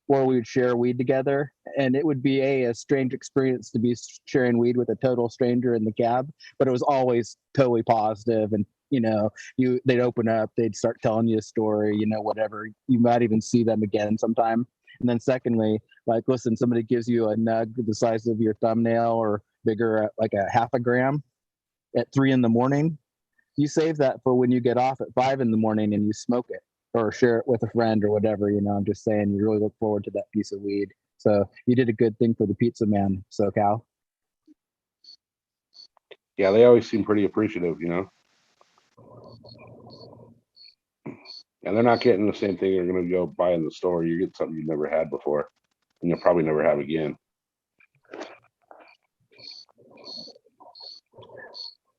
or we would share weed together, and it would be a strange experience to be sharing weed with a total stranger in the cab, but it was always totally positive. And they'd open up, they'd start telling you a story, whatever. You might even see them again sometime. And then secondly, like, listen, somebody gives you a nug the size of your thumbnail or bigger, like a half a gram at 3 a.m, you save that for when you get off at 5 a.m. and you smoke it or share it with a friend or whatever. I'm just saying, you really look forward to that piece of weed. So you did a good thing for the pizza man, SoCal. yeah, they always seem pretty appreciative, and they're not getting the same thing you're going to go buy in the store. You get something you've never had before, and you'll probably never have again.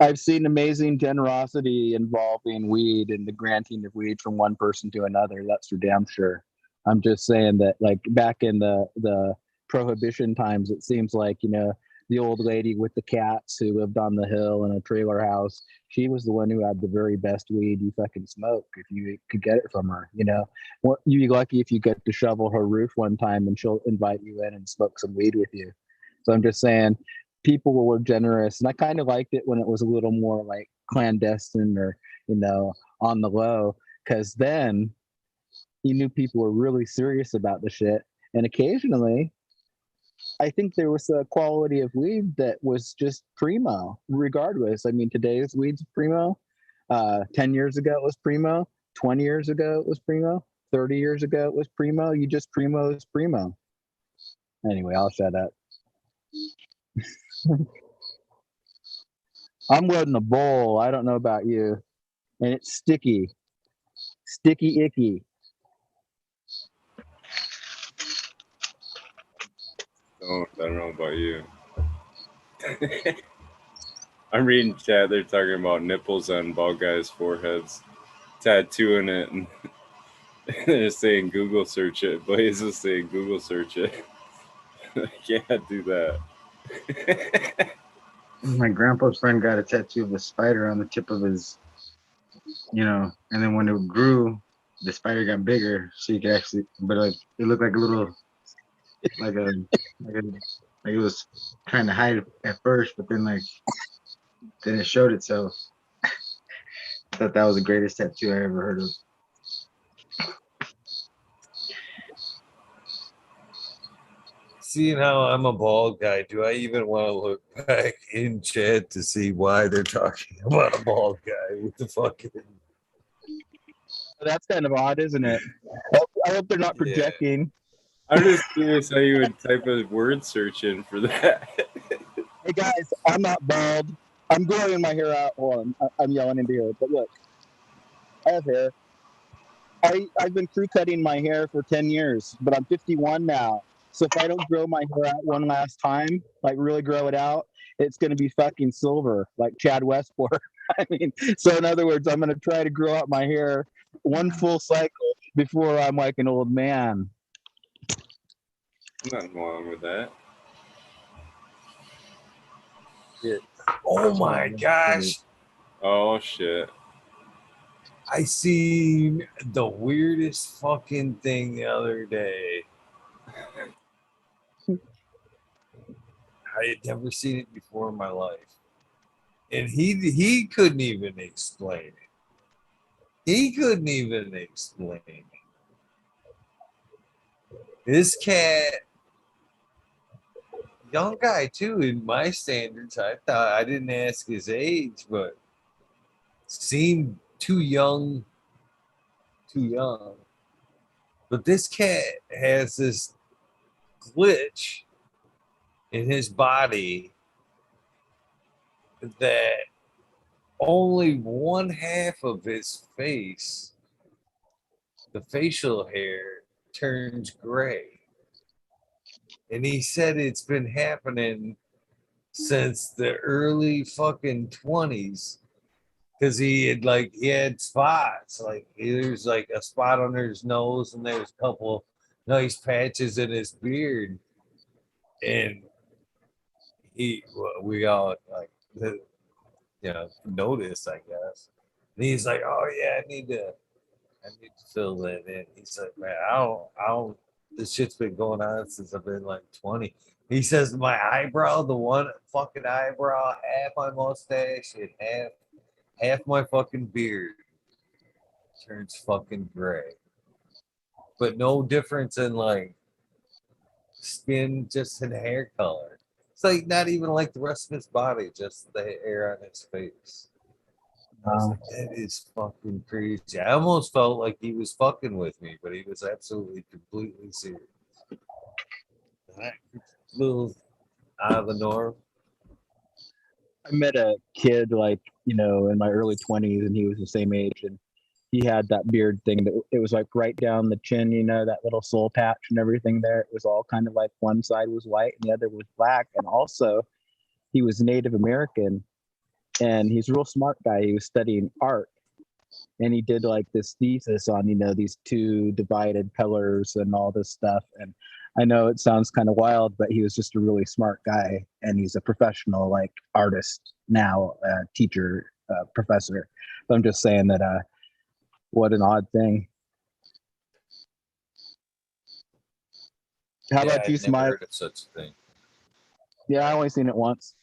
I've seen amazing generosity involving weed and the granting of weed from one person to another. That's for damn sure. I'm just saying that, like, back in the prohibition times, it seems like, the old lady with the cats who lived on the hill in a trailer house, she was the one who had the very best weed you fucking smoke if you could get it from her. You'd be lucky if you get to shovel her roof one time and she'll invite you in and smoke some weed with you. So I'm just saying, people were generous, and I kind of liked it when it was a little more like clandestine or on the low. because then you knew people were really serious about the shit. And occasionally, I think there was a quality of weed that was just primo, regardless. I mean, today's weed's primo. 10 years ago, it was primo. 20 years ago, it was primo. 30 years ago, it was primo. You just primo is primo. Anyway, I'll shut up. I'm loading a bowl. I don't know about you. And it's sticky. Sticky icky. I don't know about you. I'm reading chat. They're talking about nipples on bald guys' foreheads, tattooing it, and they're saying Google search it. Blaze is saying Google search it. I can't do that. My grandpa's friend got a tattoo of a spider on the tip of his, and then when it grew, the spider got bigger, so you could actually, but like it looked like a little, like a, like a, like it was trying to hide it at first, but then then it showed itself. I thought that was the greatest tattoo I ever heard of. Seeing how I'm a bald guy, do I even want to look back in chat to see why they're talking about a bald guy with the fucking? That's kind of odd, isn't it? I hope they're not projecting. I'm just curious how you would type a word search in for that. Hey guys, I'm not bald. I'm growing my hair out. Hold on, I'm yelling into here. But look, I have hair. I've been crew cutting my hair for 10 years, but I'm 51 now. So if I don't grow my hair out one last time, like really grow it out, it's going to be fucking silver, like Chad Westport. I mean, so in other words, I'm going to try to grow out my hair one full cycle before I'm like an old man. Nothing wrong with that. Oh my gosh! Oh shit! I seen the weirdest fucking thing the other day. I had never seen it before in my life, and he couldn't even explain it. He couldn't even explain it. This cat, young guy too, in my standards, I thought I didn't ask his age, but seemed too young. Too young. But this cat has this glitch in his body that only one half of his face, the facial hair, turns gray. And he said it's been happening since the early fucking 20s. Because he had spots. Like there's like a spot under his nose and there's a couple nice patches in his beard. And we all like noticed, I guess. And he's like, "Oh yeah, I need to fill that in." He's like, "Man, I don't. This shit's been going on since I've been like 20." He says, "My eyebrow, the one fucking eyebrow, half my mustache, and half my fucking beard turns fucking gray, but no difference in like skin, just in hair color. It's like not even like the rest of his body, just the hair on his face." I was like, that is fucking crazy. I almost felt like he was fucking with me, but he was absolutely completely serious. A little out of the norm. I met a kid in my early 20s, and he was the same age, and he had that beard thing that it was like right down the chin, that little soul patch and everything there. It was all kind of like one side was white and the other was black. And also he was Native American, and he's a real smart guy. He was studying art, and he did like this thesis on, these two divided pillars and all this stuff. And I know it sounds kind of wild, but he was just a really smart guy, and he's a professional like artist now, teacher, professor. But I'm just saying that what an odd thing. How about you, I've never Smile? heard of such a thing. Yeah, I only seen it once.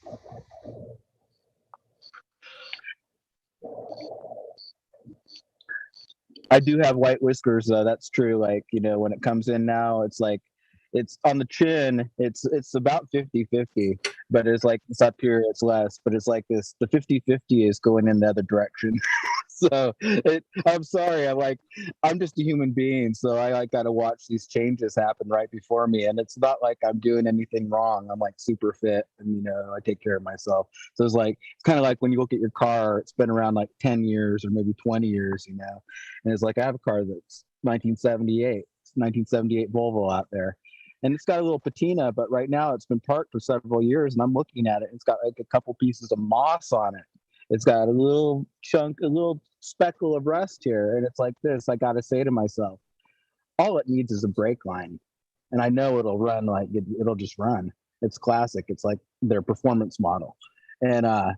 I do have white whiskers though. That's true. Like, when it comes in now, it's like it's on the chin, it's about 50-50, but it's like it's up here, it's less, but it's like this the 50-50 is going in the other direction. So I'm sorry, I'm just a human being, so I like got to watch these changes happen right before me, and it's not like I'm doing anything wrong. I'm like super fit, and I take care of myself. So it's kind of like when you look at your car, it's been around like 10 years or maybe 20 years, and it's like I have a car that's 1978, it's 1978 Volvo out there, and it's got a little patina, but right now it's been parked for several years, and I'm looking at it. It's got like a couple pieces of moss on it. It's got a little speckle of rust here, and it's like this. I got to say to myself, all it needs is a brake line, and I know it'll run like it'll just run. It's classic. It's like their performance model, and I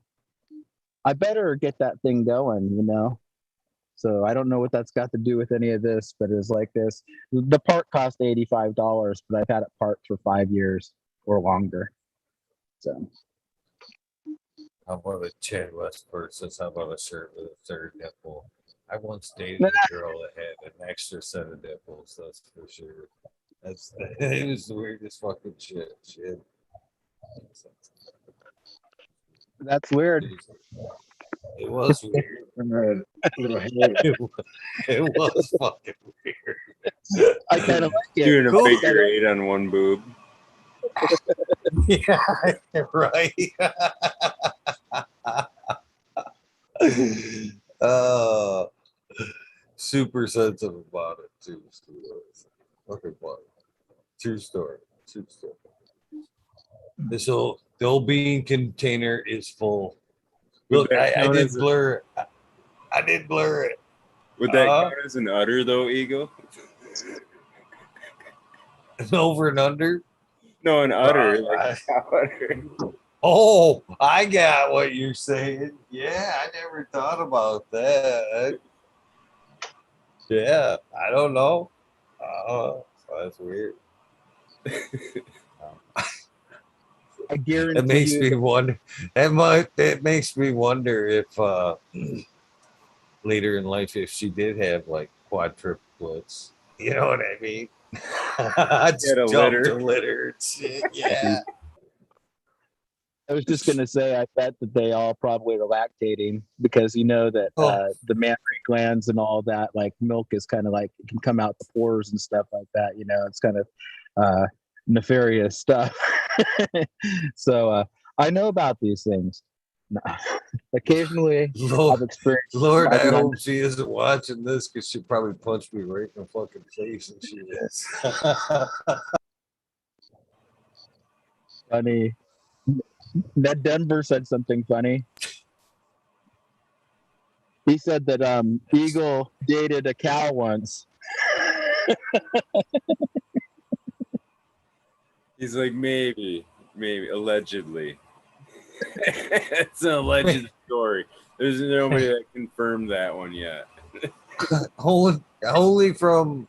better get that thing going. So I don't know what that's got to do with any of this, but it's like this. The part cost $85, but I've had it parked for 5 years or longer. So. How about a Chad West versus how about a shirt with a third nipple? I once dated a girl that had an extra set of nipples, that's for sure. It was the weirdest fucking shit. That's weird. It was weird. It was fucking weird. I kind of like it. Doing a Cool. figure eight on one boob. Yeah, right. uh, super sensitive about it too. Okay, but true story. True story. The old bean container is full. Would Look, that I count did as blur. I did blur it. Would that count as an udder though, Eagle? Over and under. No, an udder. Right. Udder. Oh, I got what you're saying. Yeah, I never thought about that. Yeah, I don't know. That's weird. I guarantee It makes you. me wonder. It makes me wonder if later in life, if she did have like quadruplets, you know what I mean? I just Had a jumped litter. a litter and shit. Yeah. I was just gonna say, I bet that they all probably are lactating because that Oh. the mammary glands and all that, like milk is kind of like it can come out the pores and stuff like that. It's kind of nefarious stuff. So I know about these things. Occasionally, I've experienced. Lord, I've I done hope she isn't watching this because she'll probably punch me right in the fucking face and she is. funny. Ned Denver said something funny. He said that Eagle dated a cow once. He's like, maybe, allegedly. It's an alleged story. There's nobody that confirmed that one yet. Only from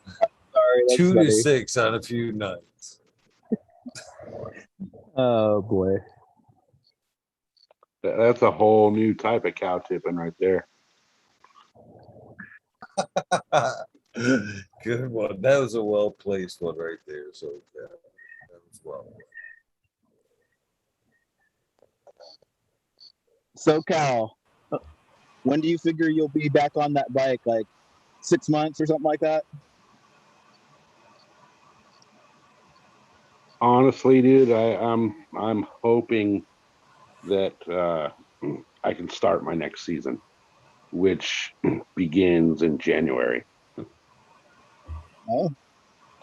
Sorry, that's 2 funny. to 6 on a few nights. Oh boy. That's a whole new type of cow tipping right there. Good one. That was a well placed one right there. So yeah, that was well. So Cal, when do you figure you'll be back on that bike? Like 6 months or something like that? Honestly, dude, I'm hoping that I can start my next season, which begins in January. Oh.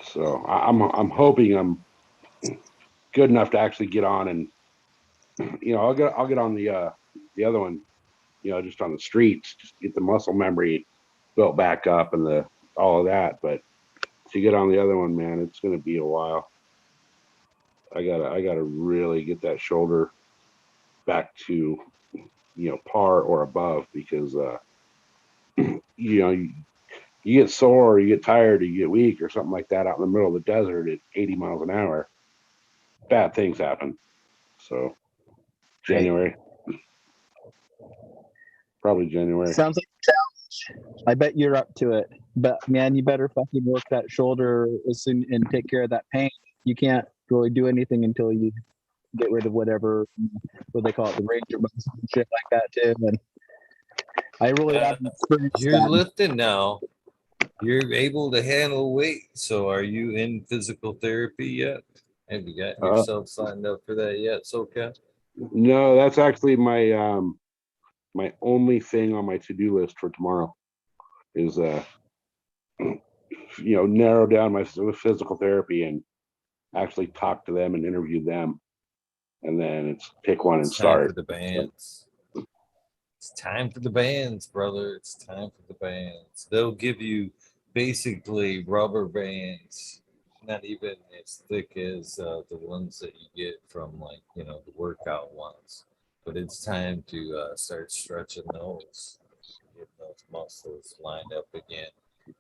So I'm hoping I'm good enough to actually get on, and I'll get on the other one, just on the streets, just get the muscle memory built back up and all of that. But to get on the other one, man, it's gonna be a while. I gotta really get that shoulder back to par or above, because you get sore, or you get tired, or you get weak or something like that out in the middle of the desert at 80 miles an hour. Bad things happen. So January, probably January. Sounds like I bet you're up to it. But man, you better fucking work that shoulder as soon and take care of that pain. You can't really do anything until you get rid of whatever what they call it, the ranger muscles and shit like that too. And I really haven't experienced You're that. lifting now. You're able to handle weight. So are you in physical therapy yet? Have you got yourself signed up for that yet, SoCal? No, that's actually my only thing on my to-do list for tomorrow is narrow down my physical therapy and actually talk to them and interview them, and then it's pick one and It's time for start. the bands. It's time for the bands, brother. It's time for the bands. They'll give you basically rubber bands, not even as thick as the ones that you get from the workout ones. But it's time to start stretching those, get those muscles lined up again.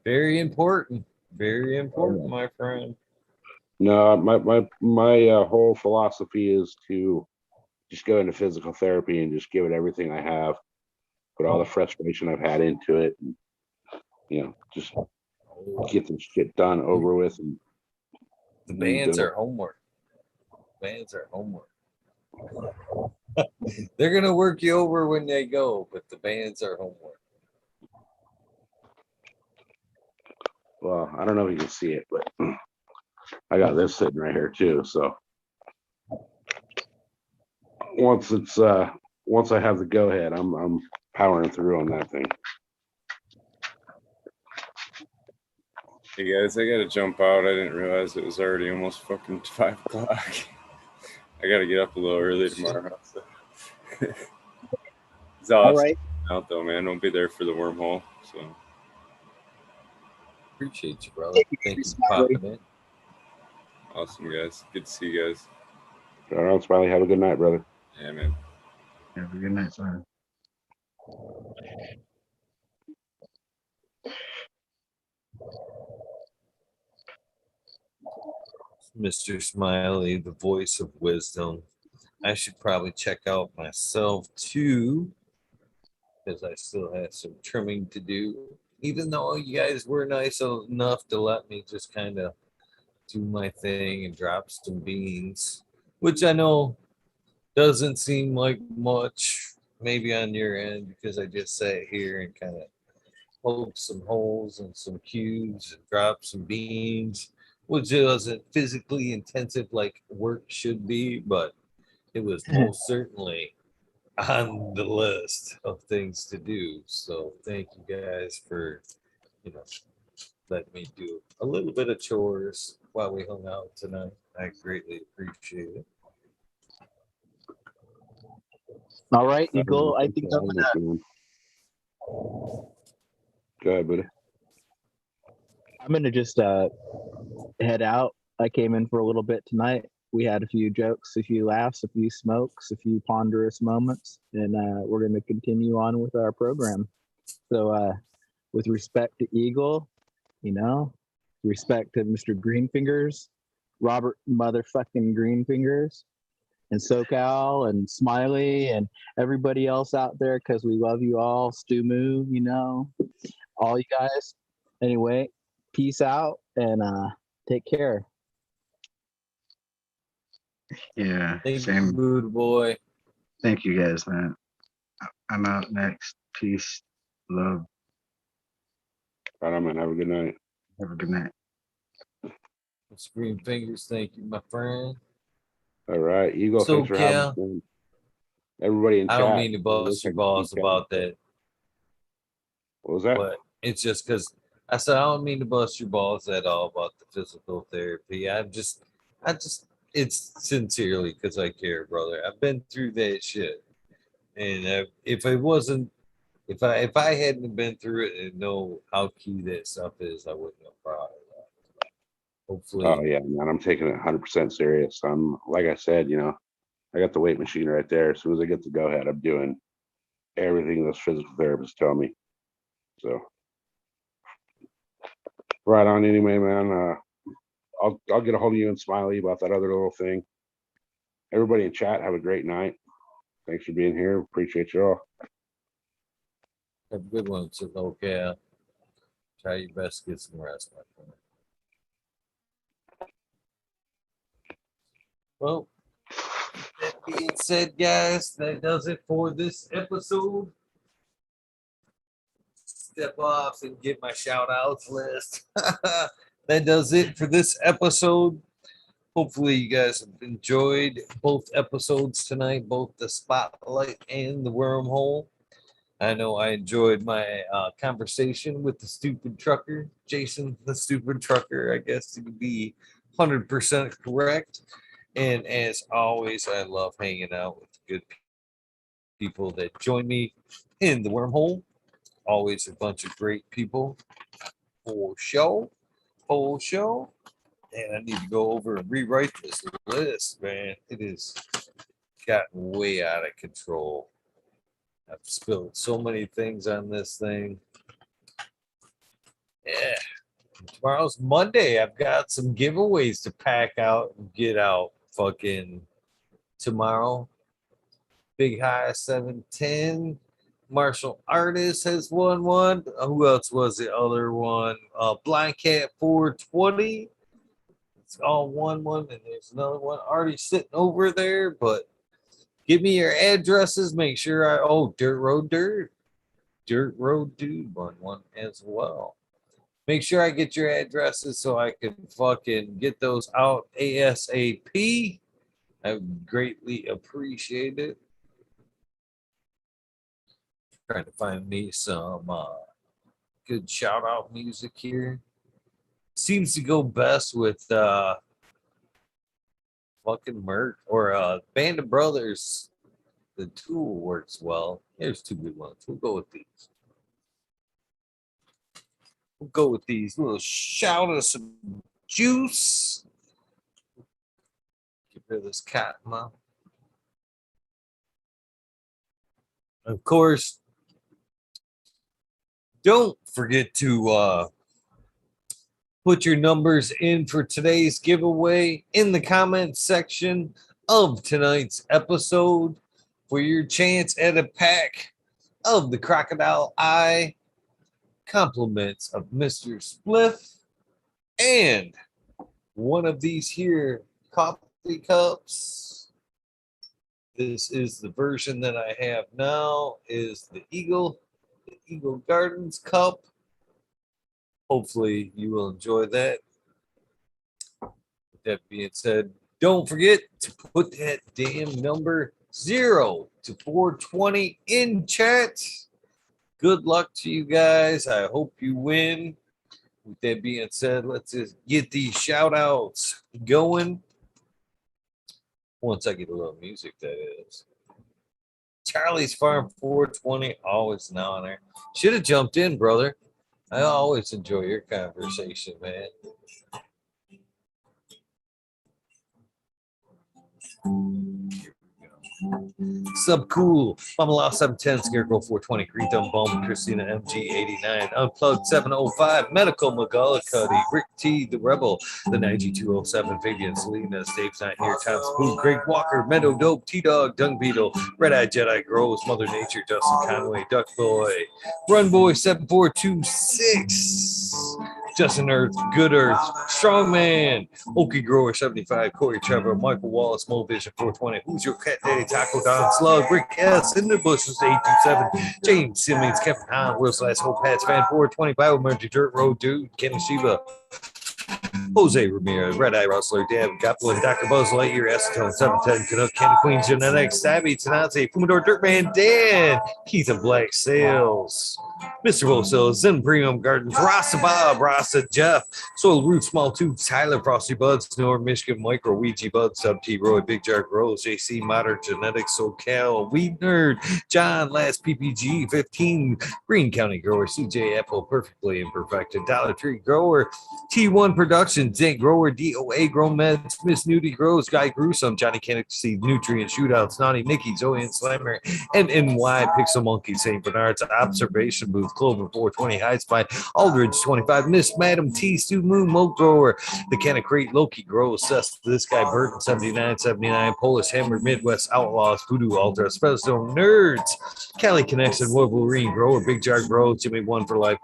Very important. Very important, my friend. No, my whole philosophy is to just go into physical therapy and just give it everything I have, put all the frustration I've had into it, and just get this shit done over with. And the bands are homework. Bands are homework. They're gonna work you over when they go, but the bands are homework. Well, I don't know if you can see it, but I got this sitting right here too. So once I have the go ahead, I'm powering through on that thing. Hey guys, I gotta jump out. I didn't realize it was already almost fucking 5 o'clock. I gotta get up a little early tomorrow. So. It's All right. Out though, man. Don't be there for the wormhole. So appreciate you, brother. Thank you for popping in. Awesome, guys. Good to see you guys. All right, Smiley. Have a good night, brother. Yeah, man. Have a good night, son. Mr. Smiley, the voice of wisdom. I should probably check out myself too, because I still have some trimming to do. Even though you guys were nice enough to let me just kind of do my thing and drop some beans, which I know doesn't seem like much, maybe on your end, because I just sat here and kind of poked some holes and some cubes and dropped some beans, which wasn't physically intensive like work should be, but it was most certainly on the list of things to do. So thank you guys for, letting me do a little bit of chores while we hung out tonight. I greatly appreciate it. All right, Eagle. I think I'm gonna. Go ahead, buddy. I'm gonna just head out. I came in for a little bit tonight. We had a few jokes, a few laughs, a few smokes, a few ponderous moments, and we're going to continue on with our program. So, with respect to Eagle, respect to Mr. Greenfingers, Robert motherfucking Greenfingers, and SoCal and Smiley and everybody else out there, because we love you all. Stu Moo, all you guys. Anyway, peace out and take care. Yeah, Thank same. you, Mood Boy. Thank you guys, man. I'm out next. Peace, love. All right, man. Have a good night. Have a good night. Screen fingers, thank you, my friend. All right, Eagle. So, thanks for having me. Everybody in chat. I don't mean to bust your balls about that. What was that? But it's just because I said I don't mean to bust your balls at all about the physical therapy. It's sincerely because I care, brother. I've been through that shit, and if I hadn't been through it and know how key that stuff is, I wouldn't have brought it up. Hopefully. Oh yeah, man. I'm taking it 100% serious. I'm like I said, I got the weight machine right there. As soon as I get the go ahead, I'm doing everything those physical therapists tell me. So right on anyway, man. I'll get a hold of you and Smiley about that other little thing. Everybody in chat, have a great night. Thanks for being here. Appreciate you all. Have a good one, so okay. Try your best to get some rest, my friend. Well, that being said, guys, that does it for this episode. Step off and get my shout outs list. That does it for this episode. Hopefully, you guys have enjoyed both episodes tonight, both the spotlight and the wormhole. I know I enjoyed my conversation with the stupid trucker, Jason, the stupid trucker, I guess to be 100% correct. And as always, I love hanging out with good people that join me in the wormhole. Always a bunch of great people for show, whole show. And I need to go over and rewrite this list, man. It has gotten way out of control. I've spilled so many things on this thing. Yeah. Tomorrow's Monday. I've got some giveaways to pack out and get out fucking tomorrow. Big High 710. Martial Artist has won one. Who else was the other one? Blind Cat 420. It's all one, and there's another one already sitting over there. But give me your addresses. Make sure Dirt Road Dude won one as well. Make sure I get your addresses so I can fucking get those out ASAP. I would greatly appreciate it. Trying to find me some good shout out music here. Seems to go best with fucking Merc or Band of Brothers. The Tool works well. There's two good ones. We'll go with these. We'll go with these. A little shout of some juice. Get rid of this cat mouth. Of course, don't forget to put your numbers in for today's giveaway in the comments section of tonight's episode for your chance at a pack of the Crocodile Eye, compliments of Mr. Spliff, and one of these here coffee cups. This is the version that I have now, is the Eagle Gardens cup. Hopefully you will enjoy that. With that being said, don't forget to put that damn number 0 to 420 in chat. Good luck to you guys. I hope you win. With that being said, let's just get these shout outs going. Once I get a little music, that is. Charlie's Farm 420, always an honor. Should have jumped in, brother. I always enjoy your conversation, man. Sub Cool, Bumalow 710, Scarecrow 420, Green Thumb Bum, Christina MG 89, Unplugged 705, Medical McGullicuddy, Rick T, The Rebel, the 9207, Fabian Salinas, Dave's Not Here, Tom Spoon, Greg Walker, Meadow Dope, T Dog, Dung Beetle, Red Eye Jedi Grows, Mother Nature, Dustin Conway, Duck Boy, Run Boy 7426. Justin Earth, Good Earth, Strongman, Okie Grower 75, Corey Trevor, Michael Wallace, Mo Vision 420, Who's Your Cat Daddy, Taco Don Slug, Rick S, In the Bushes 827, James Simmons, Kevin Hahn, World's Last Hope, Pats Fan 420, Biomergy Dirt Road Dude, Kenny Shiva, Jose Ramirez, Red Eye Rustler, Dab, Goblin, Dr. Buzz Lightyear, Acetone, 710, Canuck, Kenny Queen, Genetics, Stabby, Tanase, Fumador, Dirtman, Dan, Keith of Black Sales, Mr. Wholesale, Zen Premium Gardens, Rasta Bob, Rasta Jeff, Soil Root, Small Tubes, Tyler, Frosty Buds, North Michigan, Micro, Ouija Bud, Sub T, Roy, Big Jar Rose, JC, Modern Genetics, SoCal, Weed Nerd, John, Last PPG, 15, Green County Grower, CJ Apple, Perfectly Imperfected, Dollar Tree Grower, T1 Productions, Zinc Grower, DOA Grow Meds, Miss Nudie Grows, Guy Gruesome, Johnny Kennedy, Nutrient Shootouts, Naughty Nicky, Zoe and Slammer, and NY Pixel Monkey, St. Bernard's, Observation Production Booth, Clover 420, High Spy, Aldridge 25, Miss Madam T, Stu Moon, Moat Grower, the Canna Crate, Loki Grows, Seth, This Guy, Burton 7979, Polish Hammer, Midwest Outlaws, Voodoo Altar, Spellstone Nerds, Cali Connection, Wolverine Grower, Big Jar Grow, Jimmy One for Life,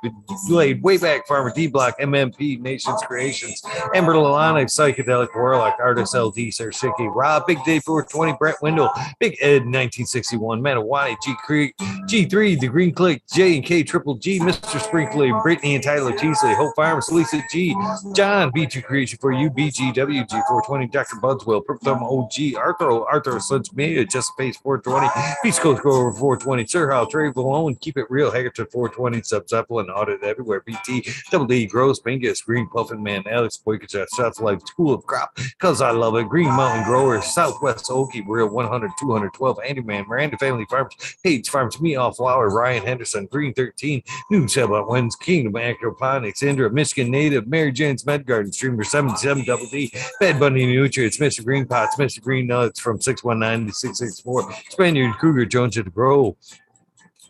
Blade, Wayback Farmer, D Block, MMP, Nations Creations, Amber Lalana, Psychedelic Warlock, Artist LD, Sir Shiki, Rob, Big Day 420, Brett Wendell, Big Ed 1961, Manawani, G Creek, G3, The Green Click, J and K Triple G, Mr. Sprinkly, Brittany and Tyler Teasley, Hope Farms, Lisa G, John, B2 Creation for you, BGWG 420, Dr. Budswell, Purple Thumb OG, Arthur Such Media, Just Space 420, Beast Coast Grower 420, Sir How, Trey Malone, Keep It Real, Haggerton 420, Sub Zeppelin, Audit Everywhere, BT, Double D, Gross, Bingus, Green Puffin Man, Alex Boykajet, South Life, School of Crop, Cause I Love It, Green Mountain Grower, Southwest Okie, Real 100, 212, Andy Man, Miranda Family Farms, Page Farms, Me Off Flower, Ryan Henderson, Green 13, New Sailboat Winds, Kingdom Acroponics, Indra, Michigan Native, Mary Jane's Med Garden, Streamer 77 Double D, Bad Bunny Nutrients, Mr. Green Pots, Mr. Green Nuts from 619 to 664, Spaniard Cougar, Jones at the Grove,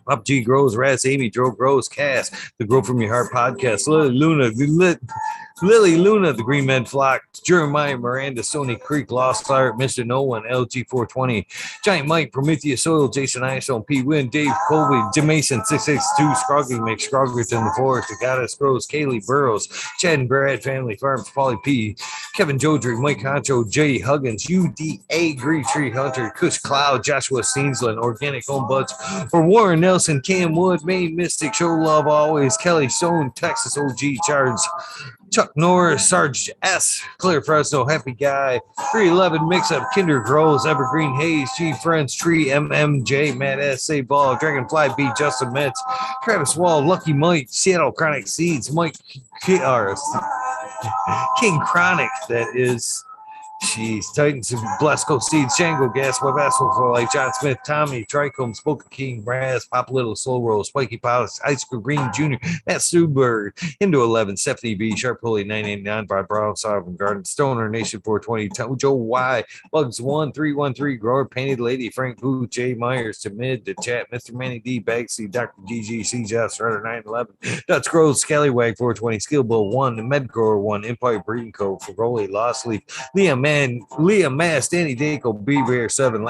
Up G Grows, Raz, Amy, Joe Grows, Cass, the Grow From Your Heart podcast, Lily Luna, the Green Men Flock, Jeremiah Miranda, Stony Creek, Lost Art, Mr. No One, LG 420, Giant Mike, Prometheus Soil, Jason Isom, P. Win, Dave Colby, Jim Mason, 662, Scroggy, Make Scroggers in the Forest, the Goddess Grows, Kaylee Burrows, Chad and Brad, Family Farms, Polly P, Kevin Jodry, Mike Honcho, Jay Huggins, UDA, Green Tree Hunter, Kush Cloud, Joshua Steensland, Organic Home Buds, for Warren Nelson, Cam Wood, Maine Mystic, Show Love Always, Kelly Stone, Texas OG Charge, Chuck Norris, Sarge S, Clear Fresno, Happy Guy, 311 Mix Up, Kinder Grows, Evergreen Hayes, G Friends, Tree, MMJ, Matt S, Say Ball, Dragonfly B, Justin Metz, Travis Wall, Lucky Mike, Seattle Chronic Seeds, Mike King Chronic, that is. Jeez, Titans, Blasco Seeds, Shango, Gas, Web Asphalt for Life, John Smith, Tommy, Trichome, Spoken King, Raz, Pop Little, Slow Roll, Spiky Palace, Ice Cream Green Jr., Matt Stuberg, Indo 11, Stephanie B, Sharp Pulley 989, Bob Brown, Sovereign Garden, Stoner Nation 420, Joe Y, Bugs 1313, Grower, Painted Lady, Frank Boo, Jay Myers, to Mid, to Chat, Mr. Manny D, Bagsy, Dr. GG, C. Jeff, Shredder 911, Dutch Groves, Scallywag 420, Skill Bull 1, the Med Grower 1, Empire Breeding Co., for Rolly, Lost Leaf, Liam Mass, Danny Dako, B Bear 7,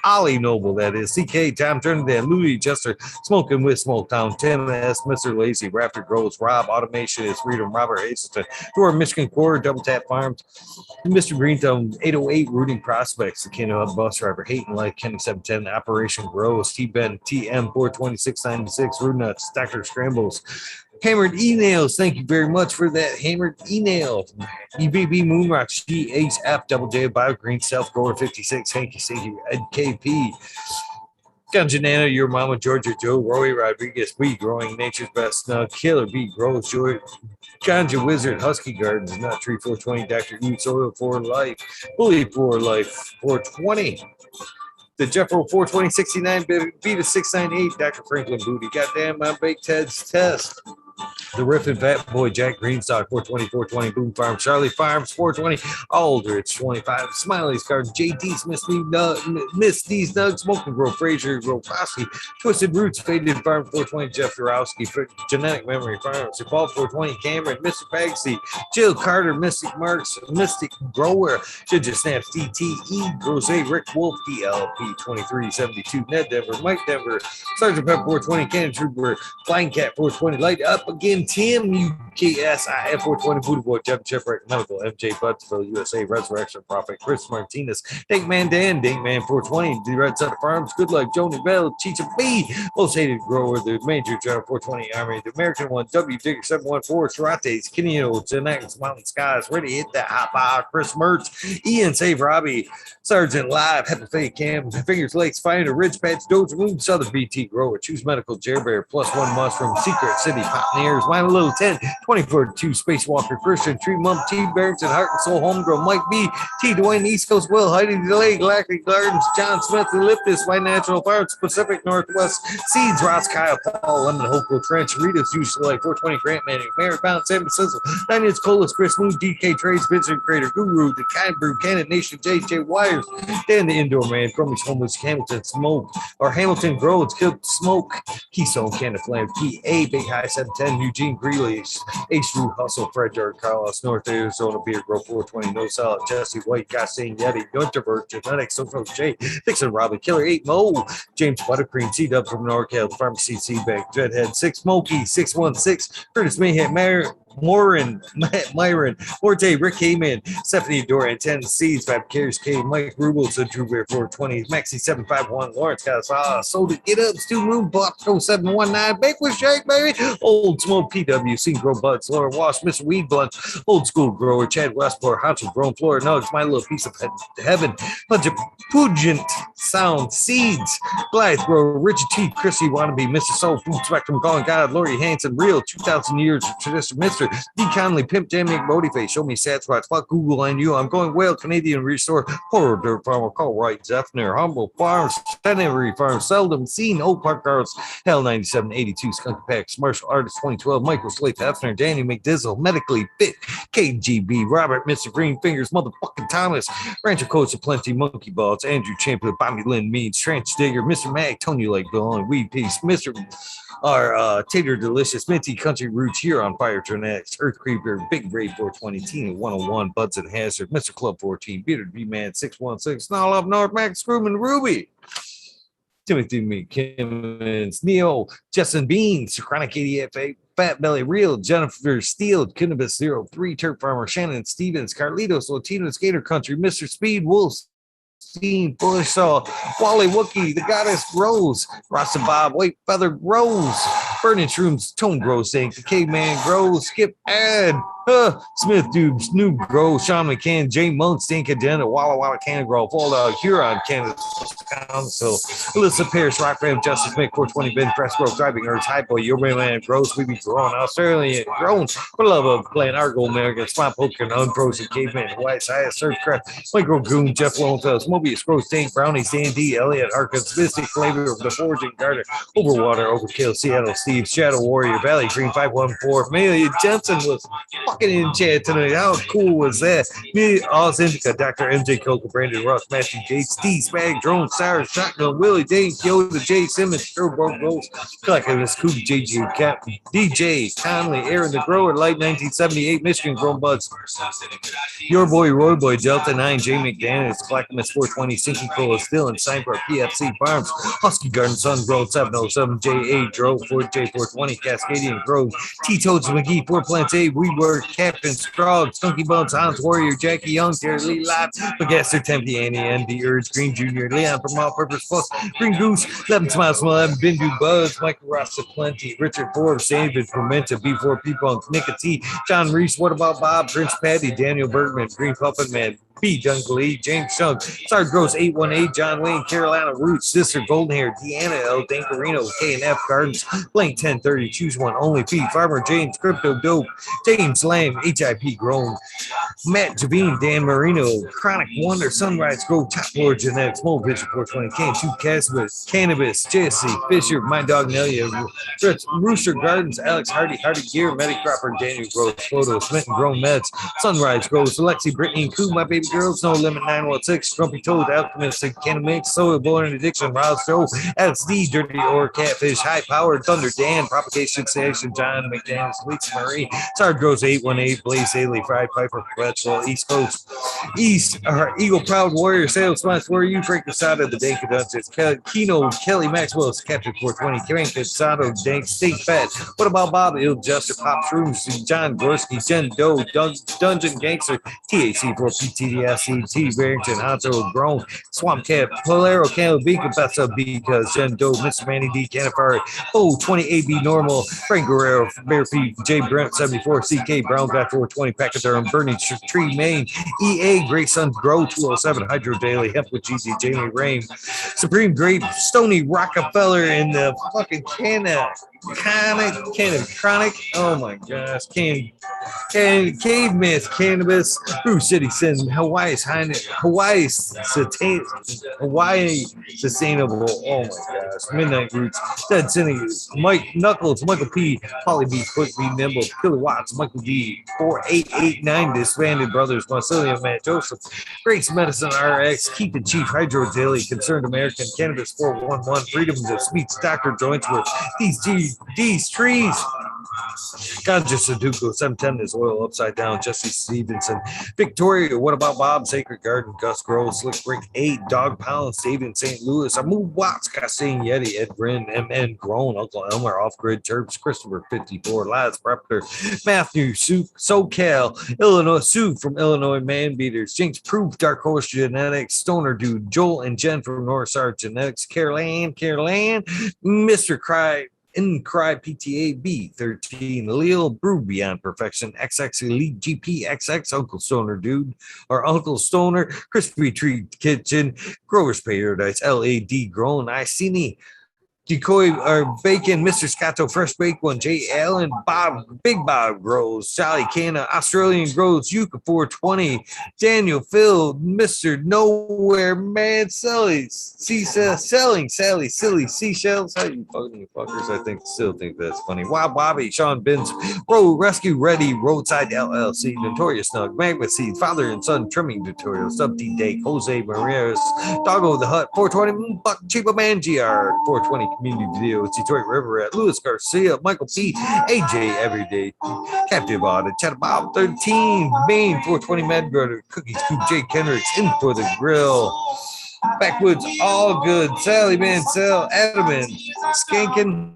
Ollie Noble, that is, CK, Tom Trinidad, Louis Jester, Smoking with Smoketown, Tim S, Mr. Lazy, Raptor Grows, Rob, Automation is Freedom, Robert Hazelton, Door Michigan Quarter, Double Tap Farms, Mr. Greentown, 808 Rooting Prospects, the King of Bus Driver, Hating Like, Kenny 710, Operation Grows, T-Ben, TM 42696, Rude Nuts, Dr. Scrambles, Hammered E-Nails, thank you very much for that. Hammered E-Nail. EBB Moonrock, GHF, Double J, Bio Green, Self Grower 56, Hanky Sinky, Ed KP, Gunjanana, Your Mama, Georgia Joe, Roy Rodriguez, We Growing, Nature's Best Snug, Killer B Grows, Joy, Ganja Wizard, Husky Gardens, Nut Tree 420, Dr. E, Soil for Life, Bully for Life 420. The Jeffro 42069, Beta 698, Dr. Franklin Booty, Goddamn, my Baked Ted's Test. The Riffin' Fat Boy, Jack Greenstock, 420, Boom Farm, Charlie Farms, 420, Aldrich, 25, Smiley's Garden, JD's Miss D's Nugs, Smoking Grow, Fraser, Grow, Foskey, Twisted Roots, Faded Farm, 420, Jeff Dorowski, Genetic Memory Farms, Evolve 420, Cameron, Mr. Bagsy, Jill Carter, Mystic Marks, Mystic Grower, Ginger Snaps, DTE, Rose, Rick Wolf, DLP, 2372, Ned Denver, Mike Denver, Sergeant Pepper, 420, Cannon Trooper, Flying Cat, 420, Light Up Again, Tim, UKSIF 420, Voodoo Boy, Jeff Shipwreck, Medical, MJ Buttsville, USA, Resurrection Prophet, Chris Martinez, Dankman Dan, Dankman 420, The Red Side of Farms, Good Luck, Joni Bell, Chicha B, Most Hated Grower, The Major General 420 Army, The American One, W Digger 714, Sarates, Kineo, Genex, Mountain Skies, Ready to Hit That Hot Bar, Chris Mertz, Ian Save Robbie, Sergeant Live, Hepa Cam, Fingers Lakes, Finder, Ridge Patch, Doja Moon, Southern BT Grower, Choose Medical, Jer Bear, +1 Mushroom, Secret City, Pioneers, My Little 10, 24-2 Spacewalker, First and Tree Mump, T. Barrington, Heart and Soul, Homegrown, Mike B, T. Dwayne, East Coast Will, Heidi Delay, Galactic Gardens, John Smith, Elliptus, My Natural Parts, Pacific Northwest, Seeds, Ross, Kyle, Paul, Lemon, Hopeful Trench, Rita's usually like 420 Grant Manning, Mary Pound, Sam Sizzle, 9 Inch Colas, Chris Moon, DK Trades, Vincent Creator, Guru, The Kind Brew, Cannon Nation, JJ Wires, Dan the Indoor Man, Crummies, Homeless, Hamilton, Smoke, or Hamilton Groves, Kill Smoke, Keystone, Cannon Flame, PA, Big High 710, Eugene Greeley, H. Drew Hustle, Fred Dirt, Carlos, North Arizona, Beer Grow 420, No Solid, Jesse White, Gossane, Yeti, Gunterberg, Genetics, Social J, Dixon, Robbie, Killer 8, Mo, James Buttercream, C Dub from NorCal, Pharmacy, C-Bank, Dreadhead, 6 Smokey, 616, Curtis Mayhem, Morin, Myron, Forte, Rick Heyman, Stephanie Doran, 10 Seeds, 5 Carries K, Mike Rubles, Drew Bear 420, Maxi 751, Lawrence Casala, Soda, Get Up, Stu Moon, Block 0719, Bake with Shake, baby, Old Smoke, PW, Scene Grow Buds, Laura Wash, Mr. Weed Blunt, Old School Grower, Chad Westport, Honcho Grown Floor, Nugs, My Little Piece of Heaven, Pungent Sound, Seeds, Blythe Grower, Richard T, Chrissy Wannabe, Mr. Soul, Food Spectrum, Calling God, Lori Hanson, Real, 2,000 Years of Tradition, Mr. D. Conley, Pimp Jam, Bodie Face, Show Me Sad Spots, Fuck Google and you. I'm going well, Canadian Restore, Horror Dirt Farmer, Call Right, Zephyr, Humble Farms, Centenary Farm, Seldom Seen, Old Park Girls, Hell 9782, Skunk Packs, Martial Artist 2012, Michael Slate, Hefner, Danny McDizzle, Medically Fit, KGB, Robert, Mr. Green Fingers, Motherfucking Thomas, Rancher Coach of Plenty, Monkey Balls, Andrew Champion, Bobby Lynn Means, Trench Digger, Mr. Mag, Tony Lake Bill, and Weed Piece, Mr. Our Tater Delicious, Minty Country Roots here on Fire Genetics, Earth Creeper, Big Ray 420, Tina 101, Buds and Hazard, Mr. Club 14, Bearded B Man 616, Snarl Up North, Max Screwman, Ruby, Timothy McKimmons, Neo, Justin Beans, Chronic 88, Fat Belly Real, Jennifer Steele, Cannabis 03, Turf Farmer, Shannon Stevens, Carlitos, Latino Skater Country, Mr. Speed, Wolves, Steam, Bullsaw, Wally Wookie, The Goddess Rose, Rasta Bob, White Feather Rose, Burning Shrooms, Tone Grows, The Caveman Grows, Skip Ad, Smith Dubes, New Grow, Sean McCann, Jay Monk, Stink Agenda, Walla Walla Cannon Grove, Fall Dog, Huron, Canada Council, Alyssa Pierce, Rock Ram, Justice Mick, 420 Ben, Fresh Grove, Driving Earth, High Boy, Your Man Grows, We Be Growing, Australian Grown, for love of playing Argo, American, Swamp Poker, Unfrozen Caveman, White Side, Surfcraft, Micro Goon, Jeff Lowenfels, Mobius, Gross, Tank, Brownie, Sandy, Elliott, Harkins, Mystic Flavor of the Forging Garter, Overwater, Overkill, Seattle, Steve, Shadow Warrior, Valley Green, 514, Amelia Jensen was fucking in chat tonight. How cool was that? Me, Oz Indica, Dr. MJ Coca, Brandon Ross, Matthew Gates, D, Spag, Drone, Cyrus, Shotgun, Willie, Dane, Yoda, J, Simmons, Turbo Ghost, Collectivist, Coop, JG, Captain, DJ, Conley, Aaron the Grower, Light 1978, Michigan Grown Buds, Your Boy, Roy Boy, Delta 9, J McDaniels, Black Miss 420, Sinky Cola, Still, and Signport, PFC Farms, Husky Garden, Sun Grove, 707, JA, Drove, 4J420, Cascadian Grove, T-Toads, McGee, 4 Plants A, We Were, Captain Strong, Skunky Bones, Hans Warrior, Jackie Young, Terry Lee Lott, McGaster, Tempe, Annie, Andy, Urge, Green Jr., Leon from All Purpose Plus, Green Goose, 11 Smiles, 11, Bindu Buzz, Michael Rasta Plenty, Richard Forbes, David Fermenta, B4 People, Nicotine, John Reese, What About Bob, Prince Patty, Daniel Bergman, Green Puppet Man, B. Dunkley, James Shug, Sarge Gross 818, John Wayne, Carolina Roots, Sister Golden Hair, Deanna L. Dankarino, K&F Gardens, Blank 1030, Choose One, Only P, Farmer James, Crypto Dope, James Lamb, HIP Grown, Matt Javine, Dan Marino, Chronic Wonder, Sunrise Grove, Top Lord Genetics, Mo Vision 420, Can2 Cannabis, Jesse Fisher, My Dog Nelia, Rooster Gardens, Alex Hardy, Hardy Gear, Medic Cropper, Daniel Gross, Photo, Smith and Grown Meds, Sunrise Grows, Alexi, Brittany, and Koo, My Baby Girls, No Limit 916, Grumpy Toad, Alchemist, Can Mix, Soil Born Addiction, Rouse Joe, Alex D, Dirty Or, Catfish, High Powered, Thunder Dan, Propagation Station, John McDaniels, Lisa Marie, Sarge Grows 818, Blaze Haley, Fried Piper, Perpetual, East Coast, Eagle Proud Warrior, Sales Spots, where you break us out of the Dank Dungeons, Kino, Kelly Maxwell, Captain 420, Crank Sato, Dank, State Fat, What About Bob, Il Juster, Pop Shrooms, John Gorski, Jen Doe, Dungeon Gangster, TAC 4 PTDSC, T Barrington, Honto Grown, Swamp Cat, Polero, Canalbeca, Bessa because Jen Doe, Mr. Manny D, Canifari, 20 AB Normal, Frank Guerrero, Bear Feet, J Brent 74, CK Brown, Guy 420, Pachyderm, Bernie Tree Main, EA, Great Sun Grow 207, Hydro Daily, Hemp with GZ, Jamie Rain, Supreme Grape, Stony Rockefeller in the fucking Canna. Chronic. Oh my gosh. Cave Myth, Cannabis, Brew City Sin, Hawaii Sustainable. Oh my gosh. Midnight Roots, Dead City, Mike Knuckles, Michael P, Polly B, Quick B, Nimble, Kilowatts, Michael D, 4889, Disbanded Brothers, Marcellia, Matt Joseph, Grace Medicine RX, Keep It Cheap, Hydro Daily, Concerned American, Cannabis 411, Freedoms of Speech, Dr. Jointsworth, these trees. Ganja Sudoku, 710 is oil upside down. Jesse Stevenson, Victoria. What about Bob? Sacred Garden, Gus Grove, Slick Brick 8, Dog Pound, Stadium St. Louis, Amu Watts, Castaigne Yeti, Ed Bryn, MN Grown, Uncle Elmer, Off Grid Terps, Christopher 54, Laz Prepper, Matthew SoCal, Illinois Sue from Illinois Man Beaters, Jinx Proof, Dark Horse Genetics, Stoner Dude, Joel and Jen from North Star Genetics, Caroline, Mr. Cry PTA B13 Lil Brew Beyond Perfection XX Elite GP XX Uncle Stoner Dude or Uncle Stoner Crispy Treat Kitchen Grower's Paradise LAD Grown Iceni Decoy or Bacon, Mr. Scotto, Fresh Bake One, Jay Allen, Bob, Big Bob Grows, Sally Canna, Australian Grows, Yuka 420, Daniel Phil, Mr. Nowhere, Mad Sally, Selling Sally, Silly Seashells. How you fuckers? I still think that's funny. Wow, Bobby, Sean Bins, Road Rescue Ready, Roadside LLC, Notorious Snug, Magma Seed, Father and Son Trimming Tutorial, Sub D Dake, Jose Marias, Doggo the Hut, 420, Buck Chiba Man GR, 420. Community Video, Detroit River at Louis Garcia, Michael P, AJ Everyday, Captive Audit, Chatterbob 13, Maine 420 Mad Brother, Cookies Coop, Jay Kendricks, In for the Grill, Backwoods, All Good, Sally Mansell, Adamant, Skankin,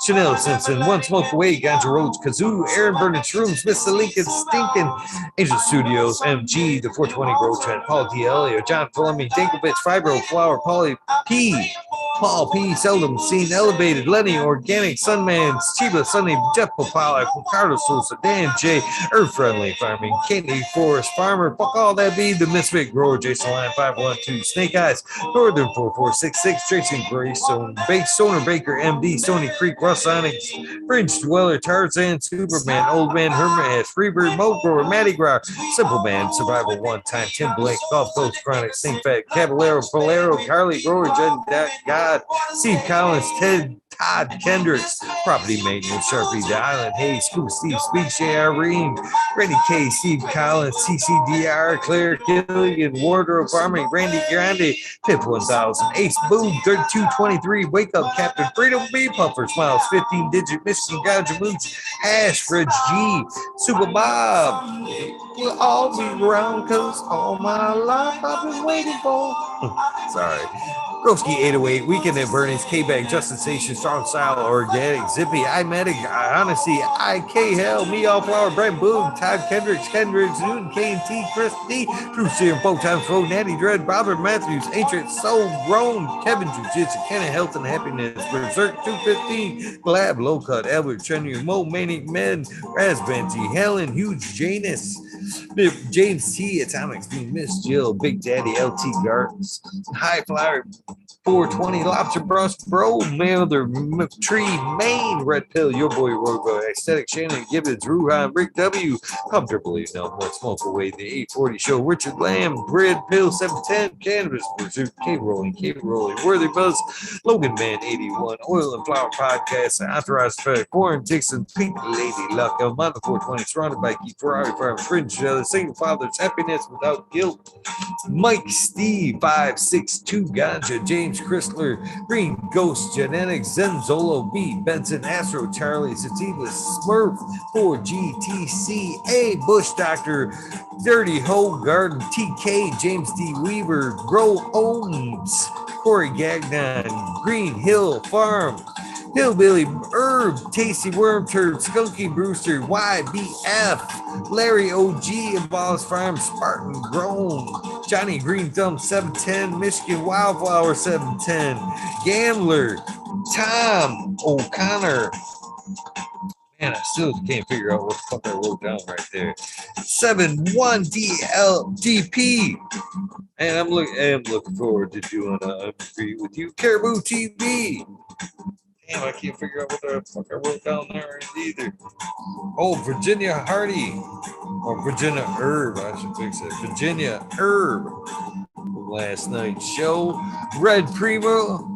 Chanel Simpson, One Smoke Away, Ganja Roads, Kazoo, Aaron Burnett Shrooms, Mr. Lincoln, Stinkin, Angel Studios, MG, the 420 Grow Trend, Paul D. Elliott, John Fleming, Dinklebitch, Fibro, Flower, Paul P. Seldom Seen, Elevated, Lenny, Organic, Sunman, Chiba, Sunny, Jeff Popala, Ricardo Sosa, Dan J, Earth Friendly Farming, Candy Forest Farmer, fuck all that be, the Misfit Grower, Jason Line 512, Snake Eyes, Northern 4466, Jason Greystone, Stoner Baker, MD, Stony Creek, Russ Onyx, Fringe Dweller, Tarzan, Superman, Old Man, Herman, Freebird, Mo Grower, Matty Grower, Simple Man, Survival One Time, Tim Blake, Gulf Coast Chronic, Sink Fat, Caballero, Polero, Carly Grower, Jen God, Steve Collins, Todd Kendricks, Property Maintenance, Sharpie, The Island, Hayes, Scoop, Steve, Speech, Irene, Randy K, Steve Collins, CCDR, Claire Gilligan, Wardrobe Farming, Randy Grande, Pip 1000, Ace Boom, 3223, Wake Up, Captain Freedom, B Puffer, Smiles, 15-digit, Michigan Ganja Mooch, Ash, Fred G, Super Bob. We'll all be around because all my life I've been waiting for. Sorry. Broski 808, Weekend at Bernie's, K-Bag, Justin Station, Strong Style, Organic, Zippy, iMedic, Honesty, IK Hell, Me All Flower, Brent Boog, Todd Kendricks, Newton, K&T, Chris D, Drew Sear, Both Times Road, Natty Dread, Robert Matthews, Ancient Soul, Grown, Kevin Jiu-Jitsu, Kenna Health and Happiness, Berserk 215, Glab, Low Cut, Albert, Chenu, Mo, Manic Men, Razbanty, Helen, Huge, Janus, James T, Atomics, Miss Jill, Big Daddy, LT Gardens, High Flyer, 420, Lobster Brush, Bro, Mother, Tree, Maine, Red Pill, Your Boy, Robo, Aesthetic, Shannon, Gibbons, Ruhan, Rick W, Comfortably, No More Smoke Away, The 840 Show, Richard Lamb, Red Pill, 710, Cannabis, Pursuit, K-Rolling, Worthy Buzz, Logan Man, 81, Oil and Flower Podcast, Authorized Fair, Warren Dixon, Pink Lady Luck, El Mother 420, surrounded by Keith Ferrari Farm, Fringe, Single Fathers, Happiness Without Guilt, Mike Steve 562 Ganja, James Chrysler, Green Ghost Genetics, Zenzolo B, Benson Astro, Charlie Sativa, Smurf 4GTC, A Bush Doctor, Dirty Hoe Garden, TK, James D. Weaver, Grow Ohms, Corey Gagnon, Green Hill Farm, Hillbilly, Herb, Tasty Worm Turd, Skunky Brewster, YBF, Larry OG, Abolish Farm, Spartan Grown, Johnny Green Thumb 710, Michigan Wildflower 710, Gambler, Tom O'Connor. Man, I still can't figure out what the fuck I wrote down right there. 71DLDP. And I'm looking forward to doing an interview with you. Caribou TV. Damn, I can't figure out what the fuck I wrote down there either. Oh, Virginia Hardy. Or Virginia Herb, I should fix it. Virginia Herb. Last night's show. Red Primo.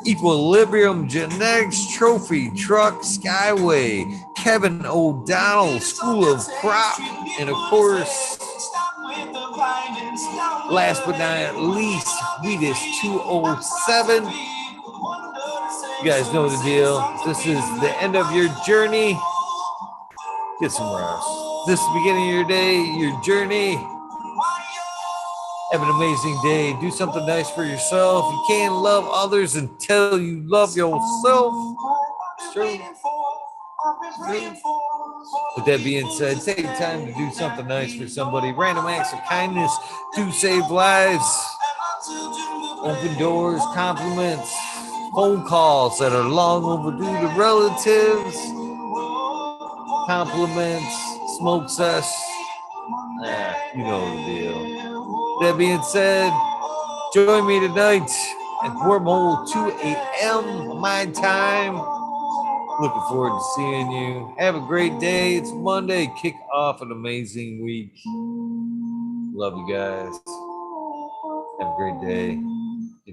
Equilibrium Genetics Trophy Truck Skyway. Kevin O'Donnell School of Crop. And of course, last but not least, Wheatus 207. You guys know the deal. This is the end of your journey. Get some rest. This is the beginning of your day, your journey. Have an amazing day. Do something nice for yourself. You can't love others until you love yourself. True. With that being said, take time to do something nice for somebody. Random acts of kindness do save lives. Open doors, compliments, phone calls that are long overdue to relatives, compliments, smoke cess. You know the deal. That being said, join me tonight at Wormhole 2 a.m. my time. Looking forward to seeing you. Have a great day. It's Monday. Kick off an amazing week. Love you guys. Have a great day.